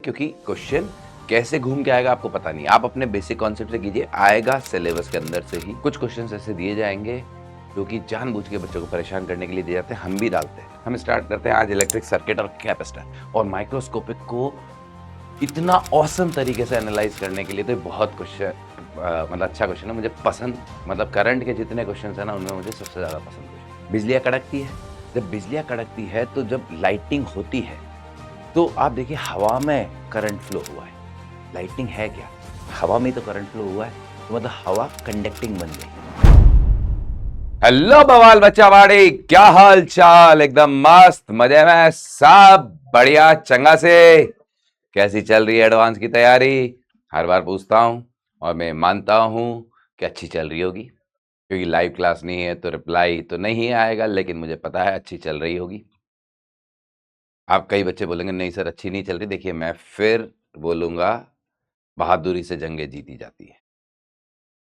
क्योंकि क्वेश्चन कैसे घूम के आएगा आपको पता नहीं। आप अपने बेसिक कॉन्सेप्ट से कीजिए, आएगा सिलेबस के अंदर से ही। कुछ क्वेश्चन ऐसे दिए जाएंगे जो कि जानबूझ के बच्चों को परेशान करने के लिए दिए जाते हैं, हम भी डालते हैं। हम स्टार्ट करते हैं आज इलेक्ट्रिक सर्किट और कैपेसिटर और माइक्रोस्कोपिक को इतना ऑसम तरीके से एनालाइज करने के लिए। तो बहुत क्वेश्चन मतलब अच्छा क्वेश्चन है, मुझे पसंद। मतलब करंट के जितने क्वेश्चन है ना, उनमें मुझे सबसे ज़्यादा पसंद क्वेश्चन। बिजलियाँ कड़कती है, जब बिजलियाँ कड़कती है तो जब लाइटिंग होती है तो आप देखिए हवा में करंट फ्लो हुआ है। लाइटिंग है क्या? हवा में तो करंट फ्लो हुआ है, तो मतलब हवा कंडक्टिंग बन गई। हेलो बवाल बच्चा बाड़ी, क्या हाल चाल? एकदम मस्त, मजे में, सब बढ़िया चंगा से। कैसी चल रही है एडवांस की तैयारी? हर बार पूछता हूं और मैं मानता हूं कि अच्छी चल रही होगी, क्योंकि लाइव क्लास नहीं है तो रिप्लाई तो नहीं आएगा, लेकिन मुझे पता है अच्छी चल रही होगी। आप कई बच्चे बोलेंगे नहीं सर अच्छी नहीं चल रही। देखिए मैं फिर बोलूंगा, बहादुरी से जंगें जीती जाती है।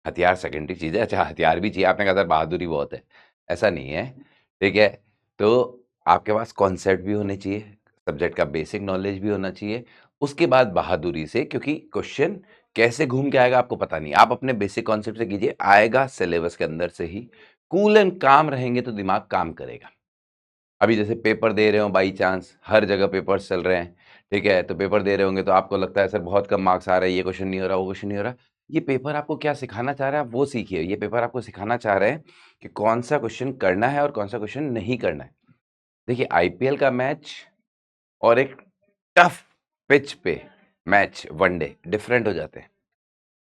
हथियार सेकेंडरी चीज है। अच्छा हथियार भी चाहिए, आपने कहा सर बहादुरी बहुत है, ऐसा नहीं है। ठीक है, तो आपके पास कॉन्सेप्ट भी होने चाहिए, सब्जेक्ट का बेसिक नॉलेज भी होना चाहिए, उसके बाद बहादुरी से, क्योंकि क्वेश्चन कैसे घूम के आएगा आपको पता नहीं। आप अपने बेसिक कॉन्सेप्ट से कीजिए, आएगा सिलेबस के अंदर से ही। कूल एंड काम रहेंगे तो दिमाग काम करेगा। अभी जैसे पेपर दे रहे हो, बाई चांस हर जगह पेपर्स चल रहे हैं, ठीक है, तो पेपर दे रहे होंगे तो आपको लगता है सर बहुत कम मार्क्स आ रहे हैं, ये क्वेश्चन नहीं हो रहा, वो क्वेश्चन नहीं हो रहा। ये पेपर आपको क्या सिखाना चाह रहा है, आप वो सीखिए। ये पेपर आपको सिखाना चाह रहे हैं कि कौन सा क्वेश्चन करना है और कौन सा क्वेश्चन नहीं करना है। देखिए आईपीएल का मैच और एक टफ पिच पे मैच वनडे डिफरेंट हो जाते हैं।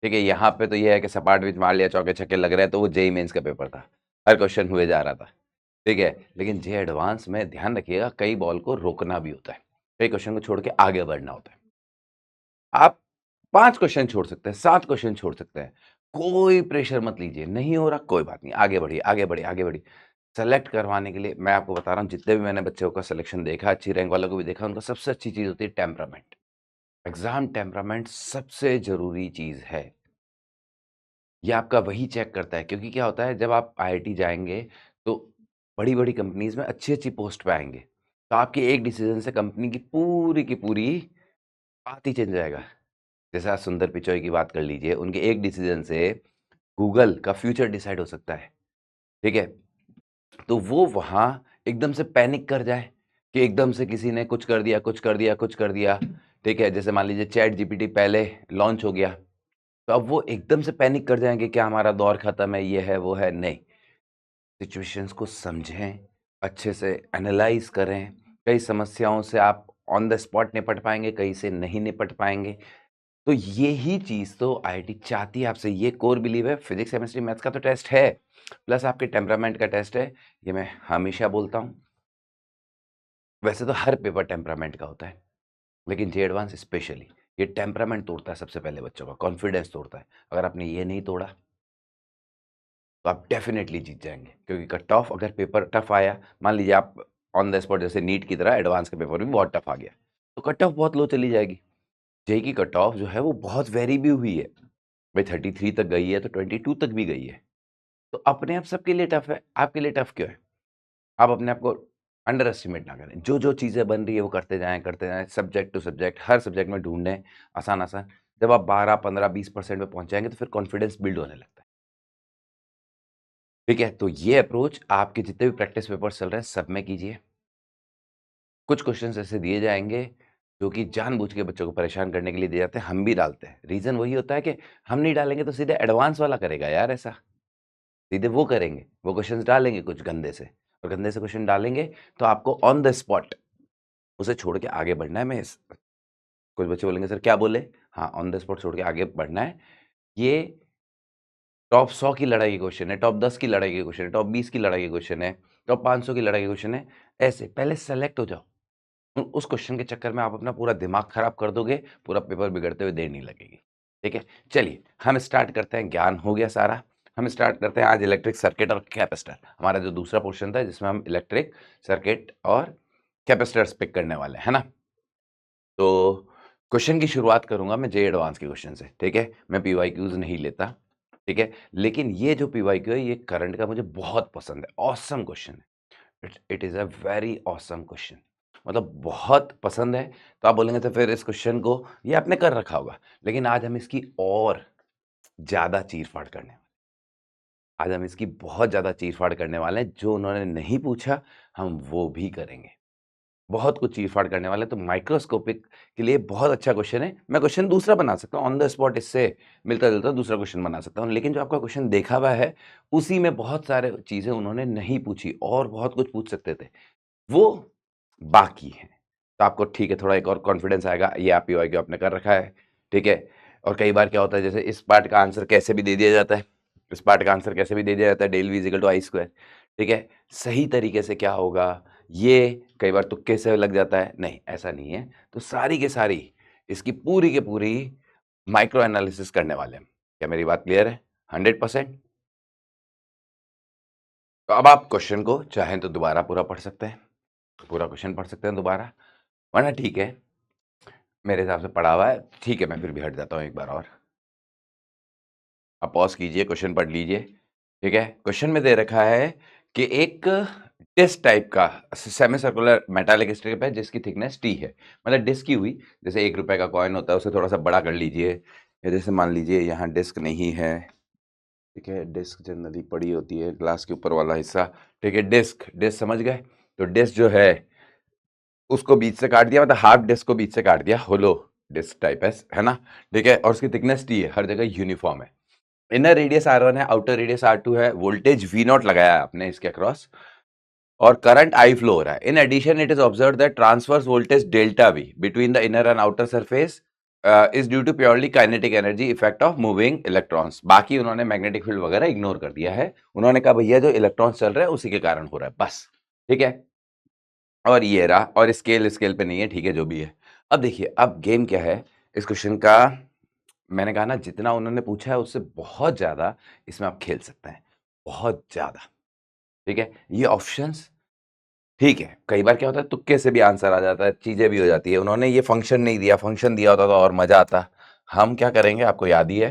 ठीक है, यहाँ पे तो ये है कि सपाट पिच मार लिया, चौके छक्के लग रहे हैं, तो वो जेई मेंस का पेपर था, हर क्वेश्चन हुए जा रहा था। ठीक है, लेकिन जे एडवांस में ध्यान रखिएगा, कई बॉल को रोकना भी होता है, कई क्वेश्चन को छोड़ के आगे बढ़ना होता है। आप 5 क्वेश्चन छोड़ सकते हैं, 7 क्वेश्चन छोड़ सकते हैं, कोई प्रेशर मत लीजिए। नहीं हो रहा कोई बात नहीं, आगे बढ़िए, आगे बढ़िए, आगे बढ़िए। सेलेक्ट करवाने के लिए मैं आपको बता रहा हूँ, जितने भी मैंने बच्चों का सिलेक्शन देखा, अच्छी रैंक वालों को भी देखा, उनका सबसे अच्छी चीज़ होती है टेम्परामेंट। एग्ज़ाम टेम्परामेंट सबसे ज़रूरी चीज़ है। ये आपका वही चेक करता है, क्योंकि क्या होता है जब आप आईआईटी जाएँगे तो बड़ी-बड़ी कंपनीज़ में अच्छी-अच्छी पोस्ट पे आएँगे। तो आपके एक डिसीज़न से कंपनी की पूरी बात ही चेंज हो जाएगा। जैसे आज सुंदर पिचोई की बात कर लीजिए, उनके एक डिसीज़न से गूगल का फ्यूचर डिसाइड हो सकता है। ठीक है? तो वो वहाँ एकदम से पैनिक कर जाए कि एकदम से किसी ने कुछ कर दिया, कुछ कर दिया, कुछ कर दिया। ठीक है? जैसे मान लीजिए चैट जीपीटी पहले लॉन्च हो गया, तो अब वो एकदम से पैनिक कर जाएँगे, क्या हमारा दौर खत्म है, ये है, वो है, नहीं। सिचुएशंस को समझें, अच्छे से एनालाइज़ करें। कई समस्याओं से आप ऑन द स्पॉट निपट पाएँगे, कई से नहीं निपट पाएँगे। तो यही चीज़ तो आईआईटी चाहती है आपसे, ये कोर बिलीव है। फिज़िक्स, केमिस्ट्री, मैथ्स का तो टेस्ट है, प्लस आपके टेम्परामेंट का टेस्ट है। ये मैं हमेशा बोलता हूँ। वैसे तो हर पेपर टेम्परामेंट का होता है, लेकिन जे एडवांस स्पेशली ये टेम्परामेंट तोड़ता है सबसे पहले बच्चों का, कॉन्फिडेंस तोड़ता है। अगर आपने ये नहीं तोड़ा तो आप डेफिनेटली जीत जाएँगे, क्योंकि कट ऑफ अगर पेपर टफ आया, मान लीजिए आप ऑन द स्पॉट जैसे नीट की तरह एडवांस का पेपर भी बहुत टफ आ गया, तो कट ऑफ बहुत लो चली जाएगी। जेईई की कट ऑफ जो है वो बहुत वेरी भी हुई है। भाई 33 तक गई है तो 22 तक भी गई है। तो अपने आप सबके लिए टफ है, आपके लिए टफ क्यों है? आप अपने आप को अंडर एस्टिमेट ना करें। जो-जो चीज़ें बन रही है वो करते जाएँ, सब्जेक्ट टू सब्जेक्ट, हर सब्जेक्ट में ढूँढें आसान-आसान। जब आप 12, 15, 20% पे पहुँच जाएँगे तो फिर कॉन्फिडेंस बिल्ड होने लगता है। ठीक है? तो ये अप्रोच आपके जितने भी प्रैक्टिस पेपर्स चल रहे हैं सब में कीजिए। कुछ क्वेश्चन्स ऐसे दिए जाएँगे जो कि जानबूझ के बच्चों को परेशान करने के लिए दिए जाते हैं, हम भी डालते हैं। रीज़न वही होता है कि हम नहीं डालेंगे तो सीधे एडवांस वाला करेगा यार ऐसा। सीधे वो करेंगे, वो क्वेश्चन्स डालेंगे कुछ गंदे से, और गंदे से क्वेश्चन डालेंगे तो आपको ऑन द स्पॉट उसे छोड़ के आगे बढ़ना है। मैं इस कुछ बच्चे बोलेंगे सर क्या बोले? हाँ, ऑन द स्पॉट छोड़ के आगे बढ़ना है। ये टॉप 100 की लड़ाई के क्वेश्चन है, टॉप 10 की लड़ाई के क्वेश्चन है, टॉप 20 की लड़ाई के क्वेश्चन है, टॉप 500 की लड़ाई के क्वेश्चन है। ऐसे पहले सेलेक्ट हो जाओ। उस क्वेश्चन के चक्कर में आप अपना पूरा दिमाग खराब कर दोगे, पूरा पेपर बिगड़ते हुए देर नहीं लगेगी। ठीक है? चलिए, हम स्टार्ट करते हैं, ज्ञान हो गया सारा। हम स्टार्ट करते हैं आज इलेक्ट्रिक सर्किट और कैपेसिटर। हमारा जो दूसरा पोर्शन था जिसमें हम इलेक्ट्रिक सर्किट और कैपेसिटर्स पिक करने वाले हैं, है ना? तो क्वेश्चन की शुरुआत करूँगा मैं जे एडवांस के क्वेश्चन से, ठीक है? मैं पीवाईक्यूज़ नहीं लेता, ठीक है? लेकिन ये जो पीवाईक्यू है ये करंट का मुझे बहुत पसंद है, ऑसम क्वेश्चन है। It is a very awesome question. मतलब बहुत पसंद है, तो आप बोलेंगे तो फिर इस क्वेश्चन को ये आपने कर रखा होगा। लेकिन आज हम इसकी और ज़्यादा चीर-फाड़ करने वाले हैं। आज हम इसकी बहुत ज़्यादा चीर-फाड़ करने वाले हैं, जो उन्होंने नहीं पूछा, हम वो भी करेंगे। बहुत कुछ चीर-फाड़ करने वाले हैं, तो माइक्रोस्कोपिक के लिए बहुत अच्छा क्वेश्चन है। मैं क्वेश्चन दूसरा बना सकता हूँ, ऑन द स्पॉट इससे मिलता-जुलता दूसरा क्वेश्चन बना सकता हूँ। लेकिन जो आपका क्वेश्चन देखा हुआ है, उसी में बहुत सारे चीज़ें उन्होंने नहीं पूछी और बहुत कुछ पूछ सकते थे, वो बाकी हैं। तो आपको ठीक है, थोड़ा एक और कॉन्फिडेंस आएगा, ये आप पीवाईक्यू आपने कर रखा है, ठीक है? और कई बार क्या होता है, जैसे इस पार्ट का आंसर कैसे भी दे दिया जाता है, इस पार्ट का आंसर कैसे भी दे दिया जाता है, del v is equal to I square, ठीक है? सही तरीके से क्या होगा, ये कई बार तुक्के से लग जाता है, नहीं, ऐसा नहीं है। तो सारी की सारी इसकी पूरी की पूरी माइक्रो एनालिसिस करने वाले हैं। क्या मेरी बात क्लियर है? 100%? तो अब आप क्वेश्चन को चाहें तो दोबारा पूरा पढ़ सकते हैं, पूरा क्वेश्चन पढ़ सकते हैं दोबारा, वरना ठीक है, मेरे हिसाब से पढ़ा हुआ है, ठीक है, मैं फिर भी हट जाता हूँ एक बार और। आप पॉज़ कीजिए, क्वेश्चन पढ़ लीजिए, ठीक है? क्वेश्चन में दे रखा है कि एक डिस्क टाइप का सेमी सर्कुलर मेटालिक स्ट्रिप है जिसकी थिकनेस t है। मतलब डिस्क की हुई, जैसे ₹1 का कॉइन होता है, उसे थोड़ा-सा बड़ा कर लीजिए, या जैसे मान लीजिए यहाँ डिस्क नहीं है, ठीक है? डिस्क जनरली बड़ी होती है, ग्लास के ऊपर वाला हिस्सा, ठीक है? डिस्क, डिस्क समझ गए? तो डिस्क जो है, उसको बीच से काट दिया, मतलब हाफ डिस्क को बीच से काट दिया, होलो डिस्क टाइप है ना? ठीक है? और उसकी थिकनेस t है, हर जगह यूनिफॉर्म है। इनर रेडियस R1 है, आउटर रेडियस R2 है, वोल्टेज V0 लगाया है आपने इसके अक्रॉस, और करंट I फ्लो हो रहा है। In addition it is observed that transverse voltage delta V between the inner and outer surface is due to purely kinetic energy effect of moving electrons. बाकी उन्होंने मैग्नेटिक फील्ड वगैरह ignore कर दिया है, उन्होंने कहा भैया जो इलेक्ट्रॉन्स चल रहे हैं उसी के कारण हो रहा है, बस, ठीक है? और ये रहा, और स्केल स्केल पे नहीं है, ठीक है, जो भी है। अब देखिए, अब गेम क्या है इस क्वेश्चन का, मैंने कहा ना जितना उन्होंने पूछा है उससे बहुत ज़्यादा इसमें आप खेल सकते हैं, बहुत ज़्यादा, ठीक है? ये ऑप्शंस, ठीक है, कई बार क्या होता है तुक्के से भी आंसर आ जाता है, चीज़ें भी हो जाती है। उन्होंने ये फंक्शन नहीं दिया, फंक्शन दिया होता तो और मज़ा आता। हम क्या करेंगे, आपको याद ही है,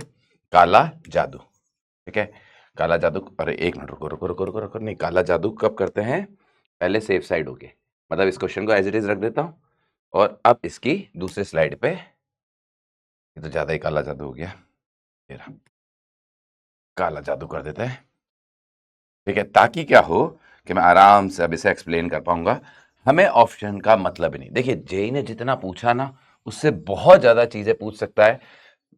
काला जादू, ठीक है? काला जादू, अरे 1 मिनट, रुको, रुको, रुको, रुको, रुको, नहीं, काला जादू कब करते हैं? पहले सेफ साइड होके, मतलब इस क्वेश्चन को एज़ इट इज़ रख देता हूँ, और अब इसकी दूसरे स्लाइड पे, ये तो ज़्यादा ही काला जादू हो गया, ये रहा, काला जादू कर देते हैं, ठीक है? ताकि क्या हो कि मैं आराम से अब इसे एक्सप्लेन कर पाऊंगा। हमें ऑप्शन का मतलब ही नहीं, देखिए जेई ने जितना पूछा ना, उससे बहुत ज़्यादा चीज़ें पूछ सकता है।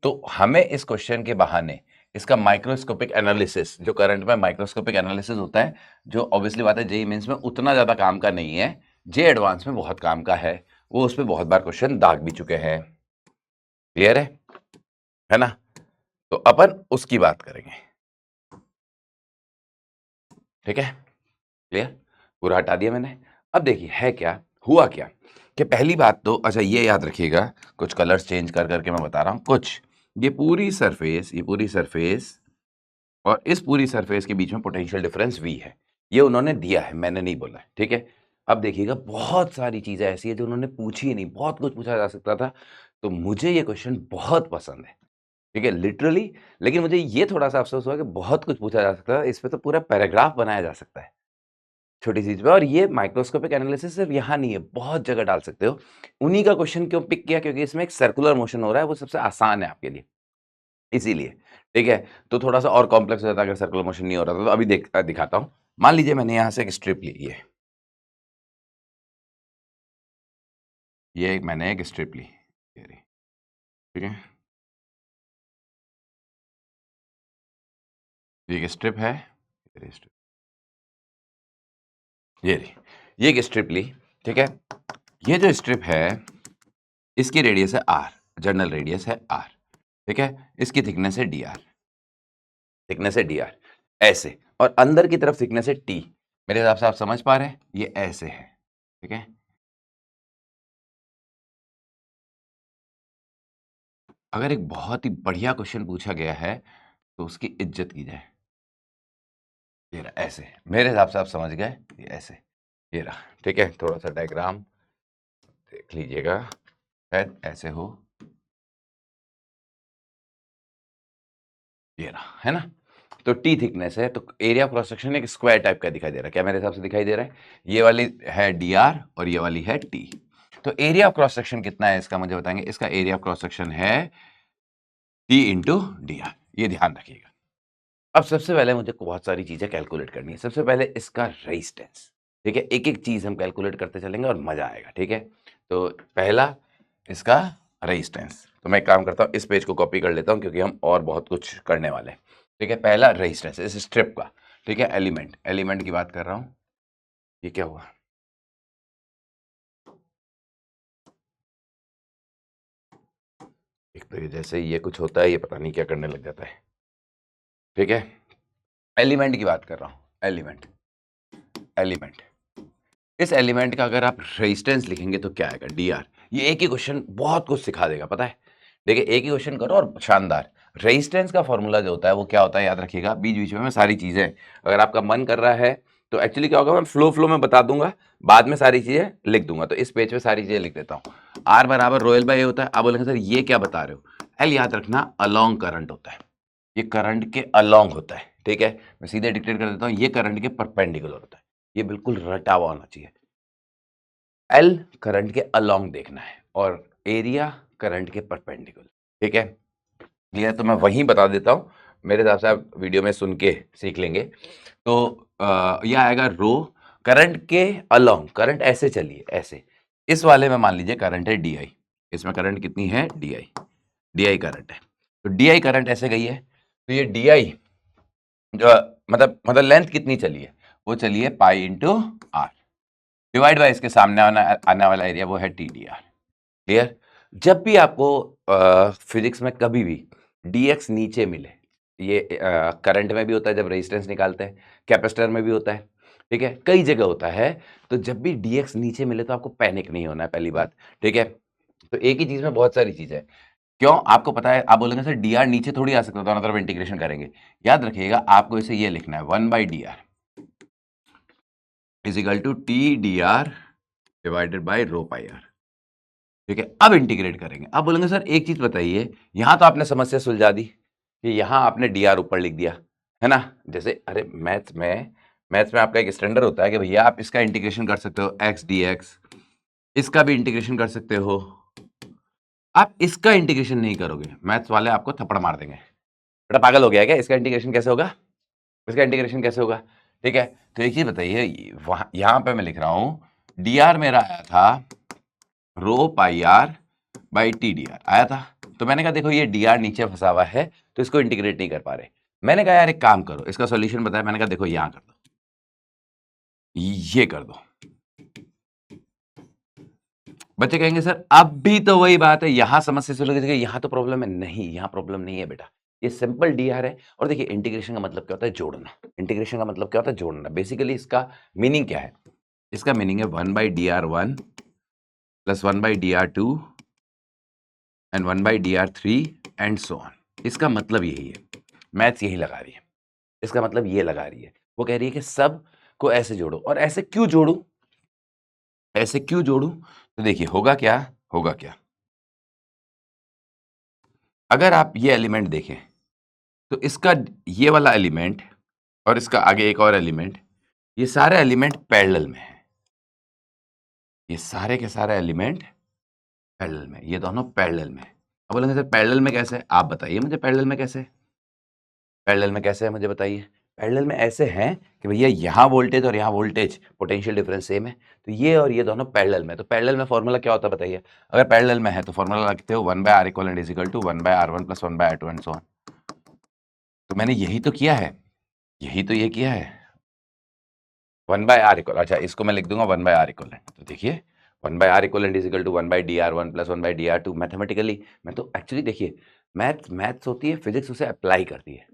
तो हमें इस क्वेश्चन के बहाने इसका माइक्रोस्कोपिक एनालिसिस, जो करंट में माइक्रोस्कोपिक एनालिसिस होता है, जो ऑब्वियसली बात है जेई मेंस में उतना ज़्यादा काम का नहीं है, जे एडवांस में बहुत काम का है, वो उस पर बहुत बार क्वेश्चन दाग भी चुके हैं। क्लियर है ना? तो अपन उसकी बात करेंगे, ठीक है? क्लियर? पूरा हटा दिया मैंने। अब देखिए है क्या, हुआ क्या, कि पहली बात तो अच्छा ये याद रखिएगा, कुछ कलर्स चेंज कर करके मैं बता रहा हूँ कुछ, ये पूरी सरफेस और इस पूरी सरफेस के बीच में पोटेंशियल डिफरेंस V है, ये उन्होंने दिया है, मैंने नहीं बोला है, ठीक है? अब देखिएगा बहुत सारी चीज़ें ऐसी है जो उन्होंने पूछी ही नहीं, बहुत कुछ पूछा जा सकता था, तो मुझे ये क्वेश्चन बहुत पसंद है, ठीक है? लिटरली, लेकिन मुझे ये थोड़ा-सा अफ़सोस हुआ कि बहुत कुछ पूछा जा सकता है, इस पे तो पूरा पैराग्राफ बनाया जा सकता है, छोटी चीज़ पे, और ये माइक्रोस्कोपिक एनालिसिस सिर्फ यहाँ नहीं है, बहुत जगह डाल सकते हो। उन्हीं का क्वेश्चन क्यों पिक किया, क्योंकि इसमें एक सर्कुलर मोशन हो रहा है, वो सबसे आसान है आपके लिए, इसीलिए, ठीक है? तो थोड़ा-सा और कॉम्प्लेक्स हो जाता अगर सर्कुलर मोशन नहीं हो रहा था, तो अभी दिखाता हूँ। मान लीजिए मैंने यहाँ से एक स्ट्रिप ली, ये एक मैंने एक स्ट्रिप ली, ये रही, ठीक है? ये एक स्ट्रिप है, ये रही स्ट्रिप, ये रही, ये एक स्ट्रिप ली, ठीक है? ये जो स्ट्रिप है, इसकी रेडियस है r, जर्नल रेडियस है r, ठीक है? इसकी थिकनेस है dr, थिकनेस है dr, ऐसे, और अंदर की तरफ थिकनेस है t। मेरे हिसाब से आप समझ पा रहे हैं, ये ऐसे है, ठीक है? अगर एक बहुत ही बढ़िया क्वेश्चन पूछा गया है, तो उसकी इज्जत की जाए। ये रहा ऐसे, मेरे हिसाब से आप समझ गए, ये ऐसे, ये रहा, ठीक है? थोड़ा-सा डायग्राम देख लीजिएगा, शायद ऐसे हो, ये रहा, है ना? तो टी थिकनेस है, तो एरिया क्रॉस सेक्शन एक स्क्वायर टाइप का दिखाई दे रहा है। क्या मेरे हिसाब से दिखाई दे रहा है? ये वाली है डी आर और ये वाली है टी। तो एरिया ऑफ क्रॉस सेक्शन कितना है इसका मुझे बताएंगे। इसका एरिया ऑफ क्रॉस सेक्शन है टी इंटू डी आर, ये ध्यान रखिएगा। अब सबसे पहले मुझे बहुत सारी चीजें कैलकुलेट करनी है। सबसे पहले इसका रेजिस्टेंस, ठीक है, एक एक चीज हम कैलकुलेट करते चलेंगे और मजा आएगा, ठीक है। तो पहला इसका रेजिस्टेंस, तो मैं एक काम करता हूँ, इस पेज को कॉपी कर लेता हूँ क्योंकि हम और बहुत कुछ करने वाले हैं, ठीक है। पहला रेजिस्टेंस इस स्ट्रिप का, ठीक है। एलिमेंट की बात कर रहा हूँ। ये क्या हुआ? एक तो ये जैसे ये कुछ होता है, ये पता नहीं क्या करने लग जाता है, ठीक है। एलिमेंट की बात कर रहा हूँ। एलिमेंट इस एलिमेंट का अगर आप रेजिस्टेंस लिखेंगे तो क्या आएगा? D R. ये एक ही क्वेश्चन बहुत कुछ सिखा देगा, पता है। देखिए एक ही क्वेश्चन करो और शानदार। रेजिस्टेंस का फॉर्मूला जो होता है वो क्या होता है याद रखिएगा। बीच बीच में मैं सारी चीजें, अगर आपका मन कर रहा है तो एक्चुअली क्या होगा, मैं फ्लो में बता दूंगा, बाद में सारी चीजें लिख दूंगा। तो इस पेज पे सारी चीजें लिख देता हूँ। आर बराबर रो एल बाई ए होता है। आप बोलेंगे सर ये क्या बता रहे हो? एल याद रखना अलोंग करंट होता है, ये करंट के अलोंग होता है, ठीक है। मैं सीधे डिक्टेट कर देता हूँ, ये करंट के परपेंडिकुलर होता है। ये बिल्कुल रटा हुआ होना चाहिए। एल करंट के अलोंग देखना है और एरिया करंट के परपेंडिकुलर, ठीक है। क्लियर? तो मैं वहीं बता देता हूँ, मेरे हिसाब से आप वीडियो में सुन के सीख लेंगे। तो यह आएगा रो करंट के अलोंग। करंट ऐसे चलिए, ऐसे इस वाले में मान लीजिए करंट है डी आई, इसमें करंट कितनी है? डी आई करंट है। तो डी आई करंट ऐसे गई है, तो ये डी आई जो मतलब लेंथ कितनी चली है? वो चली है pi into r, divide by इसके सामने आने वाला एरिया वो है टी डी आर। क्लियर? जब भी आपको फिजिक्स में कभी भी dx नीचे मिले, ये करंट में भी होता है जब रेजिस्टेंस निकालते हैं, कैपेसिटर में भी होता है, ठीक है, कई जगह होता है। तो जब भी dx नीचे मिले तो आपको पैनिक नहीं होना है, पहली बात, ठीक है। तो एक ही चीज में बहुत सारी चीजें हैं। क्यों? आपको पता है, आप बोलेंगे सर डी आर नीचे थोड़ी आ सकता है, दोनों तरफ इंटीग्रेशन करेंगे। याद रखिएगा आपको इसे ये लिखना है 1/dr is equal to t D r divided by rho pi r, ठीक है। अब इंटीग्रेट करेंगे। अब बोलेंगे सर एक चीज बताइए, यहां तो आपने समस्या सुलझा दी कि यहां आपने डी आर ऊपर लिख दिया है ना। जैसे अरे मैथ्स में आपका एक स्टैंडर्ड होता है कि भैया आप इसका इंटीग्रेशन कर सकते हो एक्स डी एक्स, इसका भी इंटीग्रेशन कर सकते हो। आप इसका इंटीग्रेशन नहीं करोगे, मैथ्स वाले आपको थप्पड़ मार देंगे, बेटा पागल हो गया क्या, इसका इंटीग्रेशन कैसे होगा, इसका इंटीग्रेशन कैसे होगा, ठीक है। तो एक चीज बताइए, वहां यहां पे मैं लिख रहा हूं डी आर मेरा आया था rho pi R by T D R आया था। तो मैंने कहा देखो ये डी आर नीचे फंसा हुआ है तो इसको इंटीग्रेट नहीं कर पा रहे। मैंने कहा यार एक काम करो, इसका सॉल्यूशन बताया, मैंने कहा देखो यहां कर दो, ये कर दो। बच्चे कहेंगे सर अब भी तो वही बात है, यहां समस्या शुरू हो गई, यहां तो प्रॉब्लम है। नहीं, यहां प्रॉब्लम नहीं है बेटा, ये सिंपल डी आर है। और देखिए इंटीग्रेशन का मतलब क्या होता है? जोड़ना। इंटीग्रेशन का मतलब क्या होता है? जोड़ना। बेसिकली इसका मीनिंग क्या है? इसका मीनिंग है 1/dr1 plus 1/dr2 and 1/dr3 and so on. इसका मतलब यही है, मैथ्स यही लगा रही है, इसका मतलब ये लगा रही है। वो कह रही है कि सब को ऐसे जोड़ो। और ऐसे क्यों जोड़ू, ऐसे क्यों जोड़ू? तो देखिए होगा क्या, होगा क्या, अगर आप ये एलिमेंट देखें तो इसका ये वाला एलिमेंट और इसका आगे एक और एलिमेंट, ये सारे एलिमेंट पैरेलल में है। ये सारे के सारे एलिमेंट पैरेलल में, ये दोनों पैरेलल में। अब बोलेंगे सर पैरेलल में कैसे? आप बताइए मुझे, पैरेलल में कैसे? पैरेलल में कैसे है मुझे बताइए। पैरेलल में ऐसे हैं कि भैया यहाँ वोल्टेज और यहाँ वोल्टेज पोटेंशियल डिफरेंस सेम है, तो ये और ये दोनों पैरेलल में। तो पैरेलल में फॉर्मूला क्या होता है बताइए? अगर पैरेलल में है तो फॉर्मूला लिखते हो 1/r equal is equal to 1/r1 plus 1/r2 and so on. तो मैंने यही तो किया है, यही तो ये किया है 1/r इक्वल। अच्छा इसको मैं लिख दूंगा 1/r इक्वल। तो देखिए 1/r equal is equal to 1/dr1 plus 1/dr2। Mathematically मैं तो एक्चुअली देखिए मैथ्स होती है, फिजिक्स उसे अप्लाई करती है,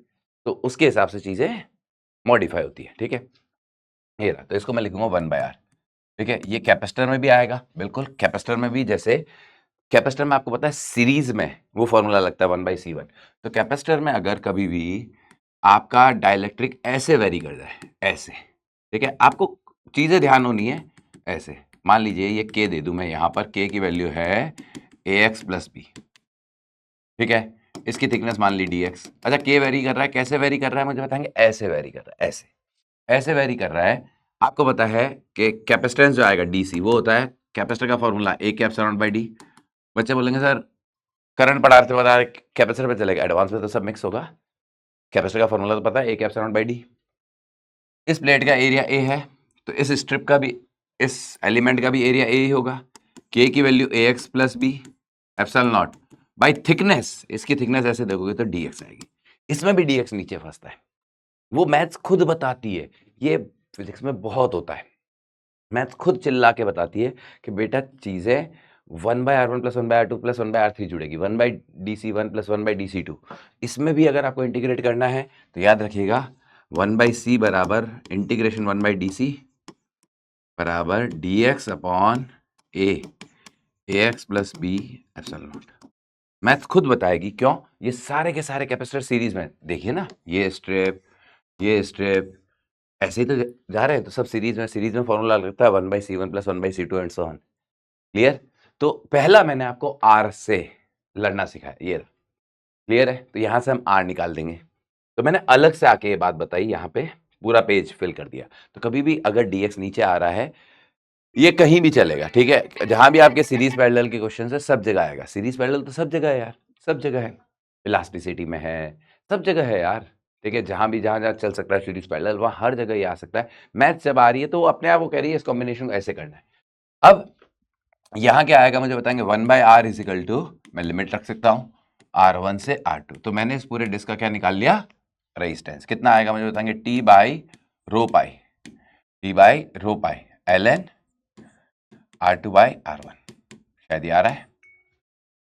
तो उसके हिसाब से चीजें मॉडिफाई होती है, ठीक है। ये रहा, तो इसको मैं लिखूंगा 1/r, ठीक है। ये कैपेसिटर में भी आएगा, बिल्कुल कैपेसिटर में भी। जैसे कैपेसिटर में आपको पता है सीरीज में वो फॉर्मूला लगता है 1/C1। तो कैपेसिटर में अगर कभी भी आपका डाइलेक्ट्रिक ऐसे वेरी कर जाए, ऐसे, ठीक है, आपको चीजें ध्यान होनी है। ऐसे मान लीजिए ये k दे दूं मैं, यहां पर k की वैल्यू है ax प्लस बी, ठीक है। इसकी थिकनेस मान ली dx। अच्छा k वेरी कर रहा है, कैसे वेरी कर रहा है मुझे बताएंगे? ऐसे वेरी कर रहा है, ऐसे वेरी कर रहा है। आपको पता है कि कैपेसिटेंस जो आएगा dc वो होता है कैपेसिटर का formula a cap surround by d। बच्चे बोलेंगे सर करंट पढ़ा रहे कैपेसिटर पे चलेगा, एडवांस में तो सब मिक्स होगा। कैपेसिटर का फॉर्मूला तो पता है a cap surround by d। इस प्लेट का एरिया a है तो इस स्ट्रिप का भी, इस एलिमेंट का भी एरिया a ही होगा। k की value ax plus B epsilon naught by thickness, इसकी थिकनेस ऐसे देखोगे तो dx आएगी। इसमें भी dx नीचे फंसता है, वो मैथ्स खुद बताती है। ये फिजिक्स में बहुत होता है, मैथ्स खुद चिल्ला के बताती है कि बेटा चीजें 1/r1 plus 1/r2 plus 1/r3 जुड़ेगी, 1/dc1 plus 1/dc2। इसमें भी अगर आपको इंटीग्रेट करना है तो याद रखिएगा 1/c बराबर इंटीग्रेशन 1/dc बराबर dx upon a ax plus b epsilon not. Maths खुद बताएगी क्यों। ये सारे के सारे कैपेसिटर सीरीज में देखिए ना, ये स्ट्रिप ऐसे ही तो जा रहे हैं, तो सब सीरीज में फॉर्मूला लगता है 1/c1 plus 1/c2 and so on. Clear? तो पहला मैंने आपको आर से लड़ना सिखाया, ये क्लियर है? तो यहां से हम आर निकाल देंगे। तो मैंने अलग से आके ये बात बताई, यहाँ पे पूरा पेज फिल कर दिया। तो कभी भी अगर dx नीचे आ रहा है, ये कहीं भी चलेगा, ठीक है? जहां भी आपके सीरीज पैरेलल के क्वेश्चन है सब जगह आएगा। सीरीज पैरेलल तो सब जगह है यार, सब जगह है, इलास्टिसिटी में है, सब जगह है यार, ठीक है? जहां भी जहां चल सकता है सीरीज पैरेलल, वहां हर जगह ये आ सकता है। मैथ जब आ रही है तो अपने आप वो कह रही है इस कॉम्बिनेशन को ऐसे करना है। अब यहाँ क्या आएगा मुझे बताएंगे? 1/r इजिकल टू, मैं लिमिट रख सकता हूँ r1 से r2। तो मैंने इस पूरे डिस्क का क्या निकाल लिया? रेजिस्टेंस। कितना आएगा मुझे बताएंगे? t by rho pi ln r2 by r1। शायद ये आ रहा है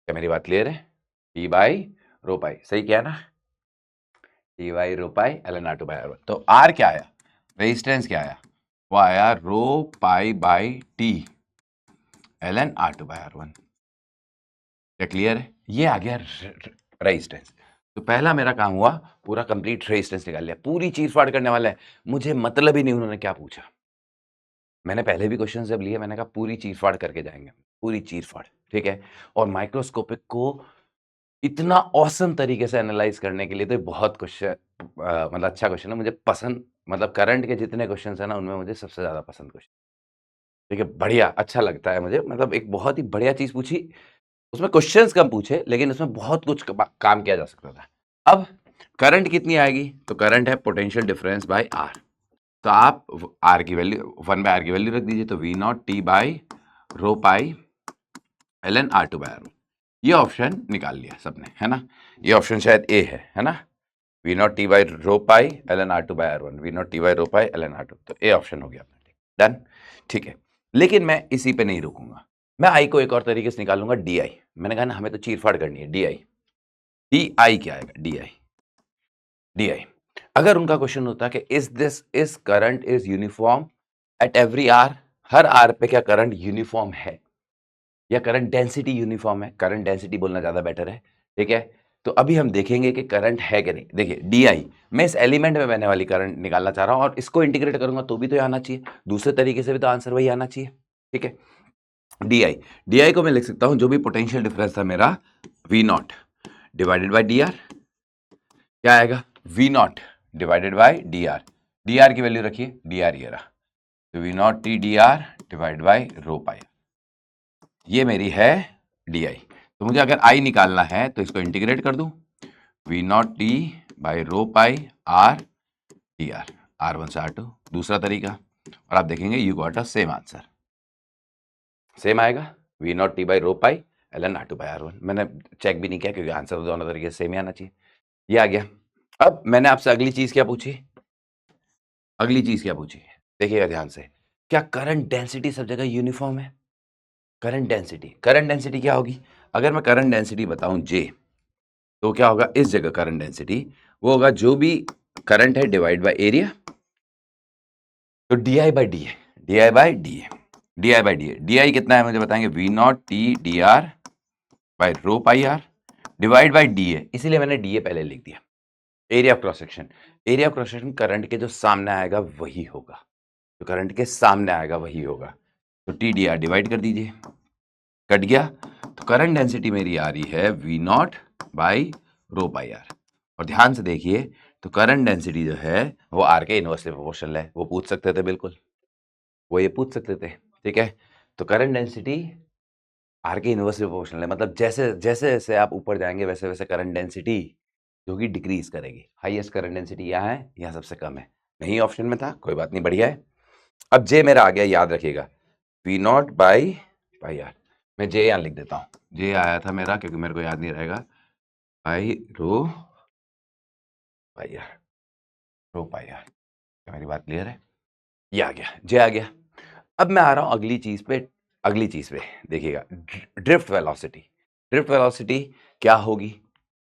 क्या? मेरी बात क्लियर है? t बाई रो पाई, सही क्या है ना? t by rho pi ln r2 by r1। तो r क्या आया? रेजिस्टेंस क्या आया? वो आया rho pi by t ln r2 by r1। क्या क्लियर है? ये आ गया रेजिस्टेंस। तो पहला मेरा काम हुआ, पूरा कंप्लीट रेजिस्टेंस निकाल लिया। पूरी चीर फाड़ करने वाला है, मुझे मतलब ही नहीं उन्होंने क्या पूछा। मैंने पहले भी क्वेश्चन जब लिए मैंने कहा पूरी चीर फाड़ करके जाएंगे, पूरी चीर फाड़, ठीक है? और माइक्रोस्कोपिक को इतना औसम तरीके से एनालाइज करने के लिए तो बहुत क्वेश्चन, मतलब अच्छा क्वेश्चन है, मुझे पसंद, मतलब करंट के जितने क्वेश्चन है ना उनमें मुझे सबसे ज्यादा पसंद क्वेश्चन, ठीक है? बढ़िया, अच्छा लगता है मुझे, मतलब एक बहुत ही बढ़िया चीज पूछी। उसमें क्वेश्चंस कम पूछे लेकिन उसमें बहुत कुछ काम किया जा सकता था। अब करंट कितनी आएगी? तो करंट है पोटेंशियल डिफरेंस बाय आर। तो आप आर की वैल्यू 1/r की वैल्यू रख दीजिए, तो v naught T by rho pi ln r2 by r1। ये ऑप्शन निकाल लिया सबने, है ना? ये ऑप्शन शायद ए है ना? v naught T by rho pi ln r2 by r1, v naught T by rho pi ln r2। तो ए ऑप्शन हो गया अपना, डन, ठीक है। लेकिन मैं इसी पे नहीं रुकूंगा, मैं आई को एक और तरीके से निकालूंगा, डी आई। मैंने कहा ना हमें तो चीरफाड़ करनी है, डी आई क्या आएगा? D I. अगर उनका क्वेश्चन होता कि is current is uniform at every R, हर आर पे क्या करंट यूनिफॉर्म है, या करंट डेंसिटी यूनिफॉर्म है? करंट डेंसिटी बोलना ज्यादा बेटर है, ठीक है? तो अभी हम देखेंगे कि करंट है कि नहीं। देखिए डी आई, मैं इस एलिमेंट में बहने वाली करंट निकालना चाह रहा हूं और इसको इंटीग्रेट करूंगा तो भी तो आना चाहिए, दूसरे तरीके से भी तो आंसर वही आना चाहिए, ठीक है? डी आई को मैं लिख सकता हूं जो भी पोटेंशियल डिफरेंस था मेरा, V not divided by D R. क्या आएगा? V not divided by D R की वैल्यू रखिए, डी आर ये रहा, तो V not T D R divide by rho pi. ये मेरी है डी आई। तो मुझे अगर आई निकालना है तो इसको इंटीग्रेट कर दूं, V not T by rho pi R D R one से R2। दूसरा तरीका, और आप देखेंगे you got a same answer, same आएगा, V not T by rho pi ln r2 by r1। मैंने चेक भी नहीं किया क्योंकि आंसर तो दोनों तरीके से सेम ही आना चाहिए। ये आ गया। अब मैंने आपसे अगली चीज क्या पूछी? देखिएगा ध्यान से, क्या करंट डेंसिटी सब जगह यूनिफॉर्म है? करंट डेंसिटी क्या होगी? अगर मैं करंट डेंसिटी बताऊं J, तो क्या होगा इस जगह? करंट डेंसिटी वो होगा जो भी करंट है डिवाइड बाय एरिया, तो D I by D I कितना है मुझे बताएंगे? V not T D R by rho pi R divide by D A, इसीलिए मैंने डी ए पहले लिख दिया। Area of cross section current के जो सामने आएगा वही होगा, तो करंट के सामने आएगा वही होगा, तो टी डी आर डिवाइड कर दीजिए, कट गया। तो करंट डेंसिटी मेरी आ रही है V not by rho pi R. और ध्यान से देखिए तो करंट डेंसिटी जो है वो आर के इनवर्सली प्रोपोर्शनल है। वो पूछ सकते थे, बिल्कुल वो ये पूछ सकते थे, ठीक है। तो करंट डेंसिटी आर के इनवर्सली प्रोपोर्शनल है, मतलब जैसे जैसे जैसे आप ऊपर जाएंगे वैसे वैसे करंट डेंसिटी जो कि डिक्रीज करेगी। हाईएस्ट करंट डेंसिटी यहाँ है, यहाँ सबसे कम है, नहीं ऑप्शन में था, कोई बात नहीं, बढ़िया है। अब जे मेरा आ गया, याद रखिएगा V not by pi R. मैं जे यहाँ लिख देता हूँ, जे आया था मेरा क्योंकि मेरे को याद नहीं रहेगा, पाई रो pi are, row pi are. क्या मेरी बात क्लियर है? ये आ गया, जे आ गया। अब मैं आ रहा हूँ अगली चीज पे, अगली चीज पे देखिएगा, ड्रिफ्ट वेलोसिटी। ड्रिफ्ट वेलोसिटी क्या होगी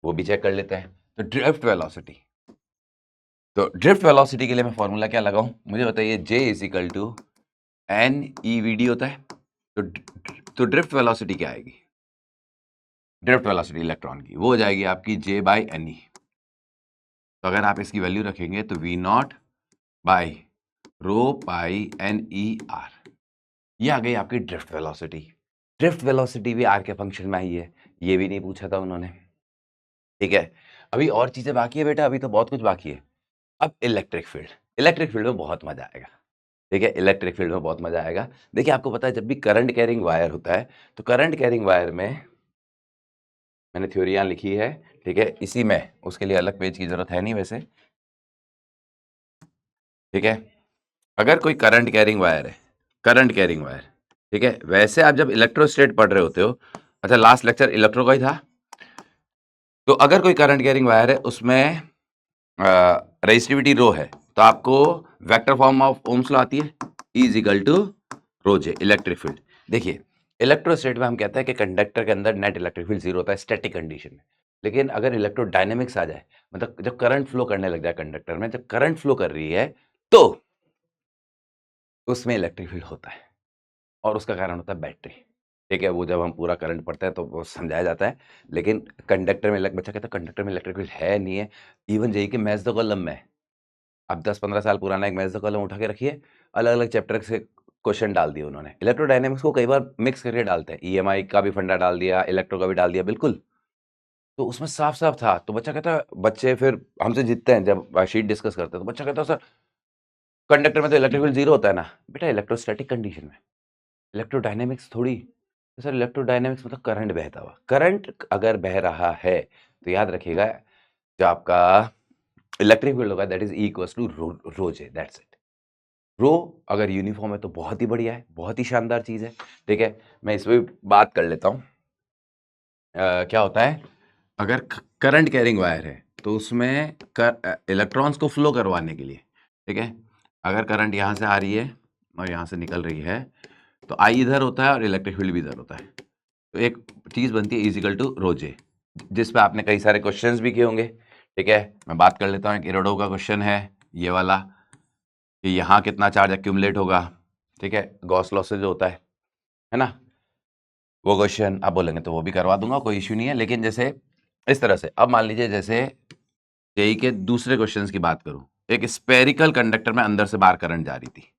वो भी चेक कर लेते हैं। तो ड्रिफ्ट वेलोसिटी, तो ड्रिफ्ट वेलोसिटी के लिए मैं फॉर्मूला क्या लगाऊं, मुझे बताइए। J is equal to N E V D होता है। तो ड्रिफ्ट वेलोसिटी क्या आएगी, ड्रिफ्ट वेलोसिटी इलेक्ट्रॉन की वो हो जाएगी आपकी J बाई एन ई। तो अगर आप इसकी वैल्यू रखेंगे तो V not by rho pi N E R, ये आ गई आपकी ड्रिफ्ट वेलोसिटी। ड्रिफ्ट वेलोसिटी भी आर के फंक्शन में आई है, ये भी नहीं पूछा था उन्होंने, ठीक है। अभी और चीजें बाकी है बेटा, अभी तो बहुत कुछ बाकी है। अब इलेक्ट्रिक फील्ड, इलेक्ट्रिक फील्ड में बहुत मजा आएगा, ठीक है। इलेक्ट्रिक फील्ड में बहुत मजा आएगा। देखिए आपको पता है जब भी करंट कैरिंग वायर होता है तो करंट कैरिंग वायर में मैंने थ्योरी यहाँ लिखी है, ठीक है। इसी में उसके लिए अलग पेज की जरूरत है नहीं वैसे, ठीक है। अगर कोई करंट कैरिंग वायर है, करंट कैरिंग वायर, ठीक है। वैसे आप जब इलेक्ट्रोस्टेट पढ़ रहे होते हो, अच्छा लास्ट लेक्चर इलेक्ट्रो का ही था, तो अगर कोई करंट कैरिंग वायर है उसमें रेजिस्टिविटी रो है तो आपको vector form of Ohm's law आती है, E is equal to rho J electric field. देखिए इलेक्ट्रोस्टेट में हम कहते हैं कि कंडक्टर के अंदर नेट इलेक्ट्रिक फील्ड जीरो होता है स्टैटिक कंडीशन में। लेकिन अगर इलेक्ट्रोडायनेमिक्स आ जाए, मतलब जब करंट फ्लो करने लग जाए कंडक्टर में, जब करंट फ्लो कर रही है तो उसमें इलेक्ट्रिक फील्ड होता है और उसका कारण होता है बैटरी, ठीक है। वो जब हम पूरा करंट पढ़ते हैं तो वो समझाया जाता है। लेकिन कंडक्टर में बच्चा कहता है कंडक्टर में इलेक्ट्रिक फील्ड है नहीं है। इवन जेई के मैथ्स द कॉलम में अब 10-15 साल पुराना एक मैथ्स द कॉलम उठा के रखिए, अलग-अलग चैप्टर से क्वेश्चन डाल दिए उन्होंने। इलेक्ट्रोडायनामिक्स को कई बार मिक्स करके डालते हैं, ईएमआई का भी फंडा डाल दिया, इलेक्ट्रो का भी डाल दिया, बिल्कुल। तो उसमें साफ-साफ था, तो बच्चा कहता है, बच्चे फिर हमसे जीतते हैं जब शीट डिस्कस करते हैं, तो बच्चा कहता है सर कंडक्टर में तो इलेक्ट्रिक फील्ड 0 होता है ना। बेटा इलेक्ट्रोस्टैटिक कंडीशन में, इलेक्ट्रोडायनामिक्स थोड़ी। तो सर इलेक्ट्रोडायनामिक्स मतलब करंट बहता हुआ, करंट अगर बह रहा है तो याद रखिएगा जो आपका इलेक्ट्रिक फील्ड होगा that is equals to rho J, that's it. Rho अगर यूनिफॉर्म है तो बहुत ही बढ़िया है, बहुत ही शानदार चीज है, ठीक है। मैं इस पे बात कर लेता हूँ। क्या होता है अगर करंट कैरिंग वायर है तो उसमें इलेक्ट्रॉन्स को फ्लो करवाने के लिए, ठीक है, अगर करंट यहाँ से आ रही है और यहाँ से निकल रही है तो आई इधर होता है और इलेक्ट्रिक फील्ड भी इधर होता है। तो एक चीज बनती है इजिकल टू रोजे, जिस पे आपने कई सारे क्वेश्चंस भी किए होंगे, ठीक है। मैं बात कर लेता हूँ, एक इरोडो का क्वेश्चन है ये वाला कि यहाँ कितना चार्ज एक्यूमुलेट होगा, ठीक है, गॉस लॉ से जो होता है ना। वो क्वेश्चन आप बोलेंगे तो वो भी करवा दूंगा, कोई इश्यू नहीं है। लेकिन जैसे इस तरह से अब मान लीजिए जैसे जेई के दूसरे क्वेश्चंस की बात करूं, एक स्पेरिकल कंडक्टर में अंदर से बाहर करंट जा रही थी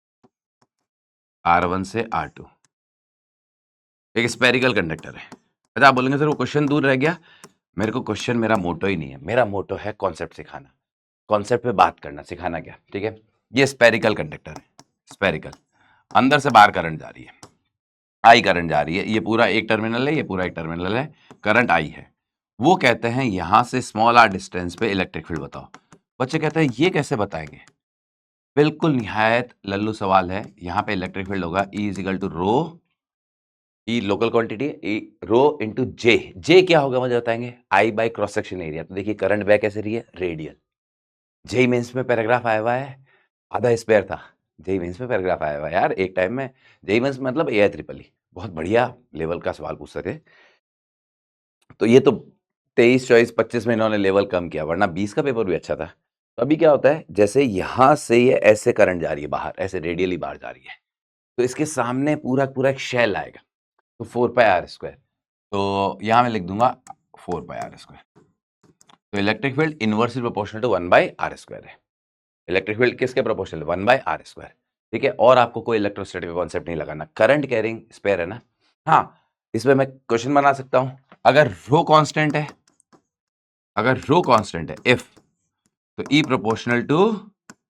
R1 से R2, एक स्पेरिकल कंडक्टर है। अच्छा आप बोलेंगे सर वो क्वेश्चन दूर रह गया, मेरे को क्वेश्चन मेरा मोटो ही नहीं है, मेरा मोटो है कॉन्सेप्ट सिखाना, कॉन्सेप्ट पे बात करना, सिखाना क्या, ठीक है। ये स्पेरिकल कंडक्टर है, स्पेरिकल, अंदर से बाहर करंट जा रही है, आई करंट जा रही है, ये पूरा एक टर्मिनल है, ये पूरा एक टर्मिनल है, करंट आई है। वो कहते हैं यहां से स्मॉल आर डिस्टेंस पे इलेक्ट्रिक फील्ड बताओ। बच्चे कहते हैं ये कैसे बताएंगे, बिल्कुल निहायत लल्लू सवाल है। यहाँ पे इलेक्ट्रिक फील्ड होगा E is equal to rho, E local quantity, E rho into J. J क्या होगा मुझे बताएंगे, I by cross section area. तो देखिए करंट बैक कैसे रही है, रेडियल। जेई मेंस में पैराग्राफ आया हुआ है, आधा स्पेयर था। जेई मेंस में पैराग्राफ आया हुआ है यार एक टाइम में, जेई मेंस मतलब AI ट्रिपल ई, बहुत बढ़िया लेवल का सवाल पूछ सके। तो ये तो 23, 24, 25 में इन्होंने लेवल कम किया, वरना 20 का पेपर भी अच्छा था। तो अभी क्या होता है, जैसे यहां से ये ऐसे करंट जा रही है बाहर, ऐसे रेडियली बाहर जा रही है, तो इसके सामने पूरा पूरा एक शेल आएगा, तो 4πr²। तो यहां मैं लिख दूंगा 4πr²। तो electric field inversely proportional to 1/r² है। इलेक्ट्रिक फील्ड किसके प्रोपोर्शनल, 1/r², ठीक है। और आपको कोई इलेक्ट्रोस्टैटिक कॉन्सेप्ट नहीं लगाना, करंट कैरिंग स्पेयर है ना। हाँ, इसमें मैं क्वेश्चन बना सकता हूं, अगर रो कांस्टेंट है, अगर रो कांस्टेंट है इफ, तो ई प्रोपोर्शनल टू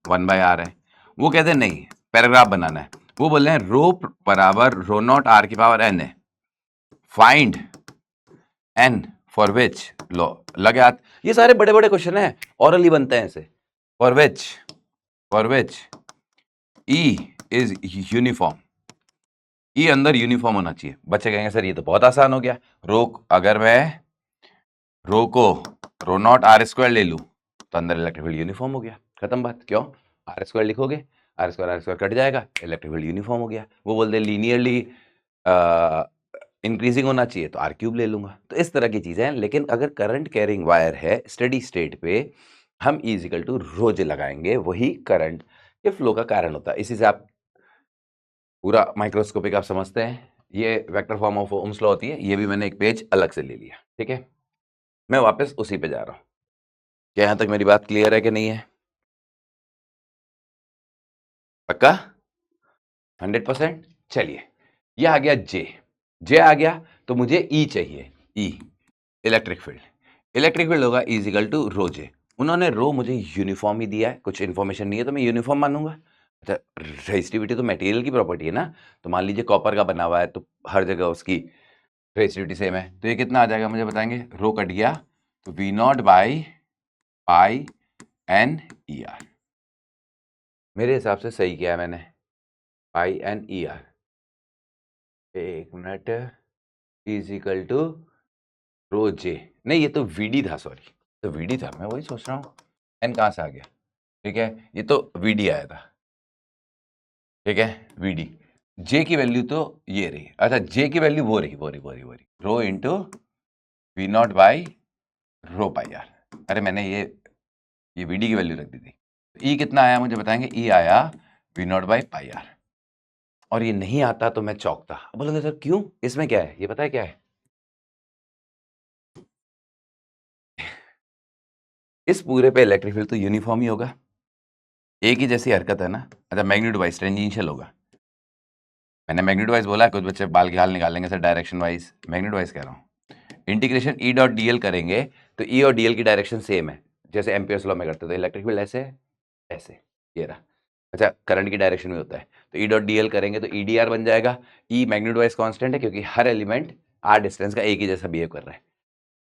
1/r है। वो कहते हैं नहीं, पैराग्राफ बनाना है। वो बोल रहे हैं रो बराबर रो नॉट r की पावर n है, फाइंड n फॉर विच लो लगे हाथ। ये सारे बड़े बड़े क्वेश्चन है, ऑरली बनते हैं ऐसे। For which E is uniform, E अंदर यूनिफॉर्म होना चाहिए। बच्चे कहेंगे सर ये तो बहुत आसान हो गया, रो अगर मैं रो को रो नॉट आर स्क्वायर ले लूं तो अंदर इलेक्ट्रिक फील्ड यूनिफॉर्म हो गया, खत्म बात। क्यों? आर स्क्वायर लिखोगे, आर स्क्वायर कट जाएगा, इलेक्ट्रिक फील्ड यूनिफॉर्म हो गया। वो बोलते हैं लीनियरली इंक्रीजिंग होना चाहिए तो आर क्यूब ले लूंगा। तो इस तरह की चीजें हैं। लेकिन अगर करंट कैरिंग वायर है स्टेडी स्टेट पे, हम ई इक्वल टू रोज लगाएंगे, वही करंट के फ्लो का कारण होता है। इसी से आप पूरा माइक्रोस्कोपिक आप समझते हैं। ये vector form of Ohm's law होती है। ये भी मैंने एक पेज अलग से ले लिया, ठीक है। मैं वापस उसी पे जा रहा हूं। क्या यहां तक मेरी बात क्लियर है कि नहीं है? पक्का 100%? चलिए, ये आ गया जे आ गया, तो मुझे ई चाहिए। ई इलेक्ट्रिक फील्ड होगा इज इक्वल टू रो जे। उन्होंने रो मुझे यूनिफॉर्म ही दिया है, कुछ इन्फॉर्मेशन नहीं है, तो मैं यूनिफॉर्म मानूंगा। अच्छा, रेजिस्टिविटी तो मटेरियल की प्रॉपर्टी है ना, तो मान लीजिए कॉपर का बना हुआ है तो हर जगह उसकी रेजिस्टिविटी सेम है। तो ये कितना आ जाएगा मुझे बताएंगे? रो कट गया तो V not by pi N E R. मेरे हिसाब से सही किया है मैंने, पाई एन ई आर। एक minute, is equal to rho J, नहीं ये तो वीडी था, सॉरी, तो वीडी था, मैं वही सोच रहा हूँ एन कहाँ से आ गया। ठीक है, ये तो वीडी आया था, ठीक है, वीडी। जे की वैल्यू तो ये रही, अच्छा जे की वैल्यू वो रही rho into V not by rho pi R. अरे मैंने ये वीडी की वैल्यू रख दी थी। ई कितना आया मुझे बताएंगे? ई आया V not by pi R. और ये नहीं आता तो मैं चौंकता। बोलोगे सर क्यों, इसमें क्या है? ये पता है क्या है? इस पूरे पे इलेक्ट्रिक फील्ड तो यूनिफॉर्म ही होगा, एक ही जैसी हरकत है ना। अच्छा, मैग्नीट्यूड वाइज टेंजेंशियल होगा। मैंने मैग्नीट्यूड वाइज बोला, कुछ बच्चे बाल की हाल निकालेंगे sir direction wise, magnitude wise कह रहा हूँ। Integration E dot D L करेंगे तो ई और डी एल की डायरेक्शन सेम है, जैसे एम्पियर्स लॉ में करते, तो इलेक्ट्रिक फील्ड ऐसे ऐसे ये रहा। अच्छा, करंट की डायरेक्शन में होता है, तो ई डॉट डी एल करेंगे तो ई डी आर बन जाएगा। ई मैग्नीट्यूड वाइज कॉन्स्टेंट है क्योंकि हर एलिमेंट आर डिस्टेंस का एक ही जैसा बिहेव कर रहा है,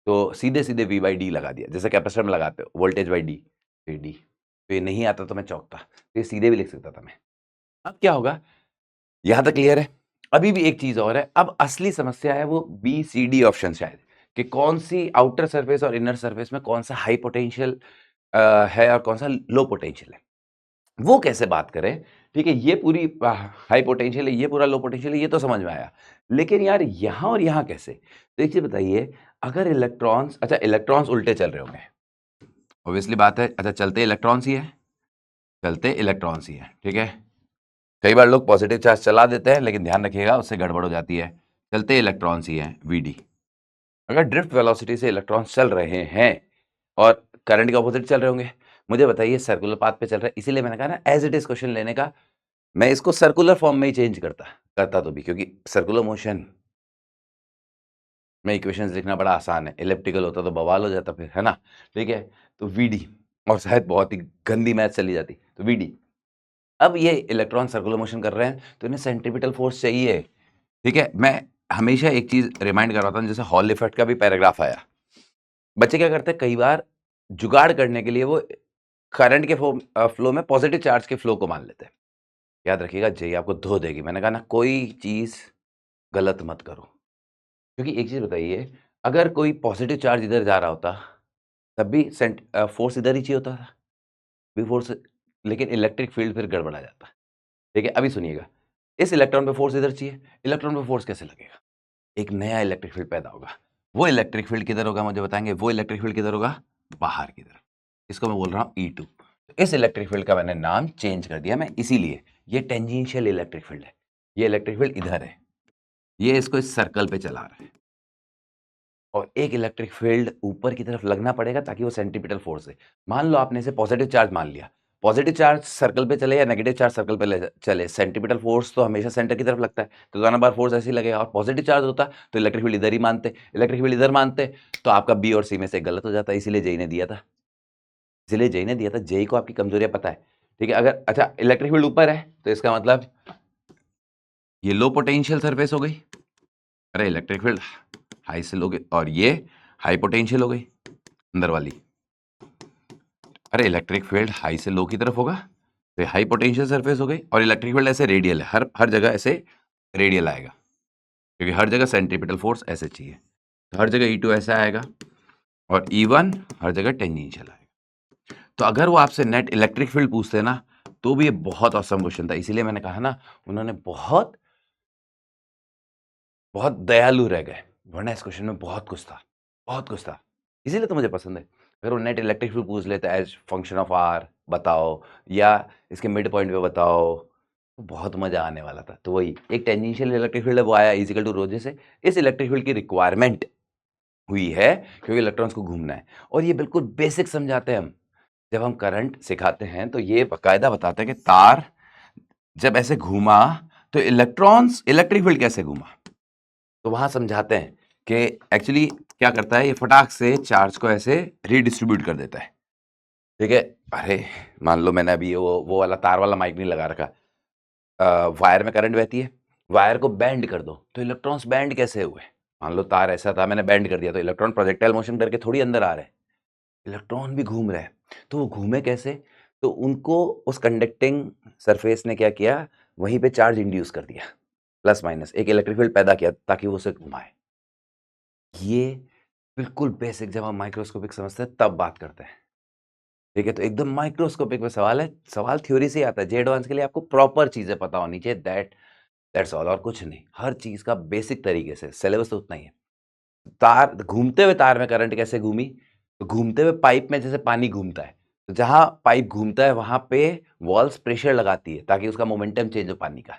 तो सीधे सीधे वी बाई डी लगा दिया, जैसे कैपेसिटर में लगाते हो वोल्टेज बाई डी, डी। तो ये नहीं आता तो मैं चौंकता, तो ये सीधे भी लिख सकता था मैं। अब क्या होगा, यहां तक क्लियर है? अभी भी एक चीज और है। अब असली समस्या है वो बी सी डी ऑप्शन शायद, कि कौन सी आउटर सरफेस और इनर सरफेस में कौन सा हाई पोटेंशियल है और कौन सा लो पोटेंशियल है, वो कैसे बात करें। ठीक है, ये पूरी हाई पोटेंशियल है, ये पूरा लो पोटेंशियल है, ये तो समझ में आया। लेकिन यार यहां और यहां कैसे? तो एक चीज बताइए, अगर इलेक्ट्रॉन्स, अच्छा इलेक्ट्रॉन्स उल्टे चल रहे होंगे, ऑब्वियसली बात है। अच्छा, चलते इलेक्ट्रॉन्स ही है, चलते इलेक्ट्रॉन्स ही है, ठीक है। कई बार लोग पॉजिटिव चार्ज चला देते हैं, लेकिन ध्यान रखिएगा उससे गड़बड़ हो जाती है। चलते इलेक्ट्रॉन्स ही हैं, वीडी। अगर ड्रिफ्ट वेलोसिटी से इलेक्ट्रॉन्स चल रहे हैं और करंट के ऑपोजिट चल रहे होंगे, मुझे बताइए सर्कुलर पाथ पे चल रहा है, इसीलिए मैंने कहा ना एज इट इज क्वेश्चन लेने का, मैं इसको सर्कुलर फॉर्म में ही चेंज करता तो भी, क्योंकि सर्कुलर मोशन में इक्वेशंस लिखना बड़ा आसान है, इलिप्टिकल होता तो बवाल हो जाता फिर, है ना। ठीक है, तो वीडी, और शायद बहुत ही गंदी मैथ चली जाती, तो वीडी। अब ये इलेक्ट्रॉन सर्कुलर मोशन कर रहे हैं तो इन्हें सेंट्रीपिटल फोर्स चाहिए, ठीक है। मैं हमेशा एक चीज रिमाइंड करवाता हूँ, जैसे हॉल इफेक्ट का भी पैराग्राफ आया, बच्चे क्या करते हैं कई बार जुगाड़ करने के लिए वो करंट के फ्लो में पॉजिटिव चार्ज के फ्लो को मान लेते हैं। याद रखिएगा जे आपको धो देगी। मैंने कहा ना कोई चीज गलत मत करो, क्योंकि एक चीज बताइए, अगर कोई पॉजिटिव चार्ज इधर जा रहा होता तब भी फोर्स इधर ही चाहिए होता था, भी फोर्स, लेकिन इलेक्ट्रिक फील्ड फिर गड़बड़ा जाता। ठीक है, अभी सुनिएगा, इस इलेक्ट्रॉन पे फोर्स इधर चाहिए, इलेक्ट्रॉन पे फोर्स कैसे लगेगा? एक नया इलेक्ट्रिक फील्ड पैदा होगा। वो इलेक्ट्रिक फील्ड किधर होगा मुझे बताएंगे? वो इलेक्ट्रिक फील्ड किधर होगा? बाहर की तरफ। इसको मैं बोल रहा हूँ E2। तो इस इलेक्ट्रिक फील्ड का मैंने नाम चेंज कर दिया मैं, इसीलिए ये टेंजेंशियल इलेक्ट्रिक फील्ड है। ये इलेक्ट्रिक फील्ड इधर है, ये इसको इस सर्कल पे चला रहा है, और एक इलेक्ट्रिक फील्ड ऊपर की तरफ लगना पड़ेगा ताकि वो सेंट्रीपिटल फोर्स है। मान लो आपने इसे पॉजिटिव चार्ज मान लिया, पॉजिटिव चार्ज सर्कल पे चले या नेगेटिव चार्ज सर्कल पे चले, सेंट्रीपिटल फोर्स तो हमेशा सेंटर की तरफ लगता है, तो दोनों बार फोर्स ऐसे ही लगेगा। और पॉजिटिव चार्ज होता तो इलेक्ट्रिक फील्ड इधर ही मानते, इलेक्ट्रिक फील्ड इधर मानते तो आपका बी और सी में से गलत हो जाता, इसीलिए जेई ने दिया था, इसीलिए जेई ने दिया था। जेई को आपकी कमजोरियां पता है, ठीक है। अगर अच्छा इलेक्ट्रिक फील्ड ऊपर है तो इसका मतलब ये लो पोटेंशियल सरफेस हो गई, अरे इलेक्ट्रिक फील्ड हाई से लो, और ये हाई पोटेंशियल हो गई अंदर वाली, अरे इलेक्ट्रिक फील्ड हाई से लो की तरफ होगा तो हाई पोटेंशियल सरफेस हो गई। और इलेक्ट्रिक फील्ड ऐसे रेडियल है, हर जगह ऐसे रेडियल आएगा, क्योंकि हर जगह सेंट्रीपिटल फोर्स ऐसे चाहिए, तो हर जगह E2 ऐसा आएगा और E1 हर जगह टेंजेंशियल आएगा। तो अगर वो आपसे नेट इलेक्ट्रिक फील्ड पूछते ना तो भी ये बहुत औसम क्वेश्चन था, इसीलिए मैंने कहा ना उन्होंने बहुत बहुत दयालु रह गए, वरना इस क्वेश्चन में बहुत कुछ था, बहुत कुछ था, इसीलिए तो मुझे पसंद है। अगर वो नेट इलेक्ट्रिक फील्ड पूछ लेते एज फंक्शन ऑफ आर बताओ या इसके मिड पॉइंट पे बताओ तो बहुत मजा आने वाला था। तो वही एक टेंजेंशियल इलेक्ट्रिक फील्ड है वो आया इजिकल टू रोजे से, इस इलेक्ट्रिक फील्ड की रिक्वायरमेंट हुई है क्योंकि इलेक्ट्रॉन्स को घूमना है। और ये बिल्कुल बेसिक समझाते हैं हम, जब हम करंट सिखाते हैं तो ये बाकायदा बताते हैं कि तार जब ऐसे घूमा तो इलेक्ट्रॉन्स इलेक्ट्रिक फील्ड कैसे घूमा, तो वहां समझाते हैं कि एक्चुअली क्या करता है, ये फटाक से चार्ज को ऐसे रीडिस्ट्रीब्यूट कर देता है, ठीक है। अरे मान लो मैंने अभी वो वाला तार वाला माइक नहीं लगा रखा, वायर में करंट बहती है, वायर को बैंड कर दो तो इलेक्ट्रॉन्स बैंड कैसे हुए, मान लो तार ऐसा था मैंने बैंड कर दिया तो इलेक्ट्रॉन प्रोजेक्टाइल मोशन करके थोड़ी अंदर आ रहे हैं, इलेक्ट्रॉन भी घूम रहे हैं। तो वो घूमे कैसे, तो उनको उस कंडक्टिंग सरफेस ने क्या किया, वहीं पे चार्ज इंड्यूस कर दिया, प्लस माइनस एक इलेक्ट्रिक फील्ड पैदा किया ताकि वो उसे घुमाए। ये बिल्कुल बेसिक जब हम माइक्रोस्कोपिक समझते हैं तब बात करते हैं, ठीक है। तो एकदम माइक्रोस्कोपिक में सवाल है, सवाल थ्योरी से ही आता है। जे एडवांस के लिए आपको प्रॉपर चीजें पता होनी चाहिए, दैट्स ऑल, और कुछ नहीं। हर चीज का बेसिक तरीके से, सिलेबस तो उतना ही है। तार घूमते हुए तार में करंट कैसे घूमी, तो घूमते हुए पाइप में जैसे पानी घूमता है, तो जहां पाइप घूमता है वहां पे वॉल्स प्रेशर लगाती है ताकि उसका मोमेंटम चेंज हो पानी का,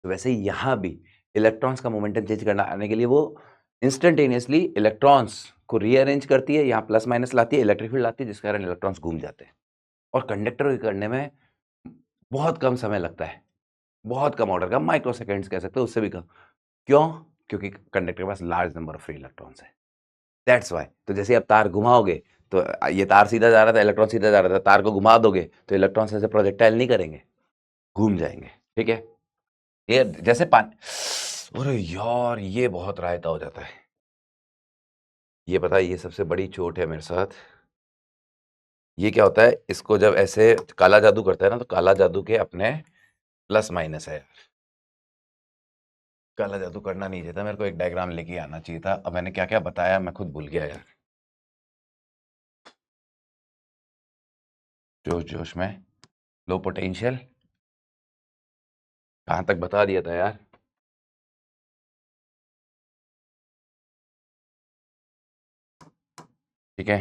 तो वैसे ही यहाँ भी इलेक्ट्रॉन्स का मोमेंटम चेंज करना आने के लिए वो इंस्टेंटेनियसली इलेक्ट्रॉन्स को रीअरेंज करती है, यहाँ प्लस माइनस लाती है, इलेक्ट्रिक फील्ड लाती है, जिस कारण इलेक्ट्रॉन्स घूम जाते हैं। और कंडक्टर को करने में बहुत कम समय लगता है, बहुत कम ऑर्डर का, माइक्रो सेकेंड्स कह सकते हो, उससे भी कम। क्यों, क्योंकि कंडक्टर के पास large number of free electrons है, दैट्स वाई। तो जैसे आप तार घुमाओगे तो ये तार सीधा जा रहा था, इलेक्ट्रॉन सीधा जा रहा था, तार को घुमा दोगे तो इलेक्ट्रॉन्स ऐसे प्रोजेक्टाइल नहीं करेंगे, घूम जाएंगे, ठीक है। ये जैसे पानी, अरे यार ये बहुत रायता हो जाता है, ये पता है ये सबसे बड़ी चोट है मेरे साथ। ये क्या होता है, इसको जब ऐसे काला जादू करता है ना, तो काला जादू के अपने प्लस माइनस है। काला जादू करना नहीं चाहिए था, मेरे को एक डायग्राम लेके आना चाहिए था। अब मैंने क्या क्या बताया मैं खुद भूल गया यार, जोश जोश में। लो पोटेंशियल कहाँ तक बता दिया था यार, ठीक है।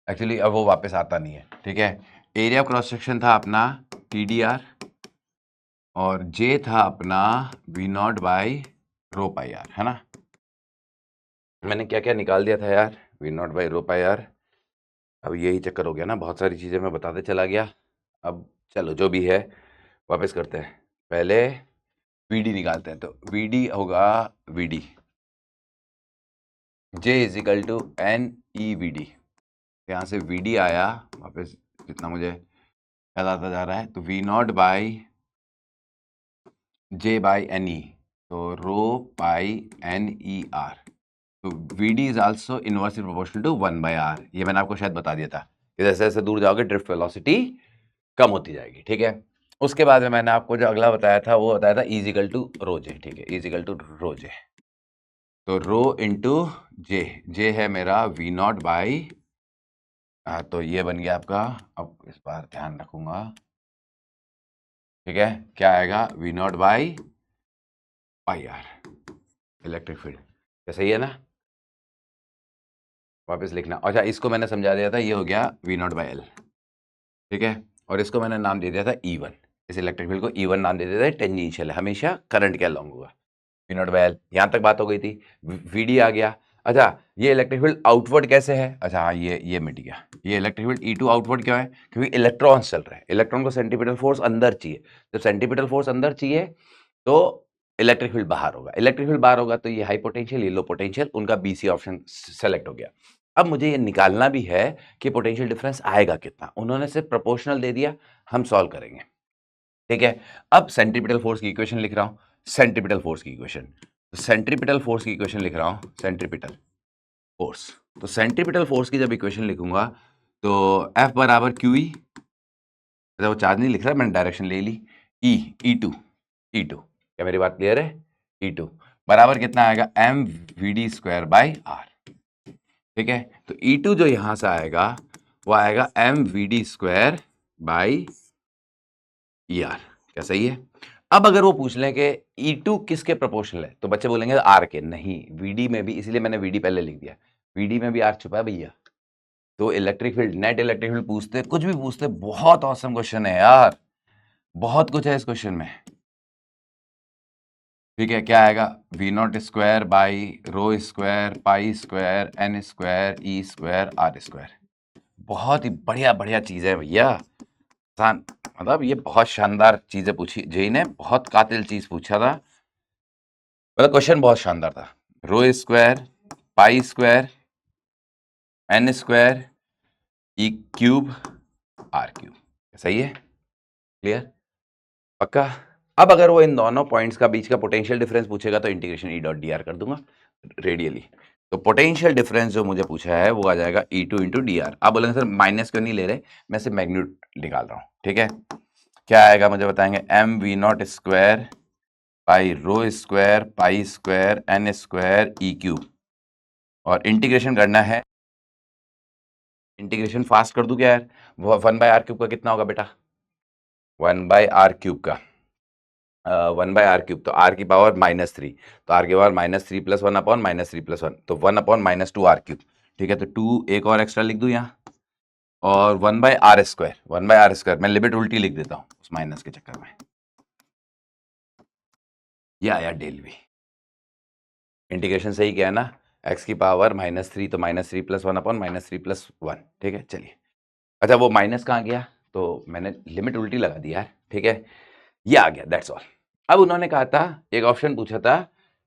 एक्चुअली अब वो वापस आता नहीं है, ठीक है। एरिया ऑफ क्रॉस सेक्शन था अपना TDR और J था अपना V0 by rho pi are, है ना। मैंने क्या क्या निकाल दिया था यार, V0 by rho pi are. अब यही चक्कर हो गया ना, बहुत सारी चीज़ें मैं बताते चला गया। अब चलो जो भी है वापस करते हैं, पहले VD निकालते हैं। तो VD होगा VD, J is equal to NEVD। यहाँ से VD आया वापस, जितना मुझे याद आता जा रहा है, तो V0 by J by NE, तो रो पाई NER। तो VD is also inversely proportional to 1 by R। ये मैंने आपको शायद बता दिया था कि जैसे जैसे दूर जाओगे ड्रिफ्ट वेलोसिटी कम होती जाएगी, ठीक है। उसके बाद में मैंने आपको जो अगला बताया था वो बताया था इजिकल टू रो जे, ठीक है, इजिकल टू रो जे। तो रो इंटू जे, जे है मेरा V0 बाई, तो ये बन गया आपका, अब इस बार ध्यान रखूंगा, ठीक है। क्या आएगा, V0 by pi R electric field, क्या सही है ना। वापस लिखना, अच्छा इसको मैंने समझा दिया था, ये हो गया V0 बाई एल, ठीक है। और इसको मैंने नाम दे दिया था E1, इस इलेक्ट्रिक फील्ड को E1 नाम दे दिया था, टेंजेंशियल है, हमेशा करंट के अलॉन्ग होगा। V0 बाई एल, यहाँ तक बात हो गई थी। VD आ गया। अच्छा ये इलेक्ट्रिक फील्ड आउटवर्ड कैसे है, अच्छा हाँ ये मिट गया, ये इलेक्ट्रिक फील्ड E2 आउटवर्ड क्यों है? क्योंकि इलेक्ट्रॉन्स चल रहे हैं, इलेक्ट्रॉन को सेंट्रीपिटल फोर्स अंदर चाहिए, जब सेंट्रीपिटल फोर्स अंदर चाहिए तो इलेक्ट्रिक फील्ड बाहर होगा, इलेक्ट्रिक फील्ड बाहर होगा तो ये हाई पोटेंशियल, ये लो पोटेंशियल, उनका BC ऑप्शन सेलेक्ट हो गया। अब मुझे ये निकालना भी है कि पोटेंशियल डिफरेंस आएगा कितना, उन्होंने सिर्फ प्रोपोर्शनल दे दिया, हम सॉल्व करेंगे, ठीक है। अब सेंट्रीपिटल फोर्स की इक्वेशन लिख रहा हूं, सेंट्रीपिटल फोर्स की इक्वेशन, सेंट्रीपिटल फोर्स की इक्वेशन लिख रहा हूं, सेंट्रीपिटल फोर्स। तो सेंट्रीपिटल फोर्स की जब इक्वेशन लिखूंगा तो F बराबर QE, वो चार्ज नहीं लिख रहा, मैंने डायरेक्शन ले ली, E2, क्या मेरी बात क्लियर है? E2 बराबर कितना आएगा? mvd² बाई r, ठीक है। तो E2 जो यहां से आएगा वो आएगा mvd² बाई ER, क्या सही है? अब अगर वो पूछ लें कि E2 किसके प्रोपोर्शनल है तो बच्चे बोलेंगे R के, नहीं, VD में भी, इसलिए मैंने VD पहले लिख दिया, VD में भी R छुपा है भैया। तो electric field, net electric field पूछते, कुछ भी पूछते, बहुत ऑसम क्वेश्चन है यार, बहुत कुछ है इस क्वेश्चन में, ठीक है। क्या आएगा? V0² by ρ² π² n² E² R², बहुत ही बढ़िया बढ़िया चीज है भैया, आसान, मतलब ये बहुत शानदार चीजें पूछी जेई ने, बहुत कातिल चीज पूछा था, मतलब क्वेश्चन बहुत शानदार था। ρ² π² n² E³ R³, सही है, क्लियर, पक्का। अब अगर वो इन दोनों पॉइंट्स का बीच का पोटेंशियल डिफरेंस पूछेगा तो इंटीग्रेशन E.dr कर दूंगा रेडियली। तो पोटेंशियल डिफरेंस जो मुझे पूछा है वो आ जाएगा E2 इंटू dr। आप बोलेंगे सर माइनस क्यों नहीं ले रहे, मैं सिर्फ मैग्नीट्यूड निकाल रहा हूँ, ठीक है। क्या आएगा मुझे बताएंगे? mv0² बाई ρ² π² n² E³, और इंटीग्रेशन करना है, इंटीग्रेशन फास्ट कर दूं क्या यार? 1/r³ का कितना होगा बेटा? 1/r³ का 1/r³, तो r की पावर -3, तो r की पावर -3 + 1 अपॉन -3 + 1, तो 1 अपॉन -2r³, ठीक है। तो 2 एक और एक्स्ट्रा लिख दूं यहाँ, और 1/r², मैं लिमिट उल्टी लिख देता हूँ उस माइनस के चक्कर में, ये आया डेल v। इंटीग्रेशन सही क्या है ना, x की पावर -3, तो -3 + 1 अपॉन -3 + 1, ठीक है। चलिए, अच्छा वो माइनस कहाँ गया, तो मैंने लिमिट उल्टी लगा दी यार, ठीक है, ये आ गया, दैट्स ऑल। अब उन्होंने कहा था, एक ऑप्शन पूछा था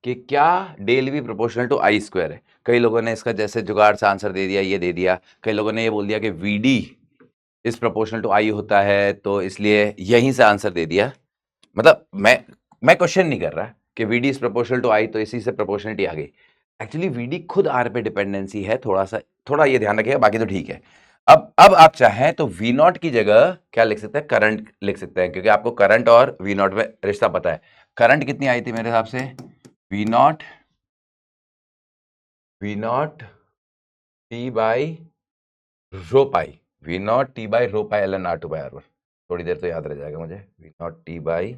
कि क्या del V proportional to I² है। कई लोगों ने इसका जैसे जुगाड़ से आंसर दे दिया, ये दे दिया, कई लोगों ने ये बोल दिया कि VD इस प्रोपोर्शनल टू I होता है, तो इसलिए यहीं से आंसर दे दिया। मतलब मैं क्वेश्चन नहीं कर रहा कि VD is proportional to I, तो इसी से प्रोपोर्शनलिटी आ गई। एक्चुअली VD खुद R पे डिपेंडेंसी है, थोड़ा ये ध्यान रखिएगा, बाकी तो ठीक है। अब आप चाहें तो V0 की जगह क्या लिख सकते हैं? करंट लिख सकते हैं, क्योंकि आपको करंट और V0 में रिश्ता पता है। करंट कितनी आई थी मेरे हिसाब से? V0 T by rho pi, V0 T by rho pi ln R2/R1, थोड़ी देर तो याद रह जाएगा मुझे, V0 T by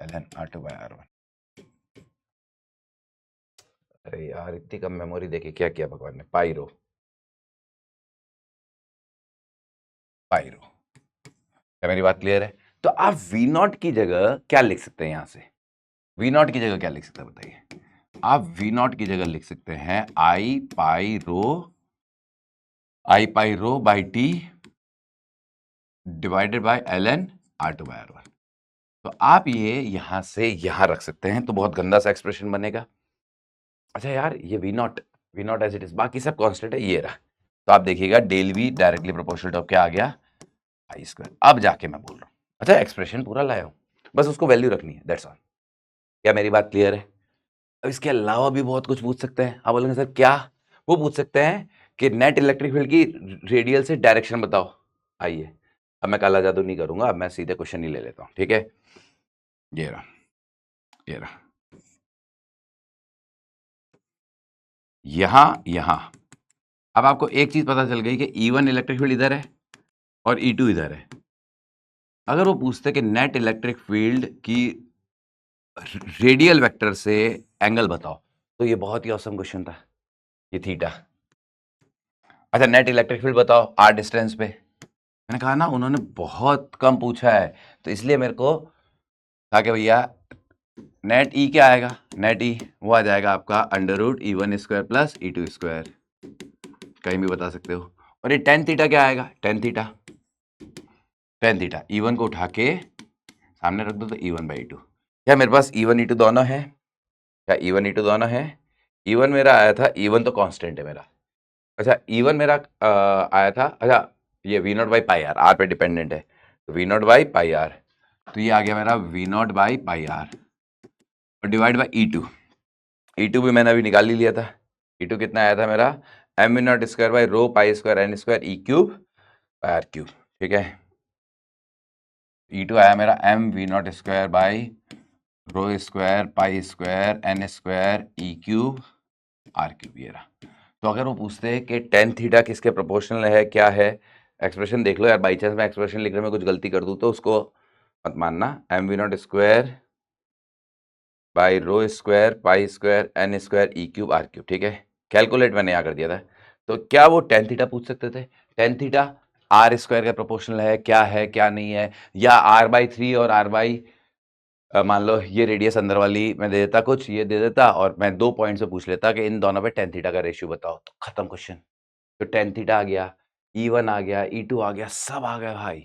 ln R2/R1। अरे यार इतनी कम मेमोरी देके क्या किया भगवान ने, पाई रो, क्या मेरी बात क्लियर है? तो आप V0 की जगह क्या लिख सकते हैं? यहां से V0 की जगह क्या लिख सकते हैं बताइए? आप V0 की जगह लिख सकते हैं I pi rho by T divided by ln R2/R1। तो आप ये यहां से यहां रख सकते हैं, तो बहुत गंदा सा एक्सप्रेशन बनेगा। अच्छा यार, ये V0 एज इट इज, बाकी सब कांस्टेंट है, ये रहा। तो आप देखिएगा del V directly proportional to क्या आ गया? I²। अब जाके मैं बोल रहा हूँ, अच्छा एक्सप्रेशन पूरा लाया हूं, बस उसको वैल्यू रखनी है, दैट्स ऑल। क्या मेरी बात क्लियर है? अब इसके अलावा भी बहुत कुछ पूछ सकते हैं। आप बोलेंगे सर क्या? वो पूछ सकते हैं कि नेट इलेक्ट्रिक फील्ड की रेडियल से डायरेक्शन बताओ। आइए, अब मैं काला जादू नहीं करूंगा, अब मैं सीधे क्वेश्चन ही ले लेता हूं, ठीक है। ये रहा, ये रहा, यहां अब आपको एक चीज पता चल गई कि E1 इलेक्ट्रिक फील्ड इधर है और E2 इधर है। अगर वो पूछते कि नेट इलेक्ट्रिक फील्ड की रेडियल वेक्टर से एंगल बताओ, तो ये बहुत ही औसम क्वेश्चन था, ये थीटा। अच्छा नेट इलेक्ट्रिक फील्ड बताओ r डिस्टेंस पे, मैंने कहा ना उन्होंने बहुत कम पूछा है, तो इसलिए मेरे को कहा कि भैया नेट ई क्या आएगा, नेट ई वो आ जाएगा आपका under root E1 square plus E2 square, कहीं भी बता सकते हो। और ये टेन थीटा क्या आएगा, टेन थीटा E1 को उठा के सामने रख दो तो E1/2। क्या मेरे पास E1 E2 दोनों है, क्या E1 E2 दोनों है? E1 मेरा आया था, E1 तो कांस्टेंट है मेरा। अच्छा E1 मेरा आया था, अच्छा ये V0/πr, आर पे डिपेंडेंट है, तो V0/πr, तो ये आ गया मेरा V0/πr और डिवाइड बाई E2 भी मैंने अभी निकाल ही लिया था। E2 कितना आया था मेरा, mV0 square by rho pi square n square E cube by R cube, ठीक है। E2 आया मेरा mV0 square by rho square pi square n square E cube R cube, ये रहा। तो अगर वो पूछते हैं कि टेन थीटा किसके प्रोपोर्शनल है, क्या है, एक्सप्रेशन देख लो यार, बाई चांस मैं एक्सप्रेशन लिखने में कुछ गलती कर दूँ तो उसको मत मानना। mV0 square by rho square pi square n square E cube R cube, ठीक है। कैलकुलेट मैंने यहाँ कर दिया था। तो क्या वो टेन थीटा पूछ सकते थे, टेन थीटा आर स्क्वायर का प्रोपोर्शनल है, क्या नहीं है, या R/3 और R/, मान लो ये रेडियस अंदर वाली मैं दे देता, कुछ ये दे देता और मैं 2 पॉइंट से पूछ लेता कि इन दोनों पे टेन थीटा का रेशियो बताओ, तो खत्म क्वेश्चन। तो टेन थीटा आ गया, E1 आ गया, E2 आ गया, सब आ गया भाई,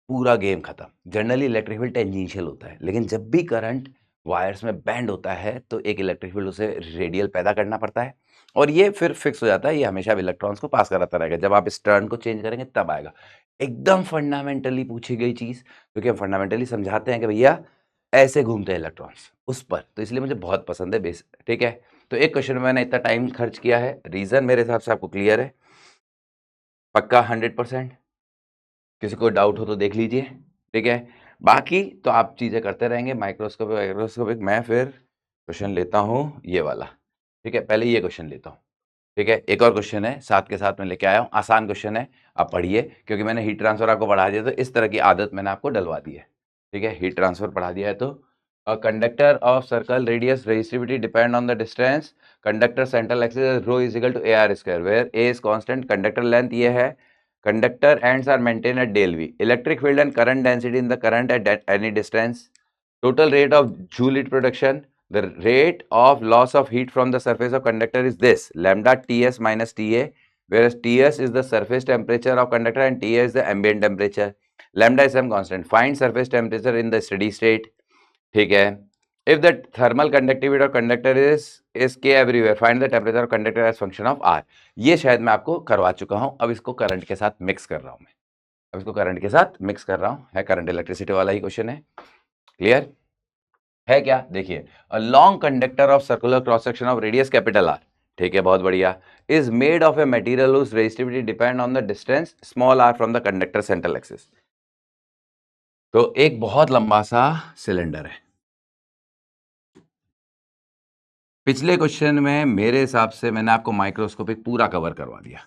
पूरा गेम खत्म। जनरली इलेक्ट्रिक फील्ड टेंजेंशियल होता है, लेकिन जब भी करंट वायर्स में बैंड होता है तो एक इलेक्ट्रिक फील्ड उसे रेडियल पैदा करना पड़ता है और ये फिर फिक्स हो जाता है, ये हमेशा इलेक्ट्रॉन्स को पास कराता रहेगा। जब आप इस टर्न को चेंज करेंगे तब आएगा। एकदम फंडामेंटली पूछी गई चीज, क्योंकि हम फंडामेंटली समझाते हैं कि भैया ऐसे घूमते हैं इलेक्ट्रॉन्स उस पर, तो इसलिए मुझे बहुत पसंद है बेस, ठीक है। तो एक क्वेश्चन में मैंने इतना टाइम खर्च किया है, रीजन मेरे हिसाब से आपको क्लियर है, पक्का 100%। किसी को डाउट हो तो देख लीजिए, ठीक है। बाकी तो आप चीज़ें करते रहेंगे, माइक्रोस्कोपिक माइक्रोस्कोपिक। मैं फिर क्वेश्चन लेता हूँ ये वाला, ठीक है। पहले ये क्वेश्चन लेता हूँ, ठीक है। एक और क्वेश्चन है साथ के साथ में लेके आया हूँ, आसान क्वेश्चन है, आप पढ़िए, क्योंकि मैंने हीट ट्रांसफर आपको पढ़ा दिया तो इस तरह की आदत मैंने आपको डलवा दी है, ठीक है। हीट ट्रांसफर पढ़ा दिया है तो conductor of circle radius resistivity depend on the distance, conductor central axis rho is equal to AR square, where A is constant, conductor length ये है, conductor ends are maintained at del V, electric field and current density in the current at any distance, total rate of joule heat production, the rate of loss of heat from the surface of conductor is this, lambda Ts minus Ta, whereas Ts is the surface temperature of conductor and Ta is the ambient temperature, lambda is some constant, find surface temperature in the steady state, ठीक है। If the thermal conductivity of conductor is K everywhere, find the temperature of conductor as function of R। ये शायद मैं आपको करवा चुका हूं, अब इसको करंट के साथ मिक्स कर रहा हूं मैं, अब इसको करंट के साथ मिक्स कर रहा हूं, है करंट इलेक्ट्रिसिटी वाला ही क्वेश्चन है, क्लियर है क्या। देखिए, a long conductor of circular cross section of radius capital R, ठीक है, बहुत बढ़िया, is made of a material whose resistivity depend on the distance small r from the conductor central axis. तो एक बहुत लंबा सा सिलेंडर है। पिछले क्वेश्चन में मेरे हिसाब से मैंने आपको माइक्रोस्कोपिक पूरा कवर करवा दिया,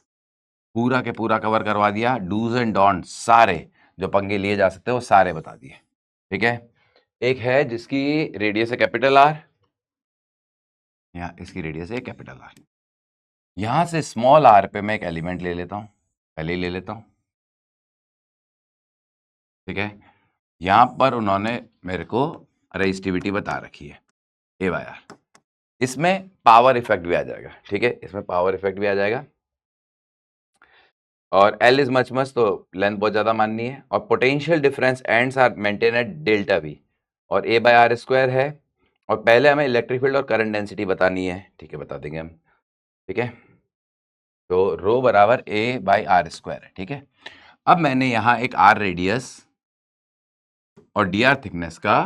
पूरा के पूरा कवर करवा दिया, डूज एंड डोंट्स सारे जो पंगे लिए जा सकते हैं वो सारे बता दिए, ठीक है। एक है जिसकी रेडियस है कैपिटल आर, या इसकी रेडियस है कैपिटल आर, यहां से स्मॉल आर पे मैं एक एलिमेंट ले लेता हूं, पहले ही ले लेता हूं, ठीक है। यहां पर उन्होंने मेरे को रेजिस्टिविटी बता रखी है ए बाय आर, इसमें पावर इफेक्ट भी आ जाएगा, ठीक है, इसमें पावर इफेक्ट भी आ जाएगा, और L इज मच मच, तो लेंथ बहुत ज्यादा माननी है, और potential difference ends are maintain at delta V, और A बाय आर स्क्वायर है, और पहले हमें इलेक्ट्रिक फील्ड और करंट डेंसिटी बतानी है, ठीक है, बता देंगे हम, ठीक है। तो रो बराबर A बाई आर स्क्वायर है, ठीक है। अब मैंने यहाँ एक R रेडियस और dr थिकनेस का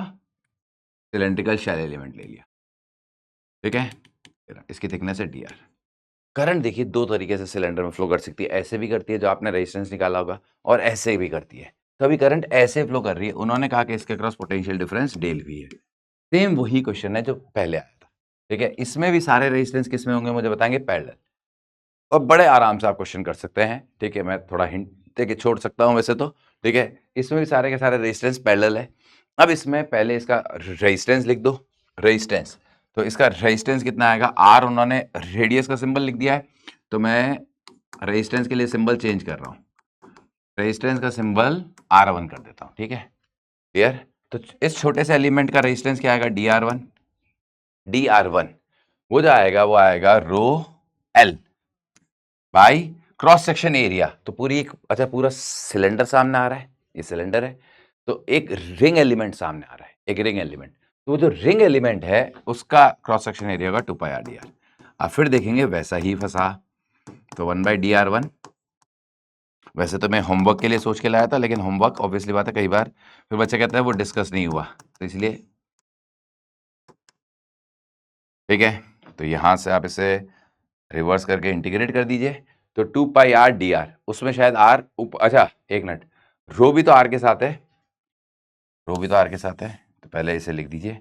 सिलेंड्रिकल शेल एलिमेंट ले लिया, ठीक है, इसकी थिकनेस है dr। करंट देखिए दो तरीके से सिलेंडर में फ्लो कर सकती है, ऐसे भी करती है जो आपने रेजिस्टेंस निकाला होगा, और ऐसे भी करती है। तो अभी करंट ऐसे फ्लो कर रही है, उन्होंने कहा कि इसके cross potential difference del V है, सेम वही क्वेश्चन है जो पहले आया था, ठीक है। इसमें भी सारे रेजिस्टेंस किस में होंगे मुझे बताएंगे, पैरेलल, और बड़े आराम से आप क्वेश्चन कर सकते हैं, ठीक है। मैं थोड़ा हिंट दे के छोड़ सकता हूँ वैसे तो, ठीक है। इसमें भी सारे के सारे रेजिस्टेंस पैरेलल है। अब इसमें पहले इसका रेजिस्टेंस लिख दो, रेजिस्टेंस, तो इसका रेजिस्टेंस कितना आएगा, आर उन्होंने रेडियस का सिंबल लिख दिया है, तो मैं रेजिस्टेंस के लिए सिंबल चेंज कर रहा हूँ, रेजिस्टेंस का सिंबल R1 कर देता हूँ, ठीक है, क्लियर। तो इस छोटे से एलिमेंट का रेजिस्टेंस क्या आएगा, dr1। dr1 वो जो आएगा वो आएगा rho L by cross section area. तो पूरी एक, अच्छा पूरा सिलेंडर सामने आ रहा है, ये सिलेंडर है, तो एक रिंग एलिमेंट सामने आ रहा है, एक रिंग एलिमेंट। तो वो जो रिंग एलिमेंट है उसका क्रॉस सेक्शन एरिया होगा 2πr/dr। अब फिर देखेंगे वैसा ही फंसा, तो 1/dr1। वैसे तो मैं होमवर्क के लिए सोच के लाया था, लेकिन होमवर्क ऑब्वियसली बात है कई बार फिर बच्चा कहता है वो डिस्कस नहीं हुआ, तो इसलिए ठीक है। तो यहां से आप इसे रिवर्स करके इंटीग्रेट कर दीजिए, तो 2πr/dr, उसमें शायद r अच्छा एक मिनट, रो भी तो r के साथ है, रो भी तो r के साथ है, तो पहले इसे लिख दीजिए,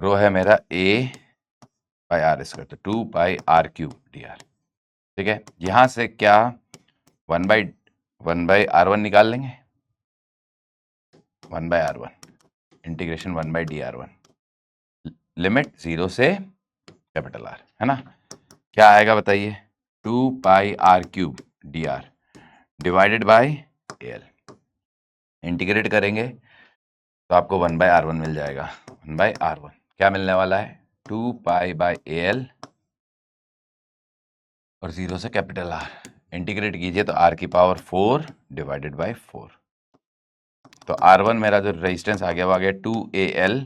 रो है मेरा a/r², तो 2πr³dr। ठीक है, यहां से क्या 1/r1 निकाल लेंगे, 1/r1 इंटीग्रेशन 1/dr1 लिमिट 0 से कैपिटल R, है ना। क्या आएगा बताइए, 2πr³ divided by al। Integrate करेंगे तो आपको 1/r1 मिल जाएगा। 1/r1 क्या मिलने वाला है, 2π/al और 0 से कैपिटल R। इंटीग्रेट कीजिए तो r की पावर 4 डिवाइडेड बाई 4। तो r1 मेरा जो रेजिस्टेंस आ गया वो आ गया 2al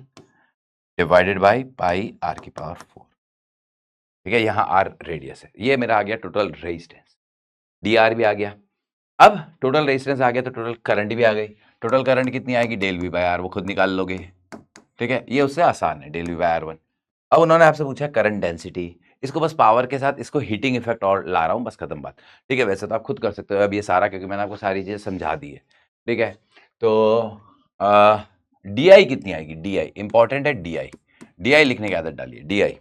डिवाइडेड बाई πr की पावर 4। ठीक है, यहाँ r रेडियस है, ये मेरा आ गया टोटल रेजिस्टेंस, dr भी आ गया। अब टोटल रेजिस्टेंस आ गया तो टोटल करंट भी आ गई। टोटल करंट कितनी आएगी, डेल वी बाई आर, वो खुद निकाल लोगे। ठीक है, ये उससे आसान है, डेल वी बाई R1। अब उन्होंने आपसे पूछा करंट डेंसिटी, इसको बस पावर के साथ इसको हीटिंग इफेक्ट और ला रहा हूँ, बस खत्म बात। ठीक है, वैसे तो आप खुद कर सकते हो अब ये सारा, क्योंकि मैंने आपको सारी चीजें समझा दी है। ठीक है, तो डी आई कितनी आएगी, डी आई इंपॉर्टेंट है, डी आई, डी आई लिखने की आदत डालिए, डी आई,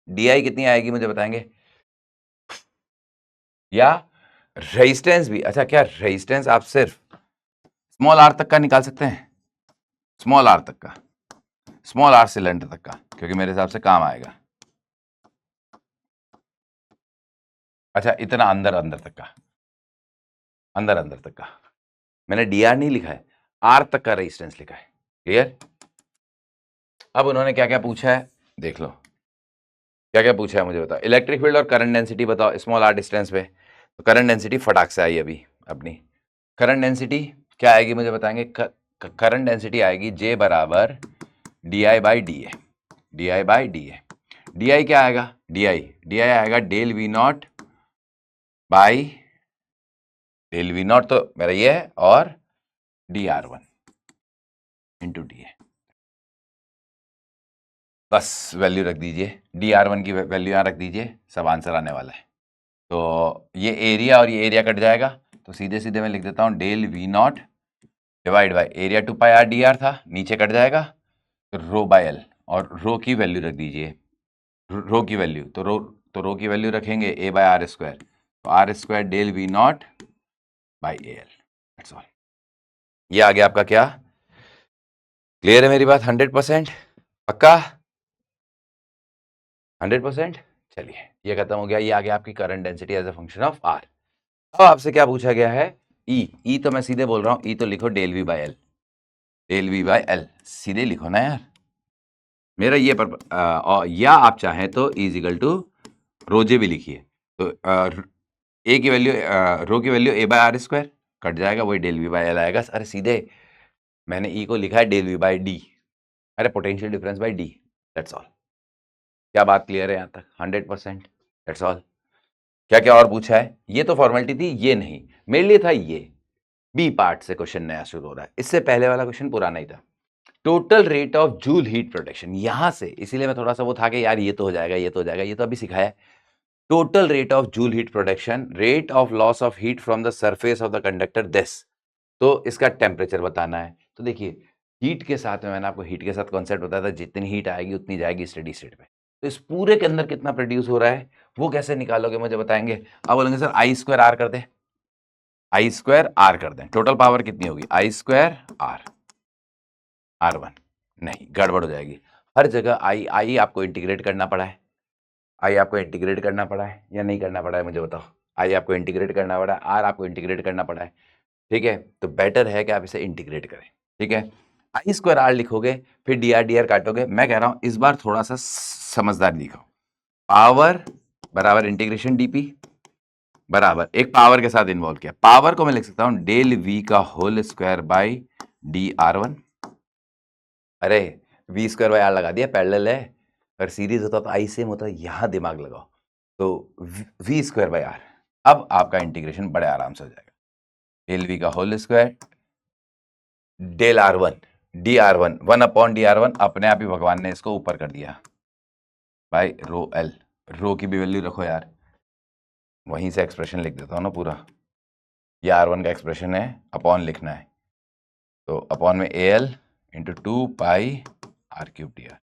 डी आई कितनी आएगी मुझे बताएंगे, या रेजिस्टेंस भी, अच्छा क्या रेजिस्टेंस आप सिर्फ स्मॉल आर तक का निकाल सकते हैं, स्मॉल आर तक का, स्मॉल आर सिलेंडर तक का, क्योंकि मेरे हिसाब से काम आएगा। अच्छा इतना अंदर अंदर तक का, अंदर अंदर तक का, मैंने डी आर नहीं लिखा है, आर तक का रेजिस्टेंस लिखा है, क्लियर। अब उन्होंने क्या क्या पूछा है देख लो, क्या क्या पूछा है मुझे बताओ, इलेक्ट्रिक फील्ड और करंट डेंसिटी बताओ स्मॉल आर डिस्टेंस पे। तो करंट डेंसिटी फटाक से आई अभी अपनी, करंट डेंसिटी क्या आएगी मुझे बताएंगे, करंट डेंसिटी आएगी J बराबर D I by D A, D I by D A. D I क्या आएगा, डी आई आएगा del V not by del V naught, तो मेरा ये है, और dr1 इंटू डी ए, बस वैल्यू रख दीजिए, dr1 की वैल्यू यहाँ रख दीजिए, सब आंसर आने वाला है। तो ये एरिया और ये एरिया कट जाएगा, तो सीधे सीधे मैं लिख देता हूँ del V naught divide by area 2πr/dr था, नीचे कट जाएगा, तो रो बाय एल, और रो की वैल्यू रख दीजिए, रो की वैल्यू, तो रो की वैल्यू रखेंगे a/r², तो r² del V not by A L, that's all. ये आ गया आपका क्या, क्लियर है मेरी बात, 100% पक्का, 100%। चलिए ये खत्म हो गया, ये आ गया आपकी current density as a function of R. अब आपसे क्या पूछा गया है, ई तो मैं सीधे बोल रहा हूँ, ई तो लिखो del V by L, del V by L सीधे लिखो ना यार, मेरा ये या आप चाहें तो इजिकल टू रोजे भी लिखिए, तो ए की वैल्यू, रो की वैल्यू a/r² कट जाएगा, वही डेल वी बाई एल आएगा। अरे सीधे मैंने ई को लिखा है डेल वी बाई डी, अरे potential difference by D, that's all. क्या बात क्लियर है यहाँ तक, 100%, दैट्स ऑल। क्या क्या और पूछा है, ये तो फॉर्मेलिटी थी, ये नहीं मेरे लिए था, ये बी पार्ट से क्वेश्चन नया शुरू हो रहा है, इससे पहले वाला क्वेश्चन पुराना ही था। Total rate of joule heat protection, यहां से इसीलिए मैं थोड़ा सा वो था कि यार ये तो हो जाएगा, ये तो हो जाएगा, ये तो अभी सिखाया है। Total rate of joule heat protection, rate of loss of heat from the surface of the conductor this, तो इसका टेम्परेचर बताना है। तो देखिए हीट के साथ में मैंने आपको हीट के साथ कॉन्सेप्ट बताया था, जितनी हीट आएगी उतनी जाएगी स्टेडी स्टेट पे, तो इस पूरे के अंदर कितना प्रोड्यूस हो रहा है वो कैसे निकालोगे मुझे बताएंगे। अब बोलेंगे सर I²R कर दें, I²R कर दें, टोटल पावर कितनी होगी, I²R, R1, नहीं गड़बड़ हो जाएगी, हर जगह आई आपको इंटीग्रेट करना पड़ा है, आई आपको इंटीग्रेट करना पड़ा है या नहीं करना पड़ा है मुझे बताओ, आई आपको इंटीग्रेट करना पड़ा है, आर आपको इंटीग्रेट करना पड़ा है। ठीक है, तो बेटर है कि आप इसे इंटीग्रेट करें, ठीक है, आई स्क्वायर आर लिखोगे, फिर डी आर काटोगे। मैं कह रहा हूं इस बार थोड़ा सा समझदार लिखो। पावर बराबर इंटीग्रेशन डीपी बराबर एक पावर के साथ इन्वॉल्व किया, पावर को मैं लिख सकता हूं डेल वी का whole square by D R one. अरे वी स्क्वायर बाई आर लगा दिया, पैरेलल है। अगर सीरीज होता तो आई सेम होता, यहां दिमाग लगाओ। तो वी स्क्वायर बाई आर, अब आपका इंटीग्रेशन बड़े आराम से हो जाएगा। डेल वी का whole square del R one D R one, one upon D R one, अपने आप ही भगवान ने इसको ऊपर कर दिया बाई रो एल। रो की भी वैल्यू रखो यार, वहीं से एक्सप्रेशन लिख देता हूं ना पूरा। ये आर वन का एक्सप्रेशन है, अपॉन लिखना है, तो अपॉन में A L into two pi R cube D R.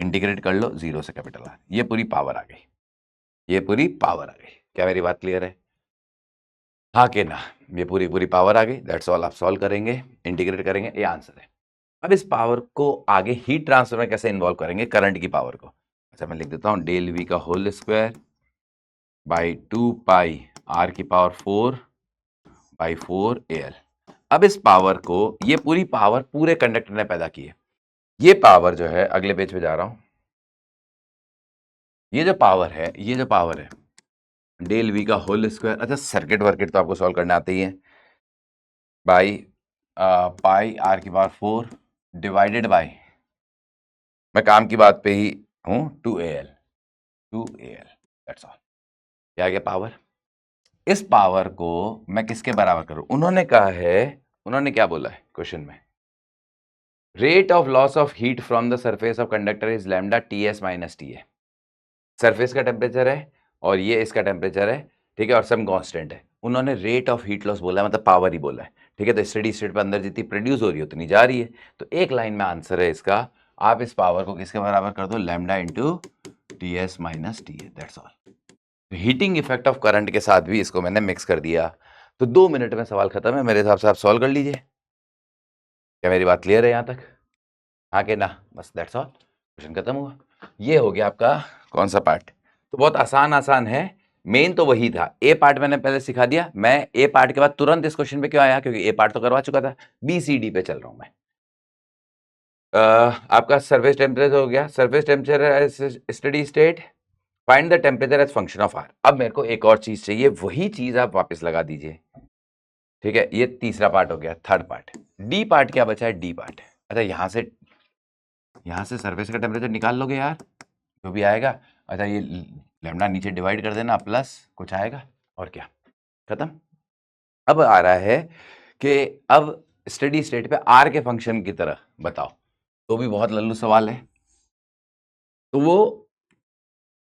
Integrate कर लो, जीरो से कैपिटल आर। ये पूरी पावर आ गई, ये पूरी पावर आ गई। क्या मेरी बात क्लियर है? हाँ कि ना? ये पूरी पूरी पावर आ गई। That's all. आप सॉल्व करेंगे, इंटीग्रेट करेंगे, ये आंसर है। अब इस पावर को आगे हीट ट्रांसफर में कैसे इन्वॉल्व करेंगे, करंट की पावर को। अच्छा मैं लिख देता हूं डेल वी का whole square by two pi R की पावर 4 बाई 4 ए एल। अब इस पावर को, ये पूरी पावर पूरे कंडक्टर ने पैदा की है। ये पावर जो है, अगले पेज पे जा रहा हूं, ये जो पावर है, ये जो पावर है डेल वी का होल स्क्वायर। अच्छा सर्किट वर्किट तो आपको सॉल्व करने आते ही है, बाई पाई आर की पावर 4 डिवाइडेड बाई, मैं काम की बात पे ही हूं, 2 A L, 2 A L. That's all. क्या आ गया पावर? इस पावर को मैं किसके बराबर करूं? उन्होंने कहा है, उन्होंने क्या बोला है क्वेश्चन में, rate of loss of heat from the surface of conductor is lambda T S minus T A. Surface का टेम्परेचर है और ये इसका टेम्परेचर है, ठीक है, और सम कांस्टेंट है। उन्होंने रेट ऑफ हीट लॉस बोला है, मतलब पावर ही बोला है, ठीक है। तो स्टेडी स्टेट पे अंदर जितनी प्रोड्यूस हो रही है उतनी जा रही है। तो एक लाइन में आंसर है इसका। आप इस पावर को किसके बराबर कर दो? Lambda into T S minus T A. That's all. Heating effect of current के साथ भी इसको मैंने मिक्स कर दिया। तो 2 मिनट में सवाल खत्म है मेरे हिसाब से। आप सॉल्व कर लीजिए। क्या मेरी बात क्लियर है यहां तक? हाँ कि ना? बस दैट्स ऑल, क्वेश्चन खत्म हुआ। ये हो गया आपका कौन सा पार्ट। तो बहुत आसान आसान है, मेन तो वही था। ए पार्ट मैंने पहले सिखा दिया। मैं ए पार्ट के बाद तुरंत इस क्वेश्चन पे क्यों आया? क्योंकि ए पार्ट तो करवा चुका था। बी सी डी पे चल रहा हूं मैं। आपका सरफेस टेम्परेचर हो गया, surface temperature study state, find the temperature as function of R. अब मेरे को एक और चीज चाहिए, वही चीज आप वापस लगा दीजिए, ठीक है। ये तीसरा पार्ट हो गया, थर्ड पार्ट। डी पार्ट क्या बचा है? D part. अच्छा यहां से सरफेस का टेम्परेचर निकाल लोगे यार, जो भी आएगा। अच्छा ये लैम्डा नीचे डिवाइड कर देना, प्लस कुछ आएगा, और क्या, खत्म। अब आ रहा है कि अब स्टेडी स्टेट पे आर के फंक्शन की तरह बताओ, तो भी बहुत लल्लू सवाल है। तो वो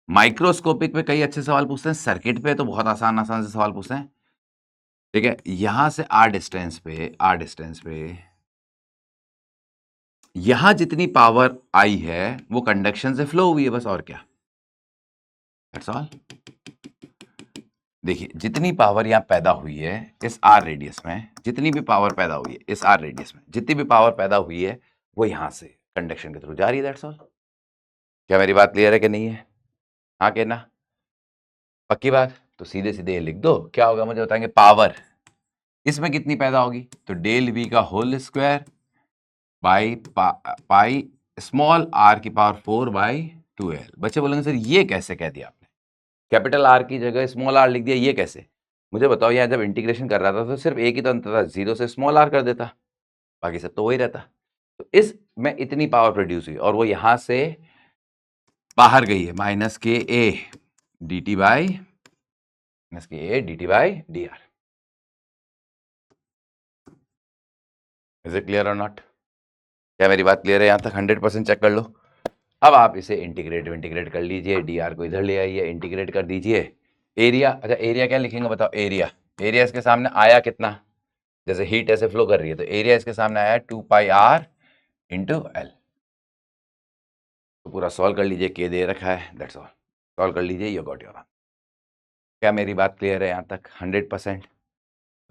माइक्रोस्कोपिक पे कई अच्छे सवाल पूछते हैं, सर्किट पे तो बहुत आसान आसान से सवाल पूछते हैं, ठीक है। यहां से आर डिस्टेंस पे यहां जितनी पावर आई है वो कंडक्शन से फ्लो हुई है, बस, और क्या, दैट्स ऑल। देखिए जितनी पावर यहां पैदा हुई है इस आर रेडियस में, जितनी भी पावर पैदा हुई है इस आर रेडियस में, जितनी भी पावर पैदा हुई है वो यहां से कंडक्शन के थ्रू जा रही है, दैट्स ऑल। क्या मेरी बात क्लियर है कि नहीं है? हाँ कि ना? पक्की बात? तो सीधे सीधे ये लिख दो, क्या होगा मुझे बताएंगे? पावर इसमें कितनी पैदा होगी? तो डेल वी का whole square by pi small R की पावर 4 बाई 2l। बच्चे बोलेंगे सर ये कैसे कह दिया आपने, कैपिटल आर की जगह स्मॉल आर लिख दिया, ये कैसे? मुझे बताओ, यहाँ जब इंटीग्रेशन कर रहा था तो सिर्फ एक ही तो अंतर था, जीरो से स्मॉल आर कर देता, बाकी सब तो वही रहता। तो इस में इतनी पावर प्रोड्यूस हुई और वो यहां से बाहर गई है, माइनस के A D T by D are. Is it clear और नॉट? क्या मेरी बात क्लियर है यहां तक? 100% चेक कर लो। अब आप इसे इंटीग्रेट कर लीजिए, डी आर को इधर ले आइए, इंटीग्रेट कर दीजिए। एरिया, अच्छा एरिया क्या लिखेंगे बताओ? एरिया, एरिया इसके सामने आया कितना, जैसे हीट ऐसे फ्लो कर रही है तो एरिया इसके सामने आया 2 पाई आर इंटू एल। तो पूरा सॉल्व कर लीजिए, के दे रखा है, दैट्स ऑल। सॉल्व कर लीजिए, यू गॉट योर आंसर। क्या मेरी बात क्लियर है यहाँ तक? 100%।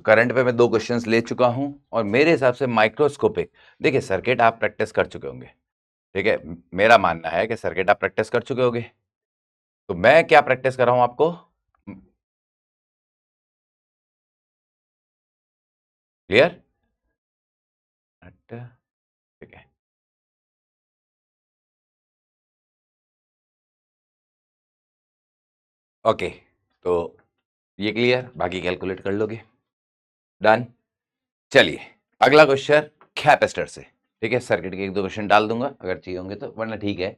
करंट पे मैं 2 क्वेश्चंस ले चुका हूं और मेरे हिसाब से माइक्रोस्कोपिक, देखिए सर्किट आप प्रैक्टिस कर चुके होंगे, ठीक है। मेरा मानना है कि सर्किट आप प्रैक्टिस कर चुके होंगे, तो मैं क्या प्रैक्टिस कर रहा हूं आपको, क्लियर? ठीक है। ओके, तो ये क्लियर, बाकी कैलकुलेट कर लोगे। डन। चलिए अगला क्वेश्चन कैपेसिटर से। ठीक है, सर्किट के एक दो क्वेश्चन डाल दूंगा अगर चाहिए होंगे तो, वरना ठीक है।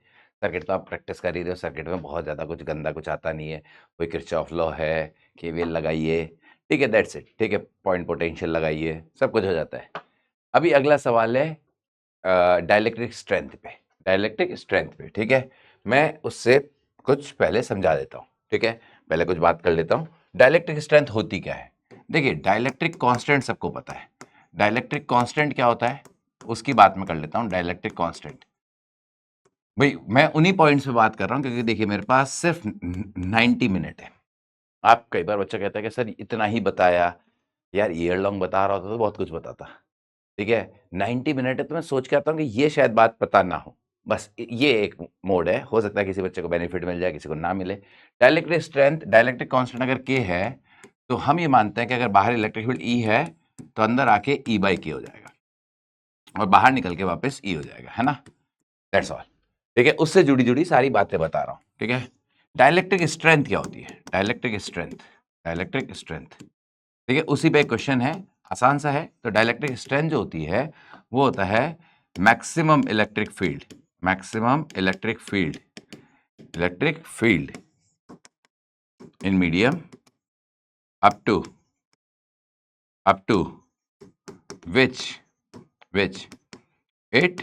सर्किट तो आप प्रैक्टिस कर ही रहे हो, सर्किट में बहुत ज़्यादा कुछ गंदा कुछ आता नहीं है। कोई किरचॉफ लॉ है, केवीएल लगाइए, ठीक है, दैट्स इट। ठीक है, पॉइंट पोटेंशियल लगाइए, सब कुछ हो जाता है। अभी अगला सवाल है डाइलेक्ट्रिक स्ट्रेंथ पे। डाइलेक्ट्रिक स्ट्रेंथ पे, ठीक है, मैं उससे कुछ पहले समझा देता हूँ। ठीक है, पहले कुछ बात कर लेता हूँ। डाइलेक्ट्रिक स्ट्रेंथ होती क्या है? देखिए, डाइलेक्ट्रिक कांस्टेंट सबको पता है। डाइलेक्ट्रिक कांस्टेंट क्या होता है उसकी बात मैं कर लेता हूँ। डाइलेक्ट्रिक कांस्टेंट, भाई मैं उन्हीं पॉइंट्स पे बात कर रहा हूँ क्योंकि देखिए मेरे पास सिर्फ 90 मिनट है। आप कई बार बच्चा कहता है कि सर इतना ही बताया, यार ईयर लॉन्ग बता रहा होता तो बहुत कुछ बताता। ठीक है, 90 मिनट है तो मैं सोच के आता हूँ कि ये शायद बात पता ना हो। बस ये एक मोड है, हो सकता है किसी बच्चे को बेनिफिट मिल जाए, किसी को ना मिले। डाइलेक्ट्रिक स्ट्रेंथ, डाइलेक्ट्रिक कांस्टेंट अगर के है तो हम ये मानते हैं कि अगर बाहर इलेक्ट्रिक फील्ड ई है तो अंदर आके ई बाई के हो जाएगा और बाहर निकल के वापस ई हो जाएगा, है ना। That's all. ठीक है, उससे जुड़ी जुड़ी सारी बातें बता रहा हूँ। ठीक है, डाइलेक्ट्रिक स्ट्रेंथ क्या होती है? डाइलेक्ट्रिक स्ट्रेंथ, डाइलेक्ट्रिक स्ट्रेंथ, ठीक है, उसी पे एक क्वेश्चन है, आसान सा है। तो डाइलेक्ट्रिक स्ट्रेंथ जो होती है वो होता है maximum electric field, maximum electric field, electric field in medium up to which it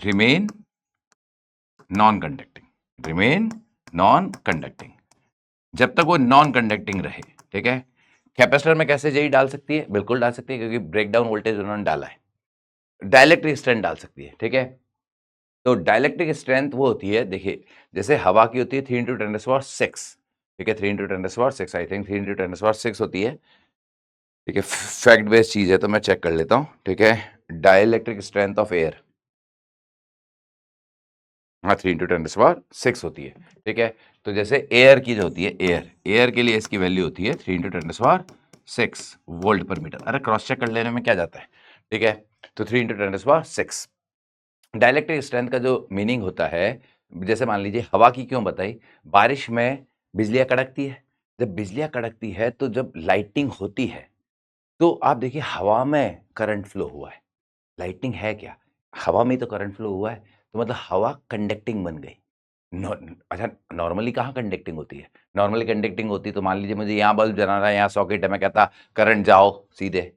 remain non conducting, remain non conducting, जब तक वो नॉन कंडक्टिंग रहे। ठीक है, कैपेसिटर में कैसे यही डाल सकती है? बिल्कुल डाल सकती है क्योंकि ब्रेकडाउन वोल्टेज उन्होंने डाला है। डाइलेक्ट्रिक स्ट्रेंथ डाल सकती है। ठीक है, तो डाइलेक्ट्रिक स्ट्रेंथ वो होती है, देखिए जैसे हवा की होती है 3 × 10⁶। ठीक है, 3 × 10⁶, आई थिंक 3 × 10⁶ होती है। ठीक है, फैक्ट बेस्ड चीज है तो मैं चेक कर लेता हूँ। ठीक है, डाइलेक्ट्रिक स्ट्रेंथ ऑफ एयर, हाँ 3 × 10⁶ होती है। ठीक है, तो जैसे एयर की जो होती है, एयर के लिए इसकी वैल्यू होती है 3 × 10⁶ वोल्ट पर मीटर। अरे क्रॉस चेक कर लेने में क्या जाता है। ठीक है, तो 3 × 10⁶। डाइलेक्ट्रिक स्ट्रेंथ का जो मीनिंग होता है, जैसे मान लीजिए हवा की क्यों बताई, बारिश में बिजलियां कड़कती है। जब बिजलियां कड़कती है तो जब लाइटिंग होती है तो आप देखिए हवा में करंट फ्लो हुआ है। लाइटिंग है क्या? हवा में ही तो करंट फ्लो हुआ है, तो मतलब हवा कंडक्टिंग बन गई। अच्छा, नॉर्मली कहाँ कंडक्टिंग होती है? नॉर्मली कंडक्टिंग होती तो मान लीजिए मुझे यहाँ बल्ब जलाना है, यहाँ सॉकेट है, मैं कहता करंट जाओ सीधे,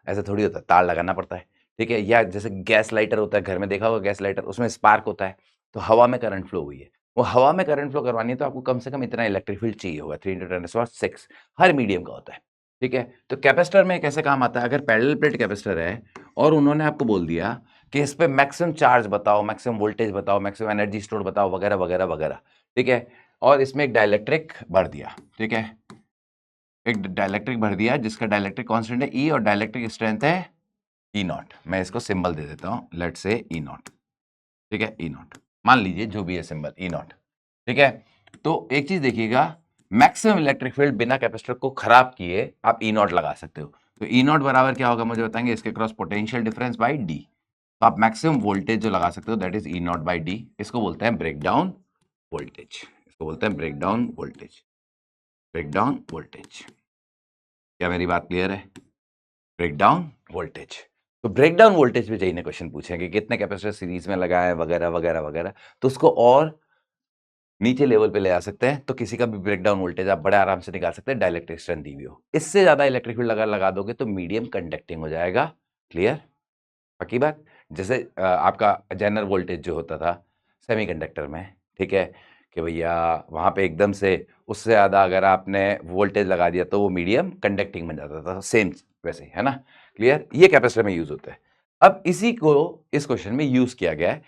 ऐसा थोड़ी होता है, तार लगाना पड़ता है। ठीक है, या जैसे गैस लाइटर होता है, घर में देखा होगा गैस लाइटर, उसमें स्पार्क होता है, तो हवा में करंट फ्लो हुई है। वो हवा में करंट फ्लो करवानी है तो आपको कम से कम इतना इलेक्ट्रिक फील्ड चाहिए होगा, 3 × 10⁶ हर मीडियम का होता है। ठीक है, तो कैपेसिटर में कैसे काम आता है, अगर पैरेलल प्लेट कैपेसिटर है और उन्होंने आपको बोल दिया कि इस पे मैक्सिमम चार्ज बताओ, मैक्सिमम वोल्टेज बताओ, मैक्सिमम एनर्जी स्टोर बताओ, वगैरह वगैरह वगैरह। ठीक है, और इसमें एक डाइलेक्ट्रिक भर दिया। ठीक है, एक डाइलेक्ट्रिक भर दिया जिसका डाइलेक्ट्रिक कांस्टेंट है ई और डाइलेक्ट्रिक स्ट्रेंथ है ई नॉट। मैं इसको सिंबल दे देता हूं, लेट से ई नॉट। ठीक है, ई नॉट मान लीजिए, जो भी है सिंबल ई नॉट। ठीक है, तो एक चीज देखिएगा, मैक्सिमम इलेक्ट्रिक फील्ड बिना कैपेसिटर को खराब किए आप ई नॉट लगा सकते हो। तो ई नॉट बराबर क्या होगा मुझे बताएंगे, इसके cross potential difference by D. तो आप मैक्सिमम वोल्टेज जो लगा सकते हो that is E not by D. इसको बोलते हैं ब्रेकडाउन वोल्टेज, इसको बोलते हैं ब्रेकडाउन वोल्टेज, ब्रेकडाउन वोल्टेज। क्या मेरी बात क्लियर है? Breakdown voltage. तो ब्रेकडाउन वोल्टेज पे चाहिए क्वेश्चन पूछेंगे कितने कैपेसिटर सीरीज में लगाए वगैरह वगैरह वगैरह, तो उसको और नीचे लेवल पे ले आ सकते हैं। तो किसी का भी ब्रेकडाउन वोल्टेज आप बड़े आराम से निकाल सकते हैं, डाइलेक्ट्रिक स्ट्रेंथ दी हुई हो। इससे ज्यादा इलेक्ट्रिक फील्ड लगा दोगे तो मीडियम कंडक्टिंग हो जाएगा। क्लियर? पक्की बात। जैसे आपका जनरल वोल्टेज जो होता था सेमीकंडक्टर में, ठीक है, कि भैया वहां पे एकदम से उससे ज्यादा अगर आपने वोल्टेज लगा दिया तो वो मीडियम कंडक्टिंग बन जाता था, सेम वैसे ही, है ना। क्लियर? ये कैपेसिटर में यूज होता है। अब इसी को इस क्वेश्चन में यूज किया गया है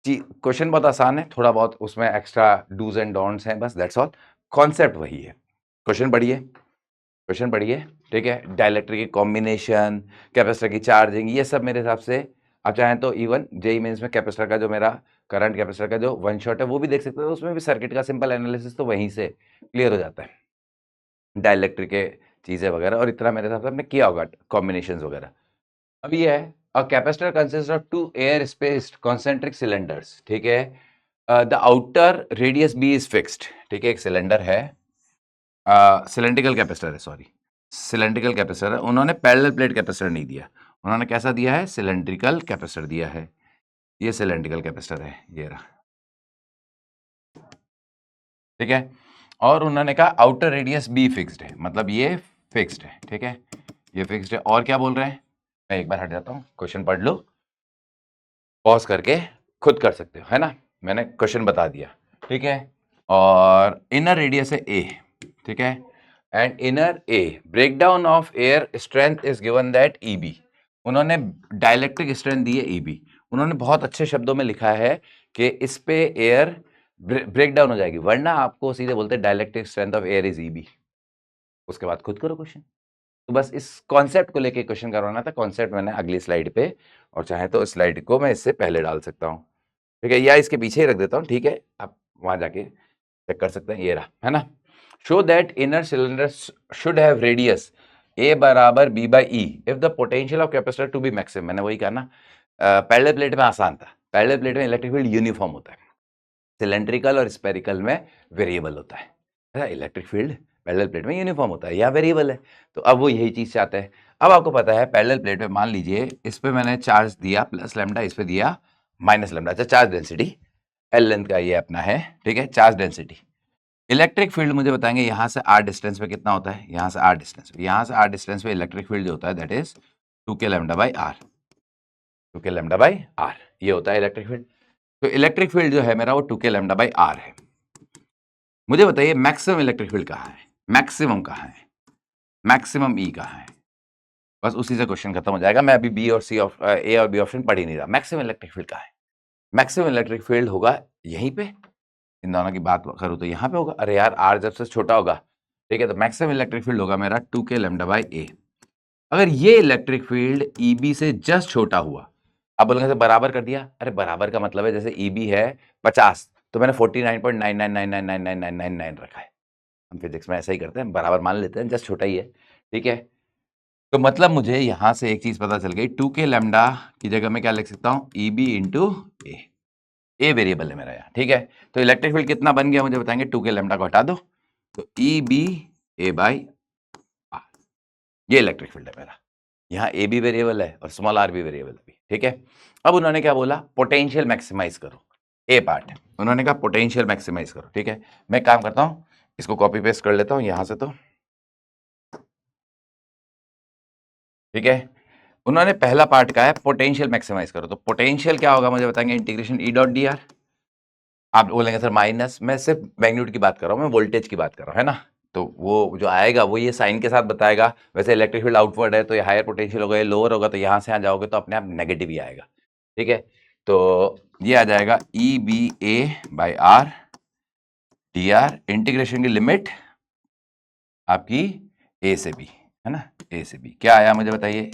जी। क्वेश्चन बहुत आसान है, थोड़ा बहुत उसमें एक्स्ट्रा डूज एंड डोंट्स हैं, बस दैट्स ऑल। कॉन्सेप्ट वही है। क्वेश्चन पढ़िए, क्वेश्चन पढ़िए। ठीक है, डाइलेक्ट्रिक की कॉम्बिनेशन, कैपेसिटर की चार्जिंग, ये सब मेरे हिसाब से आप चाहें तो इवन जेई मेंस में कैपेसिटर का जो मेरा करंट कैपेसिटर का जो वन शॉट है वो भी देख सकते हो, उसमें भी सर्किट का सिंपल एनालिसिस तो वहीं से क्लियर हो जाता है। डाइलेक्ट्रिक के चीज़ें वगैरह और इतना मेरे हिसाब से आपने किया होगा कॉम्बिनेशन वगैरह। अब ये है a capacitor consist of two air spaced concentric cylinders, ठीक है। The outer radius B is fixed, ठीक है। एक सिलेंडर है, सिलेंड्रिकल कैपेसिटर है, सॉरी सिलेंड्रिकल कैपेसिटर है। उन्होंने पैरेलल प्लेट कैपेसिटर नहीं दिया, उन्होंने कैसा दिया है, सिलेंड्रिकल कैपेसिटर दिया है। ये सिलेंड्रिकल कैपेसिटर है, ये रहा, ठीक है। और उन्होंने कहा आउटर रेडियस बी फिक्स्ड है, मतलब ये फिक्स्ड है, ठीक है, ये फिक्स्ड है। और क्या बोल रहे हैं, मैं एक बार हट जाता हूँ, क्वेश्चन पढ़ लो, पॉज करके खुद कर सकते हो, है ना। मैंने क्वेश्चन बता दिया, ठीक है। और इनर रेडियस है ए, ठीक है, and inner A break down of air strength is given that E B. उन्होंने डाइलेक्ट्रिक स्ट्रेंथ दी है ई बी। उन्होंने बहुत अच्छे शब्दों में लिखा है कि इस पे एयर ब्रेक डाउन हो जाएगी, वरना आपको सीधे बोलते हैं dielectric strength of air is E B. उसके बाद खुद करो क्वेश्चन। तो बस इस कॉन्सेप्ट को लेके क्वेश्चन करवाना था। कॉन्सेप्ट मैंने अगली स्लाइड पे, और चाहे तो इस स्लाइड को मैं इससे पहले डाल सकता हूँ, ठीक है, या इसके पीछे ही रख देता हूँ, ठीक है, आप वहां जाके चेक कर सकते हैं। ये रहा, है ना। Show that inner cylinder should have radius a बराबर B by E if the potential of capacitor to be maximum. मैंने वही कहा ना, पैरेलल प्लेट में आसान था, पैरेलल प्लेट में इलेक्ट्रिक फील्ड यूनिफॉर्म होता है, सिलेंड्रिकल और स्पेरिकल में वेरिएबल होता है। इलेक्ट्रिक फील्ड पैरेलल प्लेट में यूनिफॉर्म होता है या वेरिएबल है, तो अब वो यही चीज चाहते हैं। अब आपको पता है पैरेलल प्लेट में मान लीजिए इस पे मैंने चार्ज दिया प्लस लैम्डा, इस पे दिया माइनस लैम्डा। अच्छा, चार्ज डेंसिटी एल लेंथ का ये अपना है, ठीक है, चार्ज डेंसिटी। इलेक्ट्रिक फील्ड मुझे बताएंगे यहाँ से आर डिस्टेंस पे कितना होता है, यहाँ से आर डिस्टेंस पे, यहाँ से आर डिस्टेंस पे इलेक्ट्रिक फील्ड जो होता है that is 2k lambda by R, 2k lambda by R, ये होता है इलेक्ट्रिक फील्ड। तो इलेक्ट्रिक फील्ड जो है मेरा वो 2k लैम्डा बाई आर है। मुझे बताइए मैक्सिमम इलेक्ट्रिक फील्ड कहाँ है, मैक्सिमम कहाँ है, मैक्सिमम ई कहाँ है। बस उसी से क्वेश्चन खत्म हो जाएगा। मैं अभी बी और सी ऑफ ए और बी ऑप्शन पढ़ ही नहीं रहा। मैक्सिमम इलेक्ट्रिक फील्ड कहाँ है, मैक्सिमम इलेक्ट्रिक फील्ड होगा यहीं पे। इन दोनों की बात करूँ तो यहाँ पे होगा। अरे यार, आर जब से छोटा होगा, ठीक है, तो मैक्सिमम इलेक्ट्रिक फील्ड होगा मेरा 2k लैम्डा बाई ए। अगर ये इलेक्ट्रिक फील्ड ई बी से जस्ट छोटा हुआ, आप बोलेंगे सर बराबर कर दिया। अरे बराबर का मतलब है जैसे ई बी है 50, तो मैंने 49.99999999 रखा है। हम फिजिक्स में ऐसा ही करते हैं, बराबर मान लेते हैं, जस्ट छोटा ही है, ठीक है। तो मतलब मुझे यहाँ से एक चीज पता चल गई, 2k लैम्डा की जगह मैं क्या लिख सकता हूँ, E B into A variable है मेरा यहाँ, ठीक है। तो इलेक्ट्रिक फील्ड कितना बन गया मुझे बताएंगे, 2k लैम्डा को हटा दो तो E B A by R, ये इलेक्ट्रिक फील्ड है मेरा। यहाँ ए भी वेरिएबल है और स्मॉल आर भी वेरिएबल है, ठीक है। अब उन्होंने क्या बोला, पोटेंशियल मैक्सिमाइज करो, ए पार्ट है, उन्होंने कहा पोटेंशियल मैक्सिमाइज करो, ठीक है। मैं काम करता हूँ, इसको कॉपी पेस्ट कर लेता हूँ यहाँ से, तो ठीक है। उन्होंने पहला पार्ट कहा है पोटेंशियल मैक्सिमाइज करो, तो पोटेंशियल क्या होगा मुझे बताएंगे, integration E dot D R. आप बोलेंगे सर माइनस, मैं सिर्फ मैग्नीट्यूड की बात कर रहा हूँ, मैं वोल्टेज की बात कर रहा हूँ, है ना। तो वो जो आएगा वो ये साइन के साथ बताएगा। वैसे इलेक्ट्रिक फील्ड आउटवर्ड है तो ये हायर पोटेंशियल होगा, ये लोअर होगा तो यहाँ से यहाँ जाओगे तो अपने आप नेगेटिव ही आएगा, ठीक है। तो ये आ जाएगा E B A by R D R, integration की लिमिट आपकी ए से बी, है ना, ए से बी। क्या आया मुझे बताइए,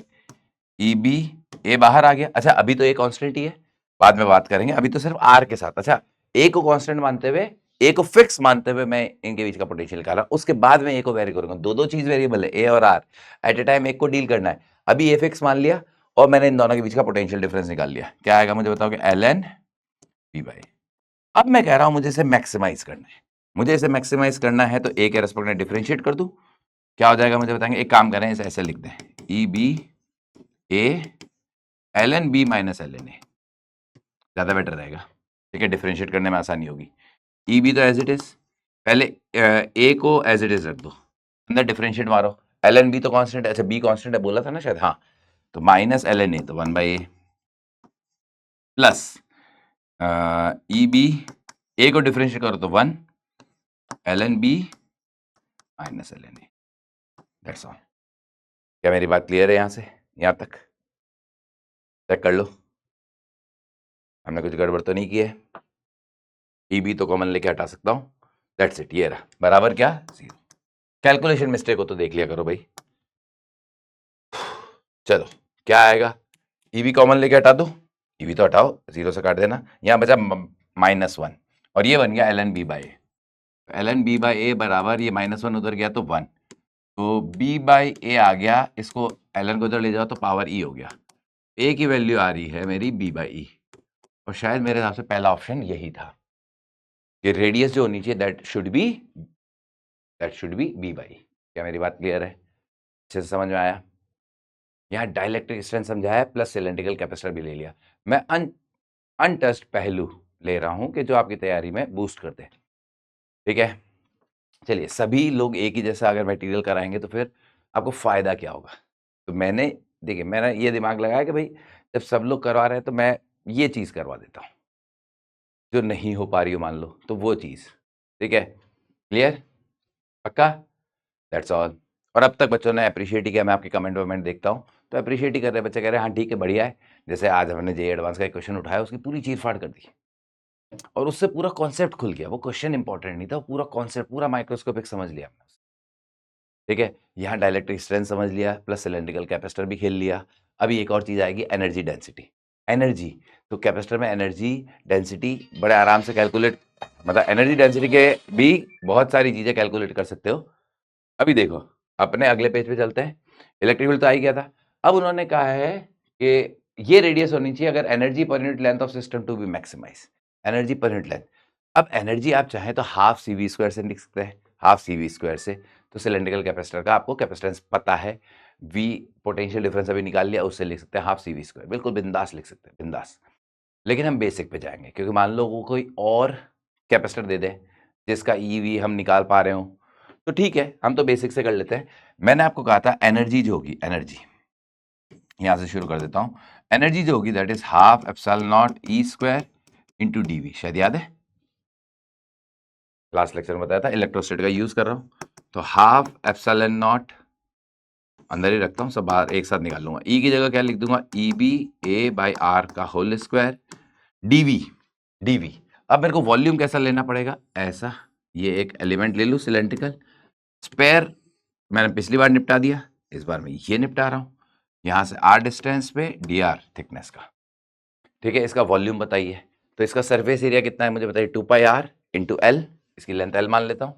ई बी, ए बाहर आ गया। अच्छा, अभी तो ए कांस्टेंट ही है, बाद में बात करेंगे, अभी तो सिर्फ आर के साथ। अच्छा, ए को कांस्टेंट मानते हुए, ए को फिक्स मानते हुए मैं इनके बीच का पोटेंशियल निकाला, उसके बाद में ए को वेरी करूंगा। दो दो चीज वेरिएबल है, ए और आर, एट ए टाइम एक को डील करना है। अभी ए फिक्स मान लिया और मैंने इन दोनों के बीच का पोटेंशियल डिफरेंस निकाल लिया। क्या आएगा मुझे बताओगे, एल एन बी बाई। अब मैं कह रहा हूं मुझे इसे मैक्सिमाइज करना है, मुझे इसे मैक्सिमाइज करना है तो ए के रेस्पेक्ट में डिफरेंशिएट कर दूं। क्या हो जाएगा मुझे बताएंगे, एक काम करें, इसे ऐसे लिख दें, E B A L N B minus L N A, ज़्यादा बेटर रहेगा, ठीक है, डिफरेंशिएट करने में आसानी होगी। ई बी तो एज इट इज, पहले ए को एज इट इज रख दो, अंदर डिफरेंशिएट मारो, एल एन बी तो कांस्टेंट है, अच्छा बी कांस्टेंट है बोला था ना शायद, हाँ, तो माइनस एल एन ए तो 1/a प्लस ई बी, ए को डिफरेंशिएट करो तो 1 L N B minus L N A, that's all. क्या मेरी बात क्लियर है यहाँ से यहाँ तक? चेक कर लो, हमने कुछ गड़बड़ तो नहीं की है। ई बी तो कॉमन लेके हटा सकता हूँ, दैट्स इट, ये रहा बराबर क्या, 0। कैलकुलेशन मिस्टेक हो तो देख लिया करो भाई। चलो क्या आएगा, ई बी कॉमन लेके हटा दो, ई बी तो हटाओ, 0 से काट देना, यहाँ बचा -1 और ये बन गया L N B by A. L N B by A बराबर, ये -1 उधर गया तो 1, तो बी बाई ए आ गया, इसको एल एन को उधर ले जाओ तो पावर ई हो गया, ए की वैल्यू आ रही है मेरी बी बाई ई, और शायद मेरे हिसाब से पहला ऑप्शन यही था कि रेडियस जो होनी चाहिए that should be B by. क्या मेरी बात क्लियर है? अच्छे से समझ में आया? यहाँ डाइलेक्ट्रिक स्ट्रेंथ समझाया प्लस सिलेंड्रिकल कैपेसिटर भी ले लिया। मैं अनटच्ड पहलू ले रहा हूं कि जो आपकी तैयारी में बूस्ट करते हैं। ठीक है, चलिए सभी लोग एक ही जैसा अगर मटेरियल कराएंगे तो फिर आपको फायदा क्या होगा? तो देखिए मैंने ये दिमाग लगाया कि भाई जब सब लोग करवा रहे हैं तो मैं ये चीज करवा देता हूँ जो नहीं हो पा रही हो, मान लो तो वो चीज। ठीक है, क्लियर, पक्का? That's all. और अब तक बच्चों ने अप्रिशिएट ही किया, मैं आपके कमेंट वमेंट देखता हूँ तो अप्रिशिएट ही कर रहे हैं बच्चे, कह रहे हैं हाँ ठीक है बढ़िया है। जैसे आज हमने जे एडवांस का एक क्वेश्चन उठाया, उसकी पूरी चीर फाड़ कर दी और उससे पूरा कॉन्सेप्ट खुल गया। वो क्वेश्चन इंपॉर्टेंट नहीं था, पूरा कॉन्सेप्ट पूरा माइक्रोस्कोपिक समझ लिया हमने। ठीक है, यहाँ डाइलेक्ट्रिक स्ट्रेंथ समझ लिया प्लस सिलेंड्रिकल कैपेसिटर भी खेल लिया। अभी एक और चीज आएगी, एनर्जी डेंसिटी। एनर्जी तो कैपेसिटर में एनर्जी डेंसिटी बड़े आराम से कैलकुलेट, मतलब एनर्जी डेंसिटी के भी बहुत सारी चीजें कैलकुलेट कर सकते हो। अभी देखो अपने अगले पेज पे चलते हैं। इलेक्ट्रिक फील्ड तो आ ही गया था। अब उन्होंने कहा है कि ये रेडियस होनी चाहिए अगर energy per unit length of system to be maximize. Energy per unit length, अब एनर्जी आप चाहें तो हाफ सी वी स्क्वायर से लिख सकते हैं, हाफ सी वी स्क्वायर से। तो सिलेंड्रिकल कैपेसिटर का आपको कैपेसिटेंस पता है, वी पोटेंशियल डिफरेंस अभी निकाल लिया, उससे लिख सकते हैं हाफ सी वी स्क्वायर, बिल्कुल बिंदास लिख सकते हैं, बिंदास। लेकिन हम बेसिक पे जाएंगे क्योंकि मान लो वो कोई और कैपेसिटर दे दे जिसका ई वी हम निकाल पा रहे हो तो ठीक है, हम तो बेसिक से कर लेते हैं। मैंने आपको कहा था एनर्जी जो होगी, एनर्जी यहां से शुरू कर देता हूं। एनर्जी जो होगी that is half epsilon naught E square into D V, शायद याद है लास्ट लेक्चर में बताया था, इलेक्ट्रोस्टैट का यूज कर रहा हूं। तो हाफ एप्सिलॉन नॉट अंदर ही रखता हूं, सब बाहर एक साथ निकाल लूंगा। ई की जगह क्या लिख दूंगा, E B A by R का होल स्क्वायर डीवी। डीवी अब मेरे को वॉल्यूम कैसा लेना पड़ेगा, ऐसा, ये एक एलिमेंट ले लूं सिलेंड्रिकल स्पेयर, मैंने पिछली बार निपटा दिया, इस बार मैं ये निपटा रहा हूं। यहां से आर डिस्टेंस पे डी आर थिकनेस का। ठीक है, इसका वॉल्यूम बताइए। तो इसका सरफेस एरिया कितना है मुझे बताइए, 2 पाई आर इंटू एल, इसकी लेंथ एल मान लेता हूं,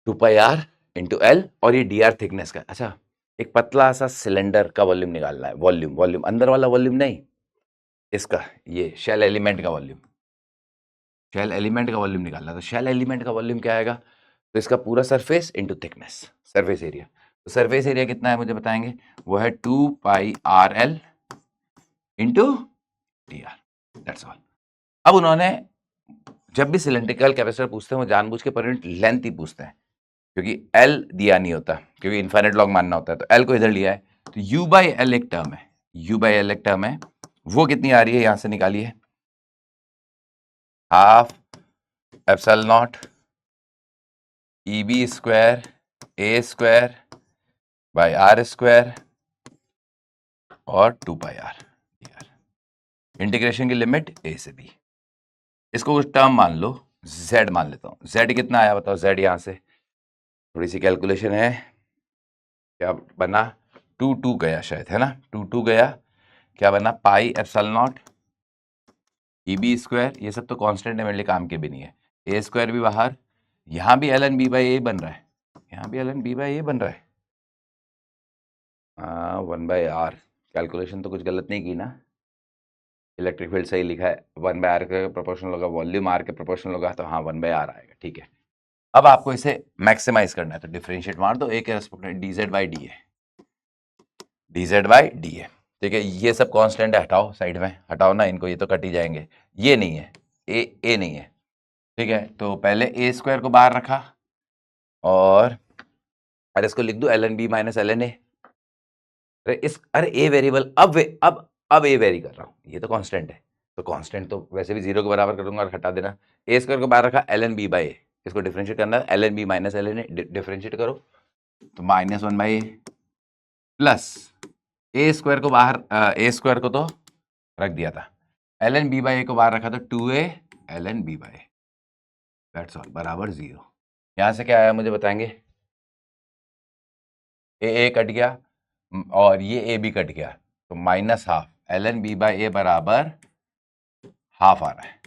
2 पाई आर इंटू एल, और ये डी आर थिकनेस का। अच्छा, एक पतला सा सिलेंडर का वॉल्यूम निकालना है, वॉल्यूम वॉल्यूम अंदर वाला वॉल्यूम नहीं, इसका ये शेल एलिमेंट का वॉल्यूम, शेल एलिमेंट का वॉल्यूम निकालना। तो शेल एलिमेंट का वॉल्यूम क्या आएगा, तो इसका पूरा surface into thickness, surface area. तो सरफेस एरिया कितना है मुझे बताएंगे, वो है 2 pi R L into D R, that's all. अब उन्होंने जब भी सिलेंड्रिकल कैपेसिटर पूछते हैं वो जानबूझ के पर यूनिट लेंथ ही पूछते हैं, क्योंकि एल दिया नहीं होता, क्योंकि इन्फाइनाइट लॉग मानना होता है, तो एल को इधर लिया है। तो यू बाई एल एक टर्म है, यू बाई एल एक टर्म है, वो कितनी आ रही है यहां से निकालिए, half epsilon naught E B square A square by R square और 2 पाई आर। इंटीग्रेशन की लिमिट ए से बी, इसको कुछ टर्म मान लो, z मान लेता हूं। z कितना आया बताओ, z यहां से थोड़ी सी कैलकुलेशन है, क्या बना, 2 गया शायद, है ना, 2 गया, क्या बना, pi epsilon naught E B square, ये सब तो कांस्टेंट है मेरे लिए, काम के भी नहीं है, ए स्क्वायर भी बाहर, यहां भी एल एन बी बाई ए बन रहा है, यहां भी एल एन बी बाई ए बन रहा है, 1 बाई आर। कैलकुलेशन तो कुछ गलत नहीं की ना, इलेक्ट्रिक फील्ड सही लिखा है, 1 बाई आर के प्रोपोर्शनल होगा, वॉल्यूम आर के प्रोपोर्शनल होगा, तो हाँ 1 बाई आर आएगा, ठीक है। अब आपको इसे मैक्सिमाइज करना है तो डिफरेंशिएट मार दो, ए के रेस्पेक्ट में D Z by D A, D Z by D ए। ठीक है, ये सब कांस्टेंट है, हटाओ साइड में, हटाओ ना इनको, ये तो कट ही जाएंगे, ये नहीं है, ए नहीं है। ठीक है, तो पहले ए स्क्वायर को बाहर रखा और अरे इसको लिख दो L N B minus L N A. अरे ए वेरिएबल, अब ए वेरी कर रहा हूँ, ये तो कांस्टेंट है, तो कांस्टेंट तो वैसे भी 0 के बराबर कर दूंगा और हटा देना। ए स्क्वायर को बाहर रखा, L N B by A, इसको डिफरेंशिएट करना है, L N B minus L N A, differentiate करो तो -1 by A plus A square को बाहर, ए स्क्वायर को तो रख दिया था, L N B by A को बाहर रखा तो 2a L N B by, that's all, बराबर 0। यहां से क्या आया मुझे बताएंगे, ए कट गया और ये ए भी कट गया, तो -12 L N B by A बराबर हाफ आ रहा है।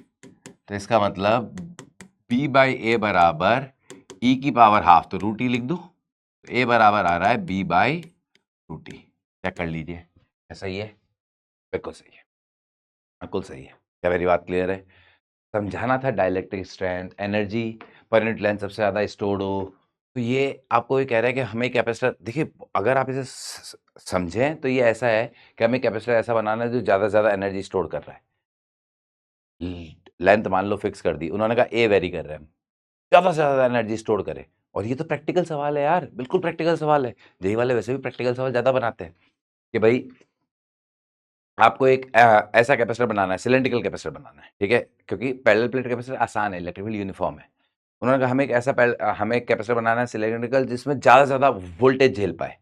तो इसका मतलब b बाई ए बराबर e की पावर हाफ, तो √e लिख दूं, तो a बराबर आ रहा है b बाई √e, चेक कर लीजिए, ऐसा ही है? बिल्कुल सही है, बिल्कुल सही है। क्या मेरी बात क्लियर है? समझाना था dielectric strength, energy per unit length सबसे ज़्यादा स्टोर्ड हो, तो ये आपको ये कह रहा है कि हमें कैपेसिटर, देखिए अगर आप इसे समझें तो ये ऐसा है कि हमें कैपेसिटर ऐसा बनाना है जो ज़्यादा से ज़्यादा एनर्जी स्टोर कर रहा है। लेंथ मान लो फिक्स कर दी, उन्होंने कहा ए वेरी कर रहे हैं, ज़्यादा से ज़्यादा एनर्जी स्टोर करे। और ये तो प्रैक्टिकल सवाल है यार, बिल्कुल प्रैक्टिकल सवाल है। जेईई वाले वैसे भी प्रैक्टिकल सवाल ज़्यादा बनाते हैं कि भाई आपको एक ऐसा कैपेसिटर बनाना है, सिलिंड्रिकल कैपेसिटर बनाना है, ठीक है? क्योंकि पैरेलल प्लेट कैपेसिटर आसान है, इलेक्ट्रिक फील्ड यूनिफॉर्म है। उन्होंने कहा हमें एक ऐसा हमें एक कैपेसिटर बनाना है सिलिंड्रिकल जिसमें ज़्यादा से ज़्यादा वोल्टेज झेल पाए।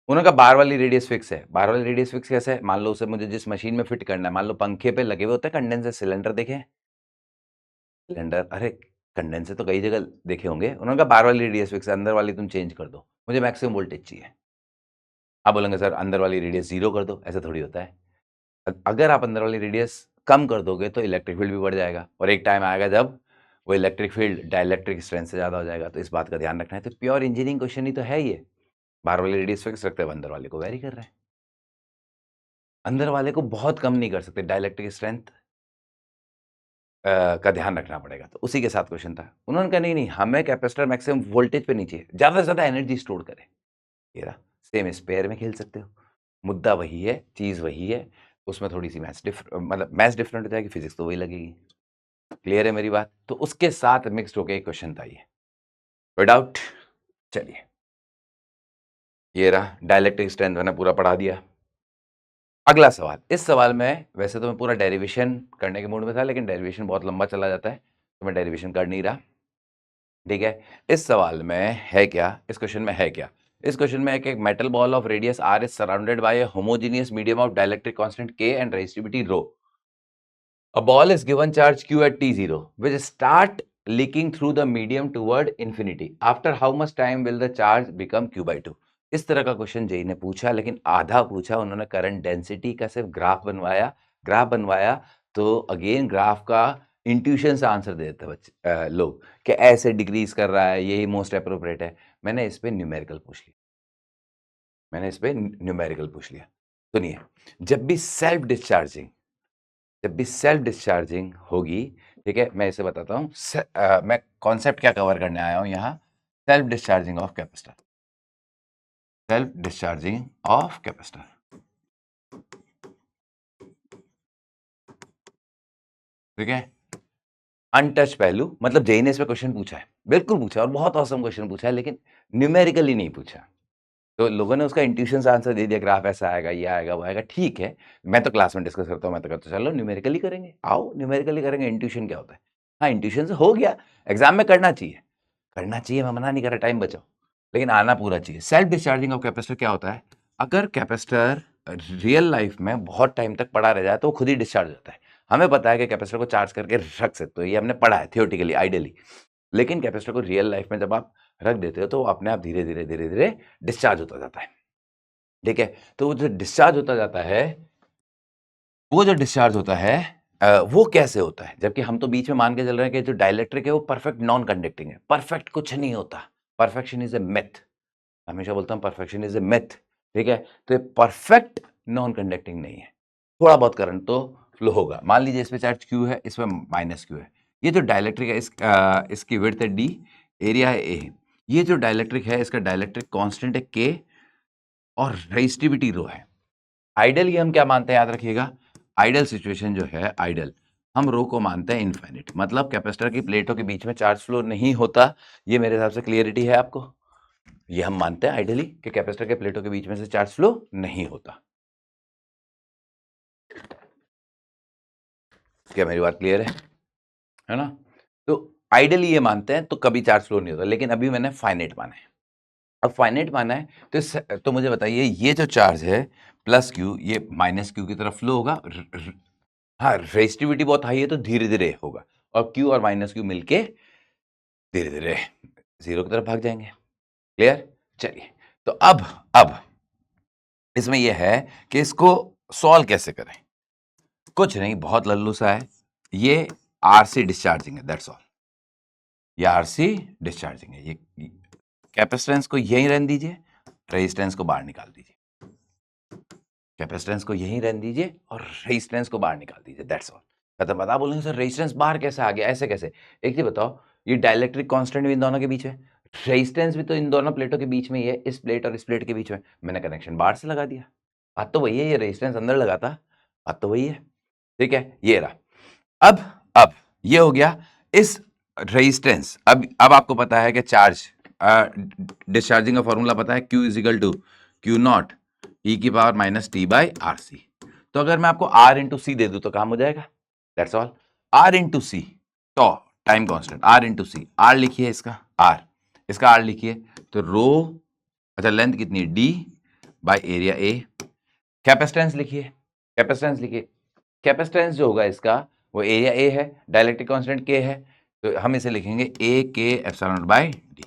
उन्होंने कहा बार वाली रेडियस फिक्स है। बार वाली रेडियस फिक्स कैसे है? मान लो उसे मुझे जिस मशीन में फिट करना है, मान लो पंखे पे लगे हुए होते हैं कंडेंसर सिलेंडर, देखे हैं? सिलेंडर, अरे कंडेंसर तो कई जगह देखे होंगे। उन्होंने कहा बार वाली रेडियस फिक्स है, अंदर वाली तुम चेंज कर दो, मुझे मैक्सिमम वोल्टेज चाहिए। आप बोलेंगे सर अंदर वाली रेडियस 0 कर दो, ऐसा थोड़ी होता है। अगर आप अंदर वाली रेडियस कम कर दोगे तो इलेक्ट्रिक फील्ड भी बढ़ जाएगा, और एक टाइम आएगा जब वो इलेक्ट्रिक फील्ड डाइलेक्ट्रिक स्ट्रेंथ से ज़्यादा हो जाएगा, तो इस बात का ध्यान रखना है। तो प्योर इंजीनियरिंग क्वेश्चन ही तो है ये। बाहर वाली रेडियस फिक्स रखते हैं, अंदर वाले को वेरी कर रहे हैं। अंदर वाले को बहुत कम नहीं कर सकते, डाइलेक्ट्रिक स्ट्रेंथ का ध्यान रखना पड़ेगा। तो उसी के साथ क्वेश्चन था। उन्होंने कहा नहीं नहीं, हमें कैपेसिटर मैक्सिमम वोल्टेज पे नहीं चाहिए, ज़्यादा से ज़्यादा एनर्जी स्टोर करे। ये रहा, सेम स्पेयर में खेल सकते हो, मुद्दा वही है, चीज़ वही है, उसमें थोड़ी सी मैथ्स डिफरेंट हो जाएगी, फिजिक्स तो वही लगेगी। क्लियर है मेरी बात? तो उसके साथ मिक्स्ड होके एक क्वेश्चन था ये। कोई डाउट? चलिए, ये रहा डाइलेक्ट्रिक स्ट्रेंथ, मैंने पूरा पढ़ा दिया। अगला सवाल, इस सवाल में वैसे तो मैं पूरा डेरिवेशन करने के मूड में था, लेकिन डेरिवेशन बहुत लंबा चला जाता है तो मैं डेरिवेशन कर नहीं रहा, ठीक है? इस सवाल में है क्या, इस क्वेश्चन में है क्या? इस क्वेश्चन में एक metal ball of radius r is surrounded by a homogeneous medium of dielectric constant k and resistivity rho. A ball is given charge q at t0 which start leaking through the medium toward infinity. After how much time will the charge become q by 2? इस तरह का question JEE ने पूछा, लेकिन आधा पूछा उन्होंने current density का, सिर्फ ग्राफ बनवाया तो अगेन ग्राफ का इंट्यूशन से आंसर दे देते बच्चे लोग कि ऐसे डिक्रीज कर रहा है, यही मोस्ट अप्रोप्रिएट है। मैंने इस पे न्यूमेरिकल पूछ लिया। सुनिए, जब भी सेल्फ डिस्चार्जिंग होगी, ठीक है, मैं इसे बताता हूँ। मैं कॉन्सेप्ट क्या कवर करने आया हूँ यहाँ, सेल्फ डिस्चार्जिंग ऑफ कैपेसिटर। ठीक है, अनटच पहलू, मतलब जेई ने इस पे क्वेश्चन पूछा है, बिल्कुल पूछा, और बहुत औसम क्वेश्चन पूछा है, लेकिन न्यूमेरिकली नहीं पूछा। तो लोगों ने उसका इंट्यूशन से आंसर दे दिया, ग्राफ ऐसा आएगा, ये आएगा, वो आएगा, ठीक है। मैं तो क्लास में डिस्कस करता हूँ, मैं तो कहता हूँ चलो न्यूमेरिकली करेंगे, आओ न्यूमेरिकली करेंगे, इंट्यूशन क्या होता है। हाँ, इंट्यूशन से हो गया, एग्जाम में करना चाहिए, मैं मना नहीं कर रहा, टाइम बचाओ, लेकिन आना पूरा चाहिए। सेल्फ डिस्चार्जिंग ऑफ कैपेसिटर क्या होता है? अगर कैपेसिटर रियल लाइफ में बहुत टाइम तक पड़ा रह जाए तो वो खुद ही डिस्चार्ज होता है। हमें पता है कि कैपेसिटर को चार्ज करके रख सकते हो, ये हमने पढ़ा है थियोरेटिकली, आइडियली। लेकिन कैपेसिटर को रियल लाइफ में जब आप रख देते हो तो वो अपने आप धीरे धीरे धीरे धीरे डिस्चार्ज होता जाता है, ठीक है? तो वो जो डिस्चार्ज होता जाता है, वो कैसे होता है? जबकि हम तो बीच में मान के चल रहे हैं कि जो डाइलेक्ट्रिक है वो परफेक्ट नॉन कंडक्टिंग है। परफेक्ट कुछ नहीं होता, परफेक्शन इज ए मिथ। हमेशा बोलता हूँ परफेक्शन इज ए मिथ, ठीक है? तो ये परफेक्ट नॉन कंडक्टिंग नहीं है, थोड़ा बहुत करंट तो फ्लो होगा। मान लीजिए इस पे चार्ज Q है, इस पे माइनस Q है। ये जो डाइलेक्ट्रिक है, इसकी विड्थ है D, एरिया है A। ये जो डाइलेक्ट्रिक है, इसका डाइलेक्ट्रिक कांस्टेंट है K और रेजिस्टिविटी रो है। आइडियल हम क्या मानते हैं, याद रखिएगा, आइडियल सिचुएशन जो है, आइडियल हम रो को मानते हैं इनफाइनिट, मतलब कैपेसिटर की प्लेटों के बीच में चार्ज फ्लो नहीं होता। ये मेरे हिसाब से क्लियरिटी है आपको, ये हम मानते हैं आइडियली कि कैपेसिटर के प्लेटों के बीच में से चार्ज फ्लो नहीं होता। क्या मेरी बात क्लियर है ना? तो आइडियली ये मानते हैं तो कभी चार्ज फ्लो नहीं होता, लेकिन अभी मैंने फाइनाइट माना है। अब फाइनाइट माना है तो मुझे बताइए, ये जो चार्ज है प्लस Q, ये माइनस Q की तरफ फ्लो होगा। हाँ, रेजिस्टिविटी बहुत हाई है तो धीरे धीरे होगा, और Q और माइनस Q मिलके धीरे धीरे जीरो की तरफ भाग जाएंगे। क्लियर? चलिए, तो अब इसमें यह है कि इसको सॉल्व कैसे करें। कुछ नहीं, बहुत लल्लू सा है, ये आरसी डिस्चार्जिंग है, दैट्स ऑल। ये आरसी डिस्चार्जिंग है, ये कैपेसिटेंस को यहीं रहने दीजिए, रेजिस्टेंस को बाहर निकाल दीजिए। कैपेसिटेंस को यहीं रहने दीजिए और रेजिस्टेंस को बाहर निकाल दीजिए, दैट्स ऑल। खत्म। बता बोलेंगे सर रेजिस्टेंस बाहर कैसे आ गया, ऐसे कैसे? एक चीज बताओ, ये डाइलेक्ट्रिक कांस्टेंट भी इन दोनों के बीच में, रेजिस्टेंस भी तो इन दोनों प्लेटों के बीच में ही है, इस प्लेट और इस प्लेट के बीच में। मैंने कनेक्शन बाहर से लगा दिया, बात तो वही है, ये रेजिस्टेंस अंदर लगा था, बात तो वही है। ठीक है, ये रहा। अब ये हो गया इस रेजिस्टेंस। अब आपको पता है कि चार्ज डिस्चार्जिंग का फॉर्मूला पता है, Q is equal to Q not E की power minus T by R C. तो अगर मैं आपको R इंटू सी दे दूं तो काम हो जाएगा, दैट्स ऑल। R इंटू सी, तो टाइम कांस्टेंट R इंटू सी, R लिखिए इसका R, इसका R लिखिए, तो रो, अच्छा लेंथ कितनी है D by area A। Capacitance लिखिए, कैपेसिटेंस लिखिए, कैपेसिटेंस जो होगा इसका वो एरिया A है, डाइलेक्ट्रिक कांस्टेंट K है, तो हम इसे लिखेंगे A K epsilon naught by D।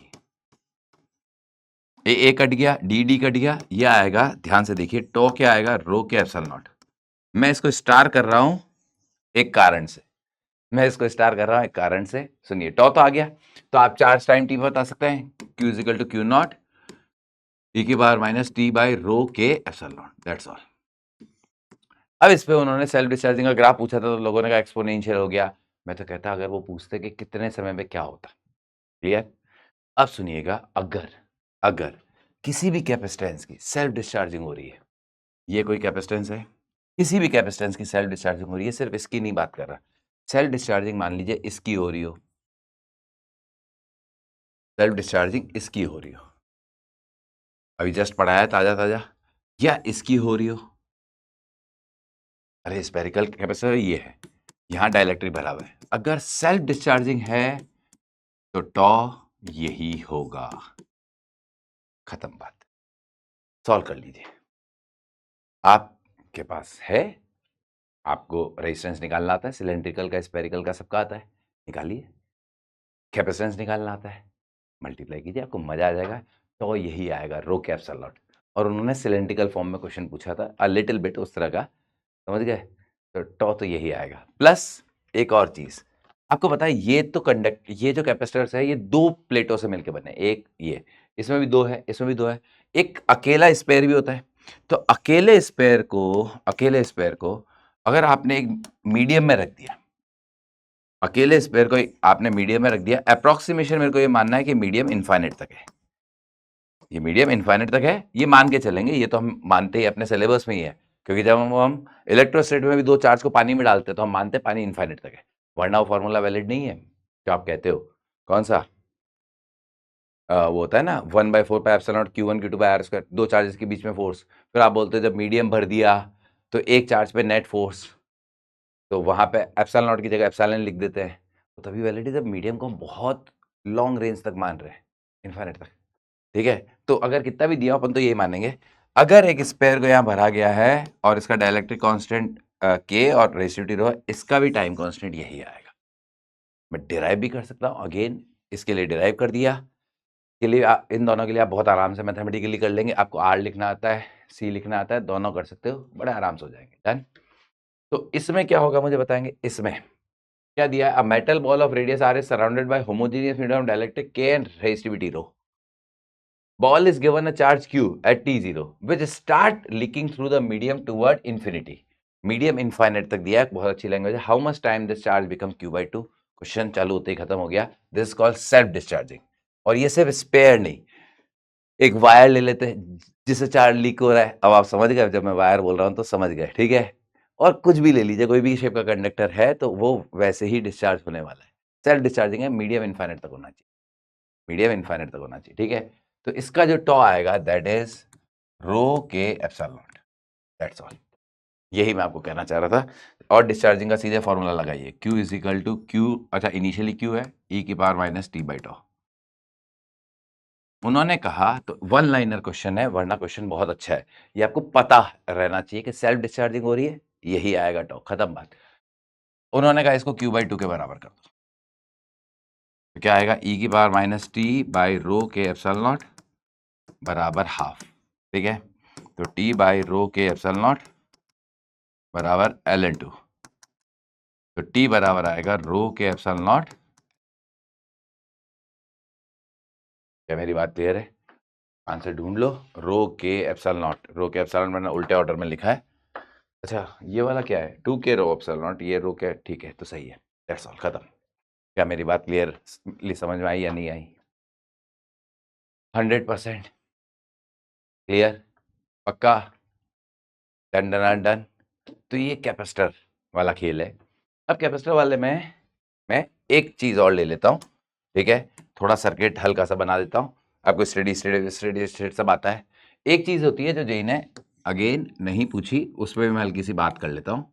A cut गया, डी कट गया, ये आएगा, ध्यान से देखिए, टो क्या आएगा, रो के एप्सिलॉन नॉट। मैं इसको स्टार कर रहा हूं एक कारण से, मैं इसको स्टार कर रहा हूं एक कारण से, सुनिए, टो तो आ गया, तो आप चार्ज टाइम टी बता सकते हैं, Q is equal to Q not E की power minus T by rho के एप्सिलॉन नॉट, दैट्स ऑल। अब इस पे उन्होंने सेल्फ डिस्चार्जिंग का ग्राफ पूछा था, तो लोगों ने कहा एक्सपोनेंशियल हो गया। मैं तो कहता अगर वो पूछते कि कितने समय में क्या होता। क्लियर? अब सुनिएगा, अगर अगर किसी भी कैपेसिटेंस की सेल्फ डिस्चार्जिंग हो रही है, ये कोई कैपेसिटेंस है, किसी भी कैपेसिटेंस की सेल्फ डिस्चार्जिंग हो रही है, सिर्फ इसकी नहीं बात कर रहा, सेल्फ डिस्चार्जिंग मान लीजिए इसकी हो रही हो, सेल्फ डिस्चार्जिंग इसकी हो रही हो, अभी जस्ट पढ़ाया ताजा ताजा, या इसकी हो रही हो, अरे स्पेरिकल कैपेसिटर ये है, यहां डाइलेक्ट्रिक भरा हुआ है, अगर सेल्फ डिस्चार्जिंग है तो टॉ यही होगा, खत्म बात, सॉल्व कर लीजिए। आपके पास है, आपको रेजिस्टेंस निकालना आता है, सिलेंड्रिकल का स्पेरिकल का सबका आता है, निकालिए। कैपेसिटेंस निकालना आता है, मल्टीप्लाई कीजिए, आपको मजा आ जाएगा, तो यही आएगा रो के एप्सिलॉन नॉट। और उन्होंने सिलेंड्रिकल फॉर्म में क्वेश्चन पूछा था, अ लिटिल बिट उस तरह का, समझ गए? तो टॉ तो यही आएगा। प्लस एक और चीज आपको पता है, ये तो कंडक्ट, ये जो कैपेसिटर्स है ये दो प्लेटों से मिलकर बने, एक ये, इसमें भी दो है, इसमें भी दो है, एक अकेला स्पेयर भी होता है। तो अकेले स्पेयर को अगर आपने एक मीडियम में रख दिया, अकेले स्पेयर को आपने मीडियम में रख दिया, अप्रोक्सीमेशन मेरे को ये मानना है कि मीडियम इनफाइनाइट तक है, ये मीडियम इनफाइनाइट तक है, ये मान के चलेंगे, ये तो हम मानते ही अपने सिलेबस में ही है, क्योंकि जब हम इलेक्ट्रोस्टैट में भी दो चार्ज को पानी में डालते हैं तो हम मानते हैं पानी इनफाइनाइट तक है, वरना वो फॉर्मूला वैलिड नहीं है जो आप कहते हो। कौन सा? वो होता है ना 1/4 pi epsilon naught Q1 Q2 by R square, दो चार्जेस के बीच में फोर्स, फिर आप बोलते हो जब मीडियम भर दिया तो एक चार्ज पे नेट फोर्स, तो वहां पे एप्सिलॉन नॉट की जगह एप्सिलॉन लिख देते हैं, तो तभी वैलिड है जब मीडियम को हम बहुत लॉन्ग रेंज तक मान रहे हैं, इनफाइनाइट तक। ठीक है, तो अगर कितना भी दिया अपन तो यही मानेंगे, अगर एक स्पेयर को यहाँ भरा गया है और इसका डाइलेक्ट्रिक कांस्टेंट के और रेसिस्टिविटी रो, इसका भी टाइम कांस्टेंट यही आएगा। मैं डिराइव भी कर सकता हूँ, अगेन इसके लिए डिराइव कर दिया, के लिए इन दोनों के लिए आप बहुत आराम से मैथमेटिकली कर लेंगे, आपको आर लिखना आता है, सी लिखना आता है, दोनों कर सकते हो, बड़े आराम से हो जाएंगे, डन। तो इसमें क्या होगा मुझे बताएंगे, इसमें क्या दिया है, a metal ball of radius R is surrounded by homogeneous medium dielectric K and resistivity rho, ball is given a charge q at t0 which start leaking through the medium toward infinity, medium infinite तक दिया है, बहुत अच्छी language है। how much time this charge become q/2, question चालू होते ही खत्म हो गया, दिस कॉल्ड सेल्फ डिस्चार्जिंग। और ये सिर्फ स्पेयर नहीं, एक वायर ले लेते हैं जिससे चार्ज लीक हो रहा है, अब आप समझ गए, जब मैं वायर बोल रहा हूं तो समझ गए, ठीक है। और कुछ भी ले लीजिए, कोई भी शेप का कंडक्टर है तो वो वैसे ही डिस्चार्ज होने वाला है, सेल्फ डिस्चार्जिंग है, मीडियम इनफाइनाइट तक होना चाहिए, मीडियम इनफाइनाइट तक होना चाहिए, ठीक है। तो इसका जो टॉ आएगा दैट इज रो के एप्सिलॉन नॉट, दैट्स ऑल, यही मैं आपको कहना चाह रहा था। और डिस्चार्जिंग का सीधे फॉर्मूला लगाइए, Q is equal to Q, अच्छा इनिशियली Q है e की power minus T by tau. उन्होंने कहा, तो वन लाइनर क्वेश्चन है, वरना क्वेश्चन बहुत अच्छा है, ये आपको पता रहना चाहिए कि सेल्फ डिस्चार्जिंग हो रही है, यही आएगा टॉ, खत्म बात। उन्होंने कहा इसको Q/2 के बराबर कर दो, तो क्या आएगा, e की power minus T by rho के एप्सिलॉन नॉट बराबर हाफ, ठीक है। तो टी बाई रो के एप्सिलॉन नॉट बराबर ln2, तो टी बराबर आएगा रो के एप्सिलॉन नॉट। क्या मेरी बात क्लियर है? आंसर ढूंढ लो। रो के एप्सिलॉन नॉट, रो के एप्सिलॉन मैंने उल्टे ऑर्डर में लिखा है। अच्छा ये वाला क्या है, 2 के रो एप्सिलॉन नॉट, ये रो क्या, ठीक है तो सही है। दैट्स ऑल, खत्म। क्या मेरी बात क्लियरली समझ में आई या नहीं आई? 100% क्लियर, पक्का, डन डन डन। तो ये कैपेसिटर वाला खेल है। अब कैपेसिटर वाले में मैं एक चीज और ले लेता हूँ, ठीक है, थोड़ा सर्किट हल्का सा बना देता हूँ। आपको स्टडी स्टडी स्टेट सब आता है। एक चीज होती है जो जेई ने अगेन नहीं पूछी, उस पर मैं हल्की सी बात कर लेता हूँ।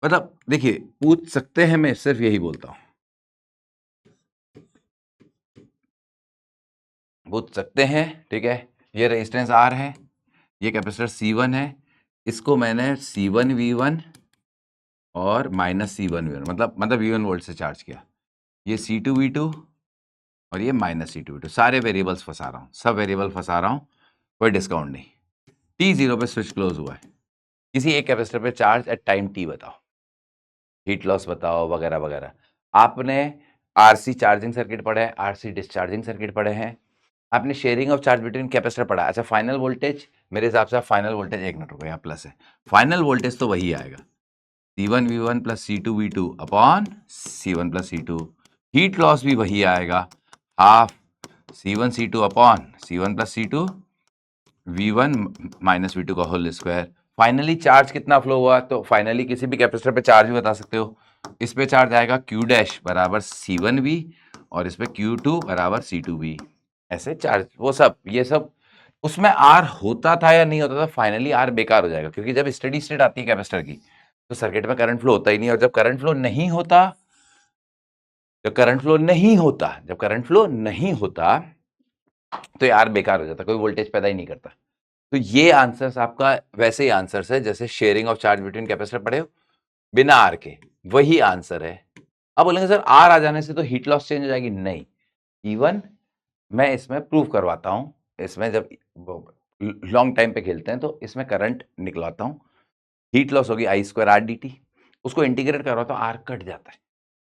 मतलब देखिए, पूछ सकते हैं, मैं सिर्फ यही बोलता हूँ, पूछ सकते हैं, ठीक है। ये रेजिस्टेंस R है, ये कैपेसिटर C1 है, इसको मैंने C1V1 और -C1V1 मतलब V1 वोल्ट से चार्ज किया। ये C2V2 और ये -C2V2, सारे वेरिएबल्स फंसा रहा हूँ, सब वेरिएबल फंसा रहा हूँ, कोई डिस्काउंट नहीं। T0 पे स्विच क्लोज हुआ है। किसी एक कैपेसिटर पे चार्ज एट टाइम T बताओ, हीट लॉस बताओ, वगैरह वगैरह। आपने RC चार्जिंग सर्किट पढ़ा है, RC डिस्चार्जिंग सर्किट पढ़े हैं, आपने sharing of charge between capacitor पढ़ा है। अच्छा फाइनल वोल्टेज, मेरे हिसाब से फाइनल वोल्टेज, एक मिनट रुको, यहाँ प्लस है, फाइनल वोल्टेज तो वही आएगा, C1V1 plus C2V2 upon C1 plus C2। Heat loss भी वही आएगा, half C1C2 upon C1 plus C2 V1 minus V2 का होल स्क्वायर। फाइनली चार्ज कितना फ्लो हुआ, तो फाइनली किसी भी कैपेसिटर पे चार्ज भी बता सकते हो। इस पे चार्ज आएगा Q डैश बराबर C1V और इस पे Q2 बराबर C2V। ऐसे चार्ज वो सब, ये सब उसमें R होता था या नहीं होता था, फाइनली R बेकार हो जाएगा, क्योंकि जब स्टेडी स्टेट आती है कैपेसिटर की तो सर्किट में करंट फ्लो होता ही नहीं, और जब करंट फ्लो नहीं होता, जब करंट फ्लो नहीं होता तो ये R बेकार हो जाता, कोई वोल्टेज पैदा ही नहीं करता। तो ये आंसर्स आपका वैसे ही आंसर्स है जैसे sharing of charge between capacitor पढ़े हो, बिना आर के, वही आंसर है। अब बोलेंगे सर आर आ जाने से तो हीट लॉस चेंज हो जाएगी, नहीं। इवन मैं इसमें प्रूव करवाता हूं, इसमें जब लॉन्ग टाइम पे खेलते हैं तो इसमें करंट निकलवाता हूं, हीट लॉस होगी I²R/dt, उसको इंटीग्रेट करवाता हूं, आर कट जाता है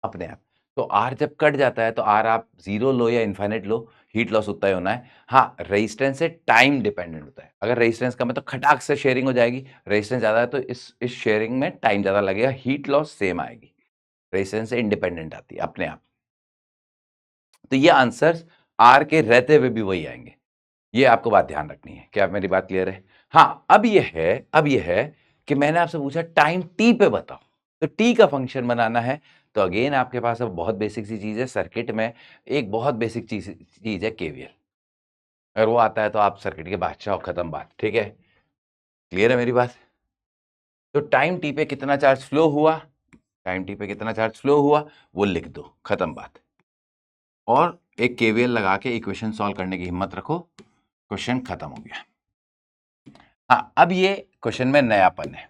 अपने आप। तो आर जब कट जाता है तो आर आप 0 लो या इन्फाइनाइट लो, हीट लॉस उतना ही होना है। हाँ रेजिस्टेंस से टाइम डिपेंडेंट होता है, अगर रेजिस्टेंस कम है तो खटाक से शेयरिंग हो जाएगी, रेजिस्टेंस ज्यादा है तो इस शेयरिंग में टाइम ज्यादा लगेगा, हीट लॉस सेम आएगी, रेजिस्टेंस से इंडिपेंडेंट आती है अपने आप। तो ये आंसर्स आर के रहते हुए भी वही आएंगे, ये आपको बात ध्यान रखनी है। क्या मेरी बात क्लियर है? हाँ अब ये है कि मैंने आपसे पूछा टाइम टी पे बताओ, तो टी का फंक्शन बनाना है। तो अगेन आपके पास अब बहुत बेसिक सी चीज है सर्किट में, एक बहुत बेसिक चीज है केवीएल। अगर वो आता है तो आप सर्किट के बादशाह हो, खत्म बात, ठीक है। क्लियर है मेरी बात? तो टाइम टी पे कितना चार्ज फ्लो हुआ, टाइम टी पे कितना चार्ज फ्लो हुआ वो लिख दो, खत्म बात। और एक केवीएल लगा के इक्वेशन सॉल्व करने की हिम्मत रखो, क्वेश्चन खत्म हो गया। हाँ अब ये क्वेश्चन में नयापन है।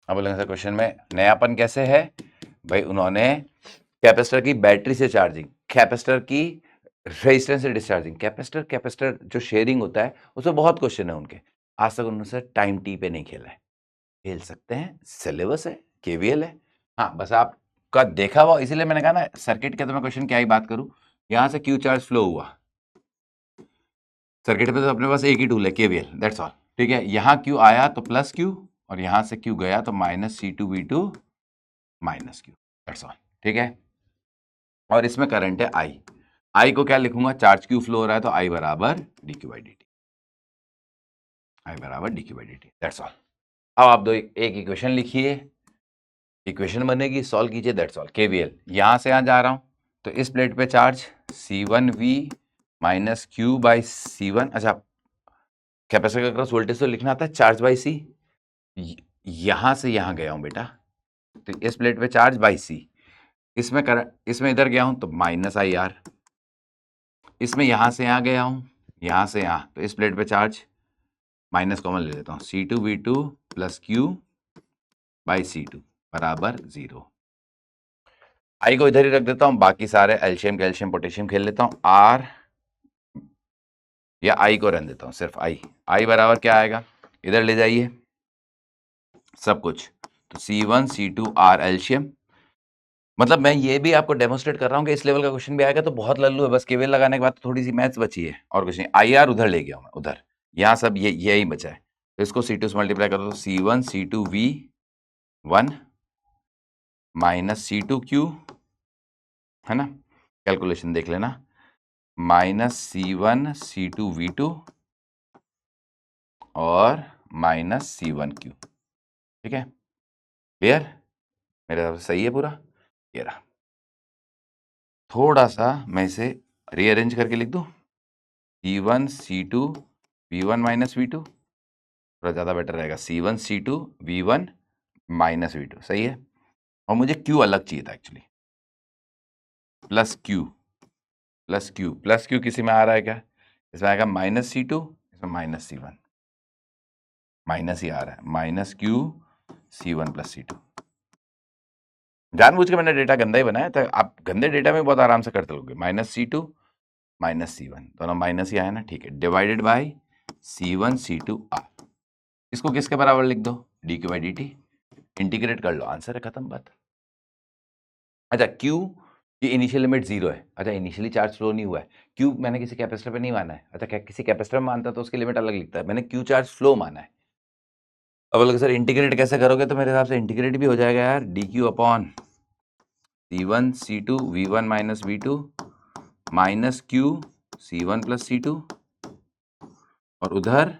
अब बोलेंगे सर क्वेश्चन में नयापन कैसे है? भाई उन्होंने कैपेसिटर की बैटरी से चार्जिंग, कैपेसिटर की रेजिस्टेंस से डिस्चार्जिंग, कैपेसिटर जो शेयरिंग होता है उसमें बहुत क्वेश्चन है उनके, आज तक उन्होंने सर टाइम टी पे नहीं खेला है। खेल सकते हैं, सिलेबस है, केवीएल है। हाँ बस आपका देखा हुआ, इसीलिए मैंने कहा ना सर्किट के तो मैं क्वेश्चन क्या ही बात करूं। यहां से क्यू चार्ज फ्लो हुआ सर्किट पे, तो अपने पास एक ही टूल है केवीएल, दैट्स ऑल, ठीक है। यहाँ क्यू आया तो प्लस क्यू, और यहां से क्यू गया तो -C2V2 -Q, दैट्स ऑल, ठीक है। और इसमें करंट है आई को क्या लिखूंगा, चार्ज क्यू फ्लो हो रहा है तो I बराबर dQ/dt, दैट्स ऑल। अब आप दो एक इक्वेशन लिखिए, इक्वेशन बनेगी, सॉल्व कीजिए, दैट्स ऑल। केवीएल यहां से यहां जा रहा हूं तो इस प्लेट पे चार्ज C1V -Q/C1। अच्छा कैपेसिटर का क्रॉस वोल्टेज तो लिखना आता है, चार्ज बाई सी, यहां से यहां गया हूं बेटा, तो इस प्लेट पे चार्ज बाई सी, इसमें करंट, इसमें इधर गया हूं तो -IR, इसमें यहां से यहां गया हूं, यहां से यहां, तो इस प्लेट पे चार्ज माइनस कॉमन ले लेता हूं, C2V2 प्लस Q/C2 बराबर 0। आई को इधर ही रख देता हूं, बाकी सारे एल्शियम कैल्शियम पोटेशियम खेल लेता हूं, आर या आई को रहने देता हूं, सिर्फ आई बराबर क्या आएगा, इधर ले जाइए सब कुछ, तो C1 C2 R एल्शियम मतलब मैं ये भी आपको डेमोस्ट्रेट कर रहा हूँ कि इस लेवल का क्वेश्चन भी आएगा तो बहुत लल्लू है, बस केवीएल लगाने के बाद तो थोड़ी सी मैथ्स बची है और कुछ नहीं। IR उधर ले गया हूँ मैं, उधर, यहाँ सब ये यही बचा है, तो इसको C2 से मल्टीप्लाई कर दो तो C1 C2 V1 minus C2Q, है ना, कैलकुलेशन देख लेना, माइनस C1 C2 V2 और माइनस C1Q, ठीक है, क्लियर, मेरे हिसाब से सही है पूरा, ये रहा। थोड़ा सा मैं इसे रीअरेंज करके लिख दूं, C1 C2 V1 minus V2, थोड़ा ज़्यादा बेटर रहेगा, C1 C2 V1 minus V2, सही है, और मुझे Q अलग चाहिए था एक्चुअली, प्लस Q किसी में आ रहा है क्या, इसमें आएगा माइनस C2, इसमें माइनस C1, माइनस ही आ रहा है, minus Q C1 plus C2। जानबूझ के मैंने डेटा गंदा ही बनाया था, आप गंदे डेटा में बहुत आराम से करते लोगे, माइनस C2 माइनस C1 दोनों माइनस ही आया ना, ठीक है, divided by C1 C2 R, इसको किसके बराबर लिख दो, dq बाई dt, इंटीग्रेट कर लो, आंसर है, खत्म बात। अच्छा, Q की इनिशियल लिमिट 0 है, अच्छा इनिशियली चार्ज फ्लो नहीं हुआ है, Q मैंने किसी कैपेसिटर पे नहीं माना है, अच्छा क्या किसी कैपेसिटर में मानता तो उसकी लिमिट अलग लिखता है, मैंने Q चार्ज फ्लो माना है। अब बोलोगे सर इंटीग्रेट कैसे करोगे, तो मेरे हिसाब से इंटीग्रेट भी हो जाएगा यार, dq upon C1 C2 V1 minus V2 minus Q C1 plus C2, और उधर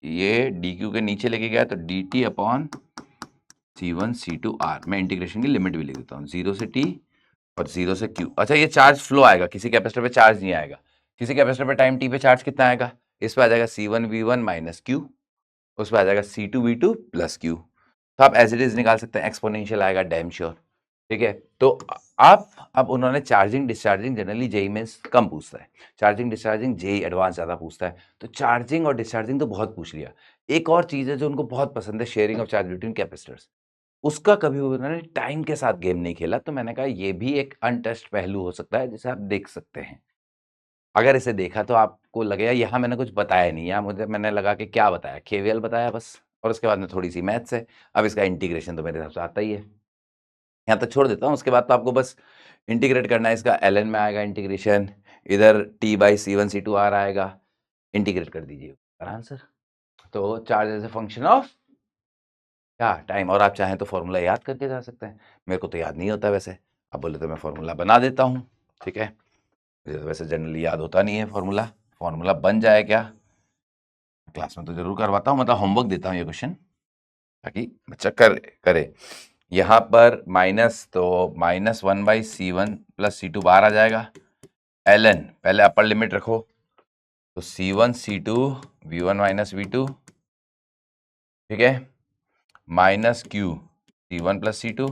ये dq के नीचे लेके गया तो dt upon C1 C2 R, मैं इंटीग्रेशन की लिमिट भी लिख देता हूँ, 0 से t और 0 से q। अच्छा ये चार्ज फ्लो आएगा, किसी कैपेसिटर पे चार्ज नहीं आएगा, किसी कैपेसिटर पे टाइम t पे चार्ज कितना आएगा, इस पे आ जाएगा C1 V1 माइनस Q, उस पे आ जाएगा C2 V2 प्लस Q, तो आप एज इट इज निकाल सकते हैं, एक्सपोनेंशियल आएगा डैम श्योर, ठीक है। तो आप अब उन्होंने चार्जिंग डिस्चार्जिंग जनरली जेई में कम पूछता है, चार्जिंग डिस्चार्जिंग जेई एडवांस ज़्यादा पूछता है, तो चार्जिंग और डिस्चार्जिंग तो बहुत पूछ लिया। एक और चीज़ है जो उनको बहुत पसंद है, sharing of charge between capacitors, उसका कभी उन्होंने टाइम के साथ गेम नहीं खेला, तो मैंने कहा ये भी एक अनटच्ड पहलू हो सकता है जिसे आप देख सकते हैं। अगर इसे देखा तो आपको लगेगा यहाँ मैंने कुछ बताया नहीं, यहाँ मुझे मैंने लगा कि क्या बताया, केवीएल बताया बस, और उसके बाद में थोड़ी सी मैथ्स है। अब इसका इंटीग्रेशन तो मेरे हिसाब से आता ही है, यहाँ तक छोड़ देता हूँ, उसके बाद तो आपको बस इंटीग्रेट करना है, इसका ln में आएगा इंटीग्रेशन, इधर t by C1 C2 R आएगा, इंटीग्रेट कर दीजिए आंसर। तो charge as a function of क्या, टाइम, और आप चाहें तो फॉर्मूला याद करके जा सकते हैं, मेरे को तो याद नहीं होता वैसे, आप बोले तो मैं फॉर्मूला बना देता हूँ, ठीक है, मुझे तो वैसे जनरली याद होता नहीं है फॉर्मूला, फॉर्मूला बन जाए क्या, क्लास में तो जरूर करवाता हूँ, मतलब होमवर्क देता हूँ ये क्वेश्चन ताकि बच्चा करे। यहाँ पर माइनस, तो -1 बाई C1 प्लस C2 बाहर आ जाएगा, ln पहले अपर लिमिट रखो, तो C1 C2 V1 minus V2, ठीक है, minus Q C1 plus C2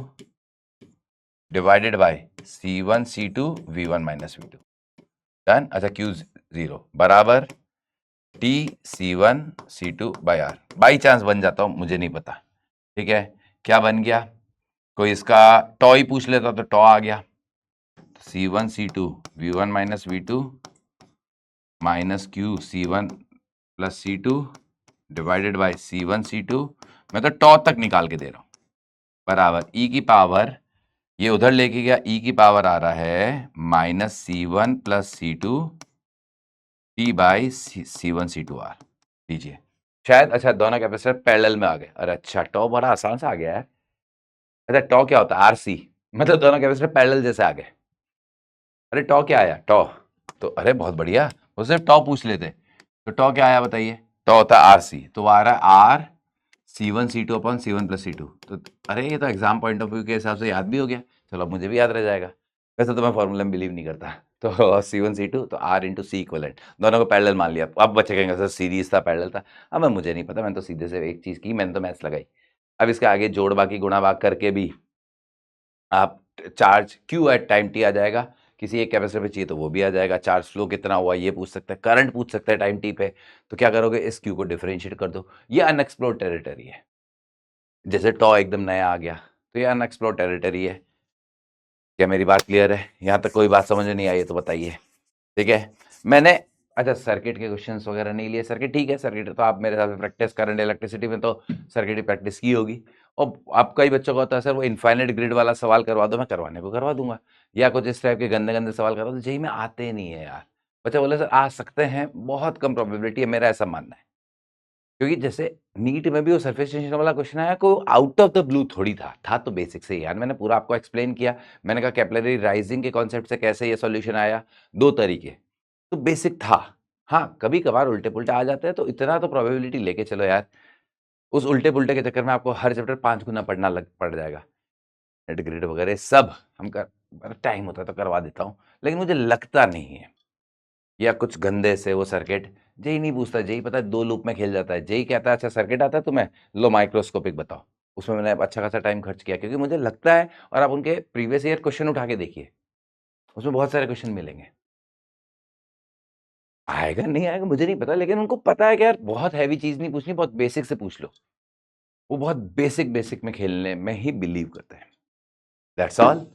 divided by C1 C2 V1 minus V2, done. अच्छा Q 0 बराबर T C1 C2 by R, by chance बन जाता हूँ, मुझे नहीं पता, ठीक है, क्या बन गया, कोई इसका टॉ ही पूछ लेता तो टॉ आ गया, C1 C2 V1 minus V2 minus Q C1 plus C2 divided by C1 C2, मैं तो टॉ तक निकाल के दे रहा हूँ, बराबर e की पावर, ये उधर लेके गया, e की पावर आ रहा है minus C1 plus C2 t by C1 C2 R, लीजिए शायद, अच्छा दोनों कैपेसिटर पैरेलल में आ गए, अरे अच्छा टॉ बड़ा आसान से आ गया है, अच्छा टॉ क्या होता है, RC, मतलब दोनों कैपेसिटर पैरेलल जैसे आ गए, अरे टॉ क्या आया, टॉ, तो अरे बहुत बढ़िया, वो सिर्फ टॉ पूछ लेते, तो टॉ क्या आया बताइए, टॉ होता है RC, तो वो आ रहा है R C1 C2 upon C1 plus C2, तो अरे ये तो एग्जाम पॉइंट ऑफ व्यू के हिसाब से याद भी हो गया, चलो अब मुझे भी याद रह जाएगा, वैसे तो मैं फॉर्मूला में बिलीव नहीं करता, तो C1 C2 तो R इंटू सी इक्वलेंट, दोनों को पैरेलल मान लिया, अब बच्चे कहेंगे सर सीरीज था पैरेलल था, अब मैं मुझे नहीं पता, मैंने तो सीधे से एक चीज़ की, मैंने तो मैथ्स लगाई, अब इसके आगे जोड़ बाकी गुणा भाग करके भी आप charge Q at time t आ जाएगा, किसी एक कैपेसिटर पे चाहिए तो वो भी आ जाएगा, चार्ज फ्लो कितना हुआ ये पूछ सकते हैं, करंट पूछ सकते हैं टाइम t पे, तो क्या करोगे, इस Q को डिफरेंशिएट कर दो, ये अनएक्सप्लोर्ड टेरिटरी है, जैसे टॉ एकदम नया आ गया, तो ये अनएक्सप्लोर्ड टेरिटरी है। क्या मेरी बात क्लियर है, यहाँ तक कोई बात समझ में नहीं आई है तो बताइए, ठीक है। मैंने अच्छा सर्किट के क्वेश्चंस वगैरह नहीं लिए, सर्किट ठीक है, सर्किट तो आप मेरे हिसाब से प्रैक्टिस करंट इलेक्ट्रिसिटी में तो सर्किट की प्रैक्टिस की होगी, और अब कई बच्चों का होता है सर वो इनफाइनाइट ग्रिड वाला सवाल करवा दो, मैं करवाने को करवा दूंगा, या कुछ इस टाइप के गंदे गंदे सवाल करवा दो, जेईई में आते नहीं है यार। बच्चा बोले सर आ सकते हैं, बहुत कम प्रोबेबिलिटी है, मेरा ऐसा मानना है। क्योंकि जैसे नीट में भी वो सरफेस टेंशन वाला क्वेश्चन आया, को आउट ऑफ द ब्लू थोड़ी था तो बेसिक से ही यार, मैंने पूरा आपको एक्सप्लेन किया। मैंने कहा कैपिलरी राइजिंग के कॉन्सेप्ट से कैसे ये सॉल्यूशन आया, 2 तरीके, तो बेसिक था। हाँ, कभी-कभार उल्टे-पुल्टे आ जाते हैं, तो इतना तो प्रोबेबिलिटी लेके चलो यार। उस उल्टे-पुल्टे के चक्कर में आपको हर चैप्टर 5 गुना पढ़ना लग पड़ जाएगा। नेट ग्रिड वगैरह सब हम कर, अगर टाइम होता तो करवा देता हूँ, लेकिन मुझे लगता नहीं है। या कुछ गंदे से वो सर्किट, जेईई नहीं पूछता, जेईई पता है 2 लूप में खेल जाता है। जेईई कहता है अच्छा सर्किट आता है तुम्हें, लो माइक्रोस्कोपिक बताओ। उसमें मैंने अच्छा खासा टाइम खर्च किया, क्योंकि मुझे लगता है, और आप उनके प्रीवियस ईयर क्वेश्चन उठा के देखिए, उसमें बहुत सारे क्वेश्चन मिलेंगे। आएगा नहीं आएगा मुझे नहीं पता, लेकिन उनको पता है कि यार बहुत हैवी चीज़ नहीं पूछनी, बहुत बेसिक से पूछ लो। वो बहुत बेसिक बेसिक में खेलने में ही बिलीव करते हैं। That's all.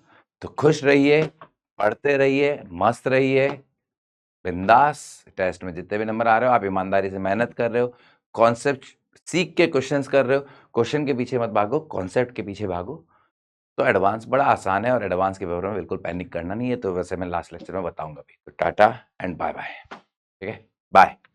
तो खुश रहिए, पढ़ते रहिए, मस्त रहिए, बिंदास। टेस्ट में जितने भी नंबर आ रहे हो, आप ईमानदारी से मेहनत कर रहे हो, कॉन्सेप्ट सीख के क्वेश्चंस कर रहे हो, क्वेश्चन के पीछे मत भागो, कॉन्सेप्ट के पीछे भागो। तो एडवांस बड़ा आसान है, और एडवांस के पेपर में बिल्कुल पैनिक करना नहीं है। तो वैसे मैं लास्ट लेक्चर में बताऊंगा भी। तो टाटा एंड बाय बाय। ठीक है, बाय।